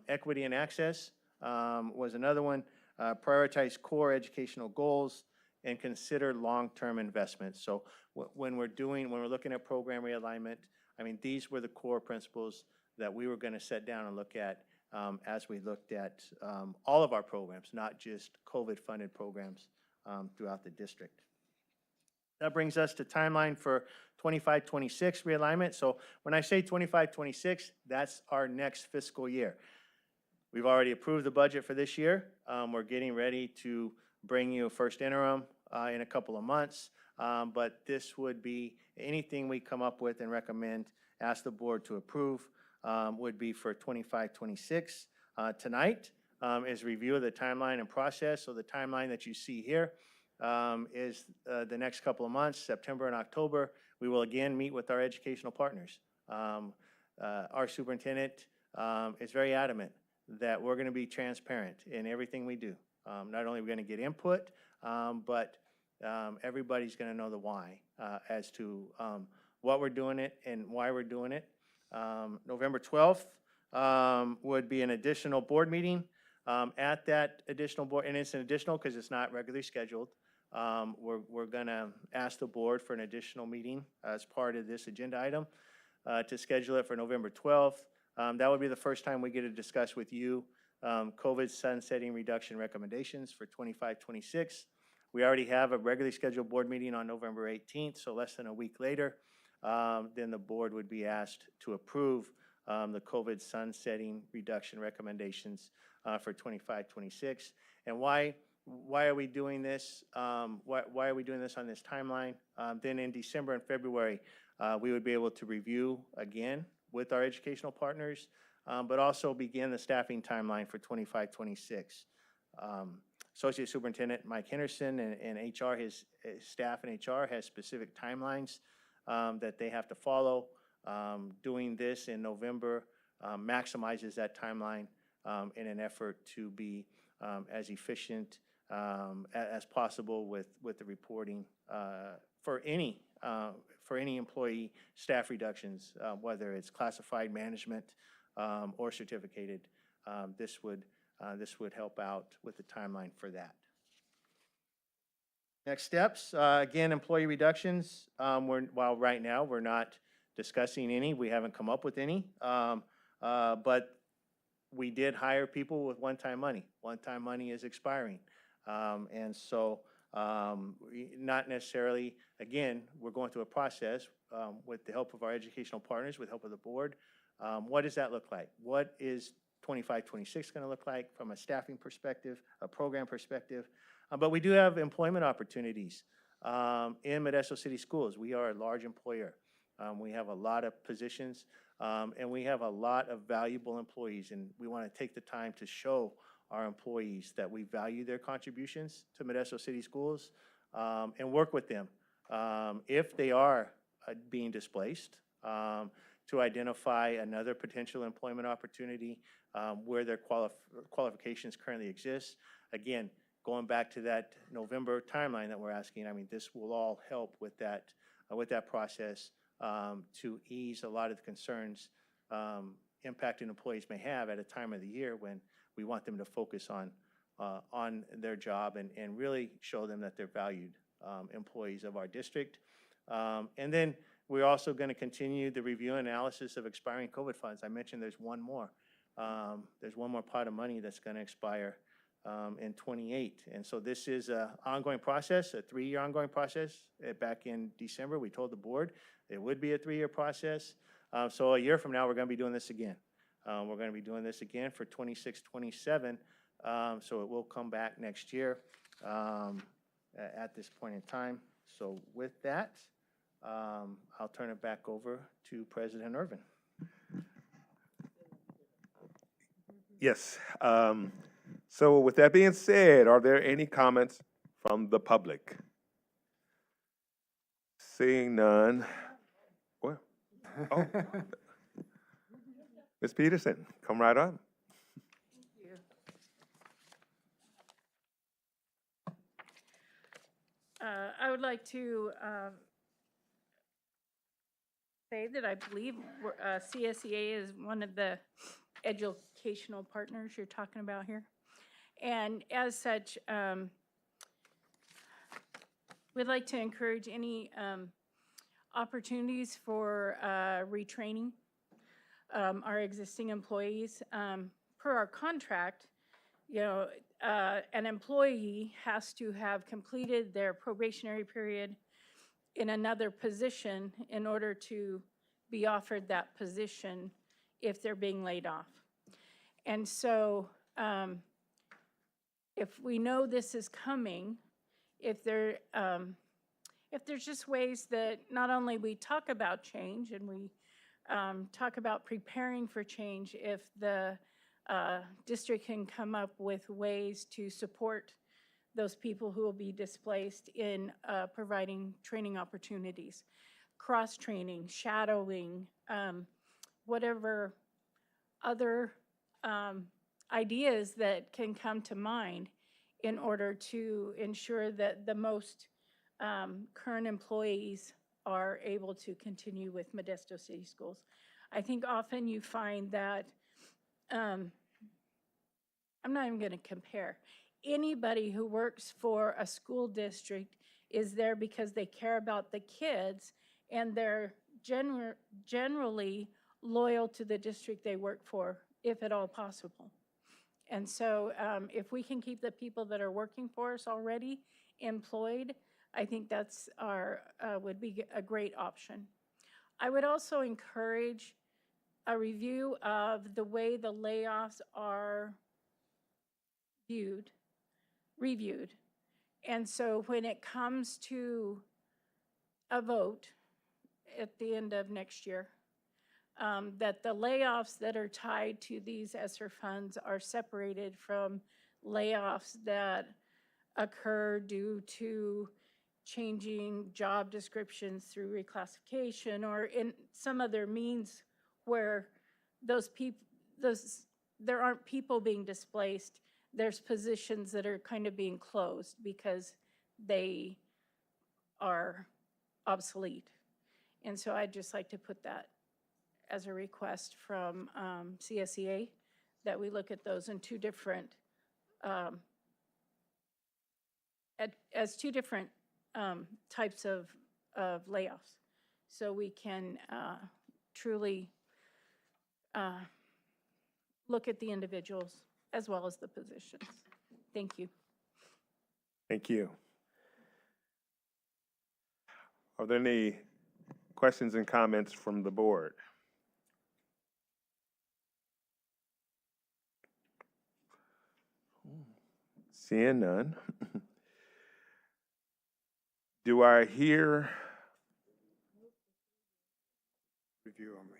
Equity and access was another one. Prioritize core educational goals and consider long-term investments. So when we're looking at program realignment, I mean, these were the core principles that we were going to set down and look at as we looked at all of our programs, not just COVID-funded programs throughout the district. That brings us to timeline for 25-26 realignment. So when I say 25-26, that's our next fiscal year. We've already approved the budget for this year. We're getting ready to bring you a first interim in a couple of months. But this would be anything we come up with and recommend, ask the board to approve, would be for 25-26. Tonight is review of the timeline and process. So the timeline that you see here is the next couple of months, September and October. We will again meet with our educational partners. Our superintendent is very adamant that we're going to be transparent in everything we do. Not only are we going to get input, but everybody's going to know the why as to what we're doing it and why we're doing it. November 12th would be an additional board meeting. At that additional board, and it's an additional because it's not regularly scheduled, we're going to ask the board for an additional meeting as part of this agenda item to schedule it for November 12th. That would be the first time we get to discuss with you COVID sunsetting reduction recommendations for 25-26. We already have a regularly scheduled board meeting on November 18th, so less than a week later. Then the board would be asked to approve the COVID sunsetting reduction recommendations for 25-26. And why are we doing this? Why are we doing this on this timeline? Then in December and February, we would be able to review again with our educational partners, but also begin the staffing timeline for 25-26. Associate Superintendent Mike Henderson and HR, his staff and HR has specific timelines that they have to follow. Doing this in November maximizes that timeline in an effort to be as efficient as possible with the reporting for any employee staff reductions, whether it's classified management or certificated. This would help out with the timeline for that. Next steps, again, employee reductions. While right now we're not discussing any, we haven't come up with any. But we did hire people with one-time money. One-time money is expiring. And so not necessarily, again, we're going through a process with the help of our educational partners, with the help of the board. What does that look like? What is 25-26 going to look like from a staffing perspective, a program perspective? But we do have employment opportunities in Modesto City Schools. We are a large employer. We have a lot of positions, and we have a lot of valuable employees, and we want to take the time to show our employees that we value their contributions to Modesto City Schools, and work with them if they are being displaced, to identify another potential employment opportunity where their qualifications currently exist. Again, going back to that November timeline that we're asking, I mean, this will all help with that process to ease a lot of the concerns impacting employees may have at a time of the year when we want them to focus on their job and really show them that they're valued employees of our district. And then we're also going to continue the review and analysis of expiring COVID funds. I mentioned there's one more. There's one more pot of money that's going to expire in 28. And so this is an ongoing process, a 3-year ongoing process. Back in December, we told the board it would be a 3-year process. So a year from now, we're going to be doing this again. We're going to be doing this again for 26, 27. So it will come back next year at this point in time. So with that, I'll turn it back over to President Irvin. Yes. So with that being said, are there any comments from the public? Seeing none. Well, oh. Ms. Peterson, come right on. I would like to say that I believe CSEA is one of the educational partners you're talking about here. And as such, we'd like to encourage any opportunities for retraining our existing employees. Per our contract, you know, an employee has to have completed their probationary period in another position in order to be offered that position if they're being laid off. And so if we know this is coming, if there's just ways that not only we talk about change and we talk about preparing for change, if the district can come up with ways to support those people who will be displaced in providing training opportunities, cross-training, shadowing, whatever other ideas that can come to mind in order to ensure that the most current employees are able to continue with Modesto City Schools. I think often you find that, I'm not even going to compare. Anybody who works for a school district is there because they care about the kids and they're generally loyal to the district they work for, if at all possible. And so if we can keep the people that are working for us already employed, I think that's would be a great option. I would also encourage a review of the way the layoffs are reviewed. And so when it comes to a vote at the end of next year, that the layoffs that are tied to these ESSER funds are separated from layoffs that occur due to changing job descriptions through reclassification or in some other means where there aren't people being displaced. There's positions that are kind of being closed because they are obsolete. And so I'd just like to put that as a request from CSEA, that we look at those in two different types of layoffs. So we can truly look at the individuals as well as the positions. Thank you. Thank you. Are there any questions and comments from the board? Seeing none. Do I hear? Review only.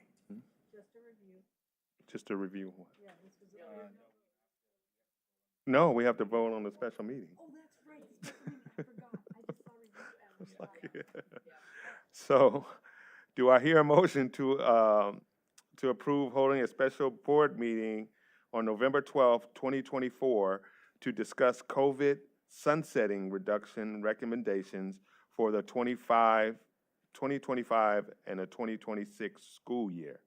Just a review. No, we have to vote on the special meeting. Oh, that's right. I just saw review. So, do I hear a motion to approve holding a special board meeting on November 12th, 2024 to discuss COVID sunsetting reduction recommendations for the 2025 and the 2026 school year?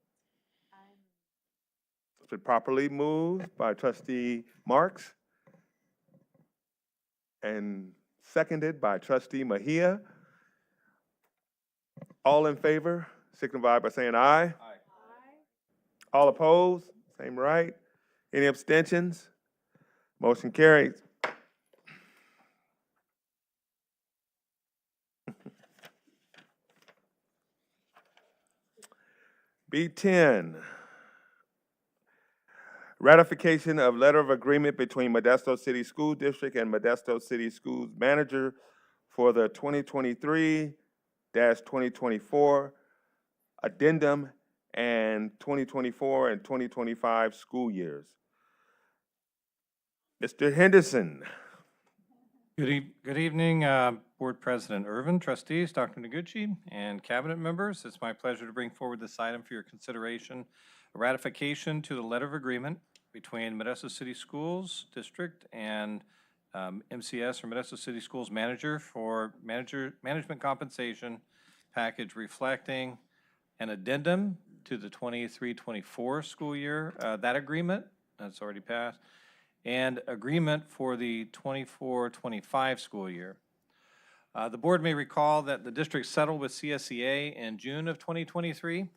It's been properly moved by Trustee Marks and seconded by Trustee Mejia. All in favor, signify by saying aye. Aye. All opposed, same right. Any abstentions? Motion carries. B10, ratification of letter of agreement between Modesto City School District and Modesto City Schools Manager for the 2023-2024 addendum and 2024 and 2025 school years. Mr. Henderson. Good evening, Board President Irvin, trustees, Dr. Noguchi, and cabinet members. It's my pleasure to bring forward this item for your consideration, a ratification to the letter of agreement between Modesto City Schools District and MCS, or Modesto City Schools Manager, for management compensation package reflecting an addendum to the 23-24 school year. That agreement, that's already passed, and agreement for the 24-25 school year. The board may recall that the district settled with CSEA in June of 2023,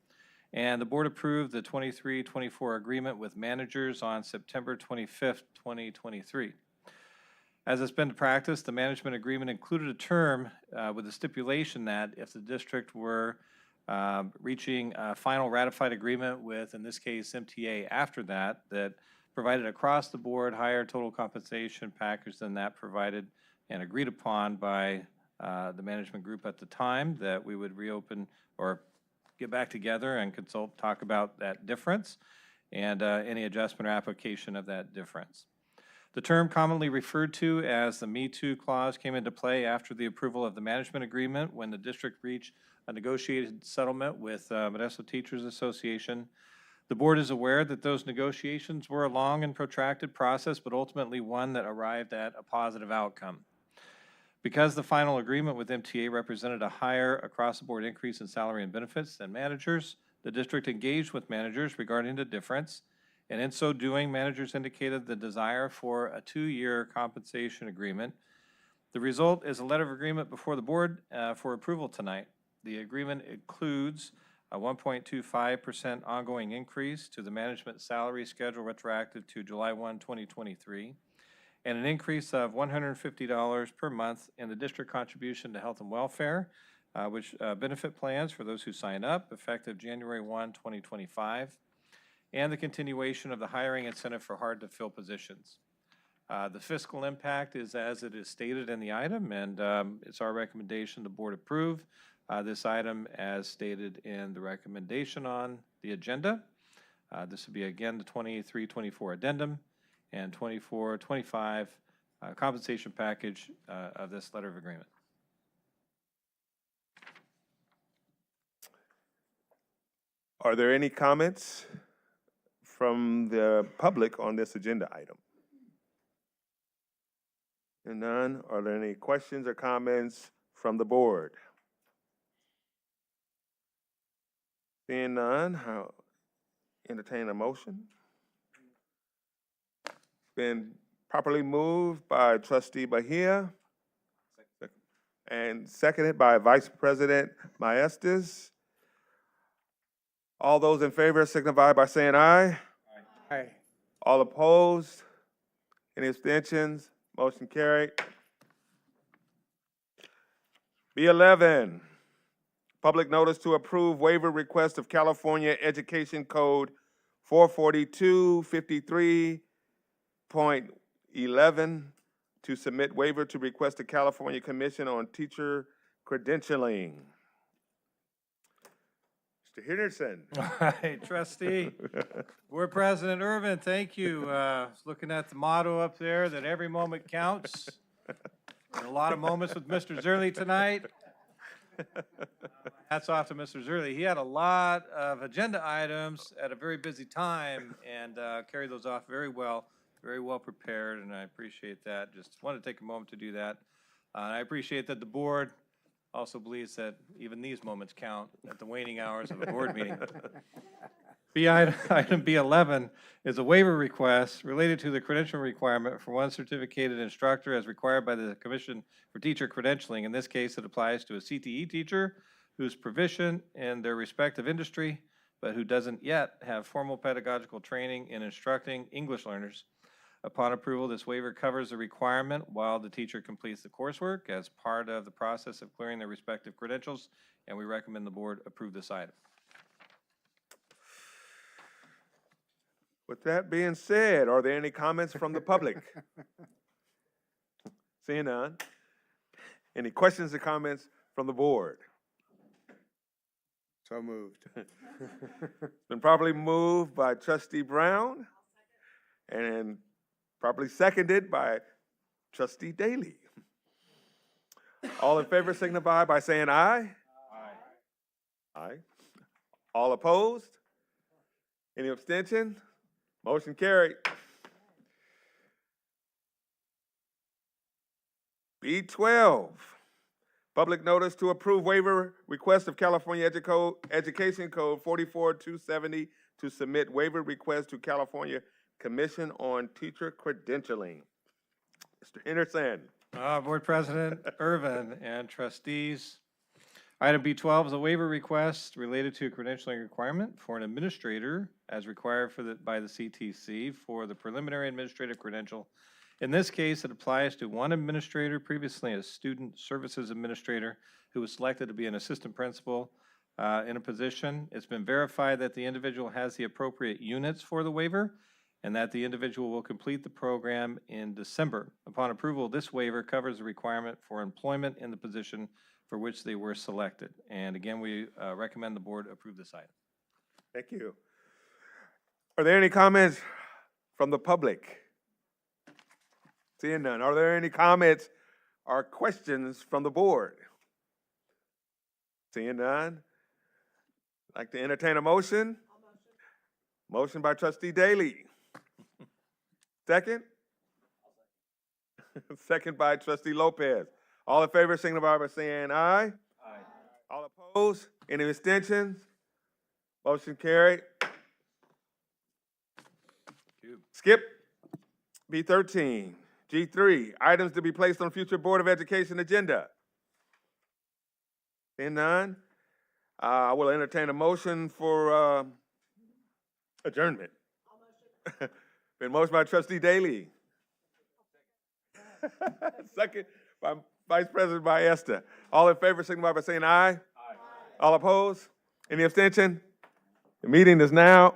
and the board approved the 23-24 agreement with managers on September 25th, 2023. As it's been practice, the management agreement included a term with a stipulation that if the district were reaching a final ratified agreement with, in this case, MTA after that, that provided across the board higher total compensation package than that provided and agreed upon by the management group at the time, that we would reopen or get back together and talk about that difference and any adjustment or application of that difference. The term commonly referred to as the Me Too clause came into play after the approval of the management agreement when the district reached a negotiated settlement with Modesto Teachers Association. The board is aware that those negotiations were a long and protracted process, but ultimately one that arrived at a positive outcome. Because the final agreement with MTA represented a higher across-the-board increase in salary and benefits than managers, the district engaged with managers regarding the difference, and in so doing, managers indicated the desire for a 2-year compensation agreement. The result is a letter of agreement before the board for approval tonight. The agreement includes a 1.25% ongoing increase to the management salary schedule retroactive to July 1, 2023, and an increase of $150 per month in the district contribution to health and welfare, which benefit plans for those who sign up effective January 1, 2025, and the continuation of the hiring incentive for hard-to-fill positions. The fiscal impact is as it is stated in the item, and it's our recommendation the board approve this item as stated in the recommendation on the agenda. This would be, again, the 23-24 addendum and 24-25 compensation package of this letter of agreement. Are there any comments from the public on this agenda item? And none. Are there any questions or comments from the board? Seeing none, I'll entertain a motion. Been properly moved by Trustee Bahia, and seconded by Vice President Maestas. All those in favor signify by saying aye. Aye. All opposed? Any abstentions? Motion carried. B11, public notice to approve waiver request of California Education Code 442.53.11 to submit waiver to request the California Commission on Teacher Credentialing. Mr. Henderson. All right, trustee. Board President Irvin, thank you. Looking at the motto up there that every moment counts. And a lot of moments with Mr. Zerly tonight. Hats off to Mr. Zerly. He had a lot of agenda items at a very busy time and carried those off very well prepared, and I appreciate that. Just wanted to take a moment to do that. I appreciate that the board also believes that even these moments count at the waning hours of a board meeting. Item B11 is a waiver request related to the credential requirement for one certificated instructor as required by the Commission for Teacher Credentialing. In this case, it applies to a CTE teacher who's proficient in their respective industry, but who doesn't yet have formal pedagogical training in instructing English learners. Upon approval, this waiver covers the requirement while the teacher completes the coursework as part of the process of clearing their respective credentials, and we recommend the board approve this item. With that being said, are there any comments from the public? Seeing none. Any questions or comments from the board? So moved. It's been properly moved by Trustee Brown and properly seconded by Trustee Daly. All in favor signify by saying aye. Aye. Aye. All opposed? Any abstention? Motion carried. B12, public notice to approve waiver request of California Education Code 44270 to submit waiver request to California Commission on Teacher Credentialing. Mr. Henderson. Board President Irvin and trustees. Item B12 is a waiver request related to a credentialing requirement for an administrator as required by the CTC for the preliminary administrative credential. In this case, it applies to one administrator, previously a student services administrator, who was selected to be an assistant principal in a position. It's been verified that the individual has the appropriate units for the waiver and that the individual will complete the program in December. Upon approval, this waiver covers the requirement for employment in the position for which they were selected. And again, we recommend the board approve this item. Thank you. Are there any comments from the public? Seeing none. Are there any comments or questions from the board? Seeing none. I'd like to entertain a motion. Motion by Trustee Daly. Second? Second by Trustee Lopez. All in favor, signify by saying aye. Aye. All opposed? Any abstentions? Motion carried. Skip. B13. G3, items to be placed on future Board of Education agenda. Seeing none, I will entertain a motion for adjournment. Been motion by Trustee Daly. Second by Vice President Maestas. All in favor, signify by saying aye. Aye. All opposed? Any abstention? The meeting is now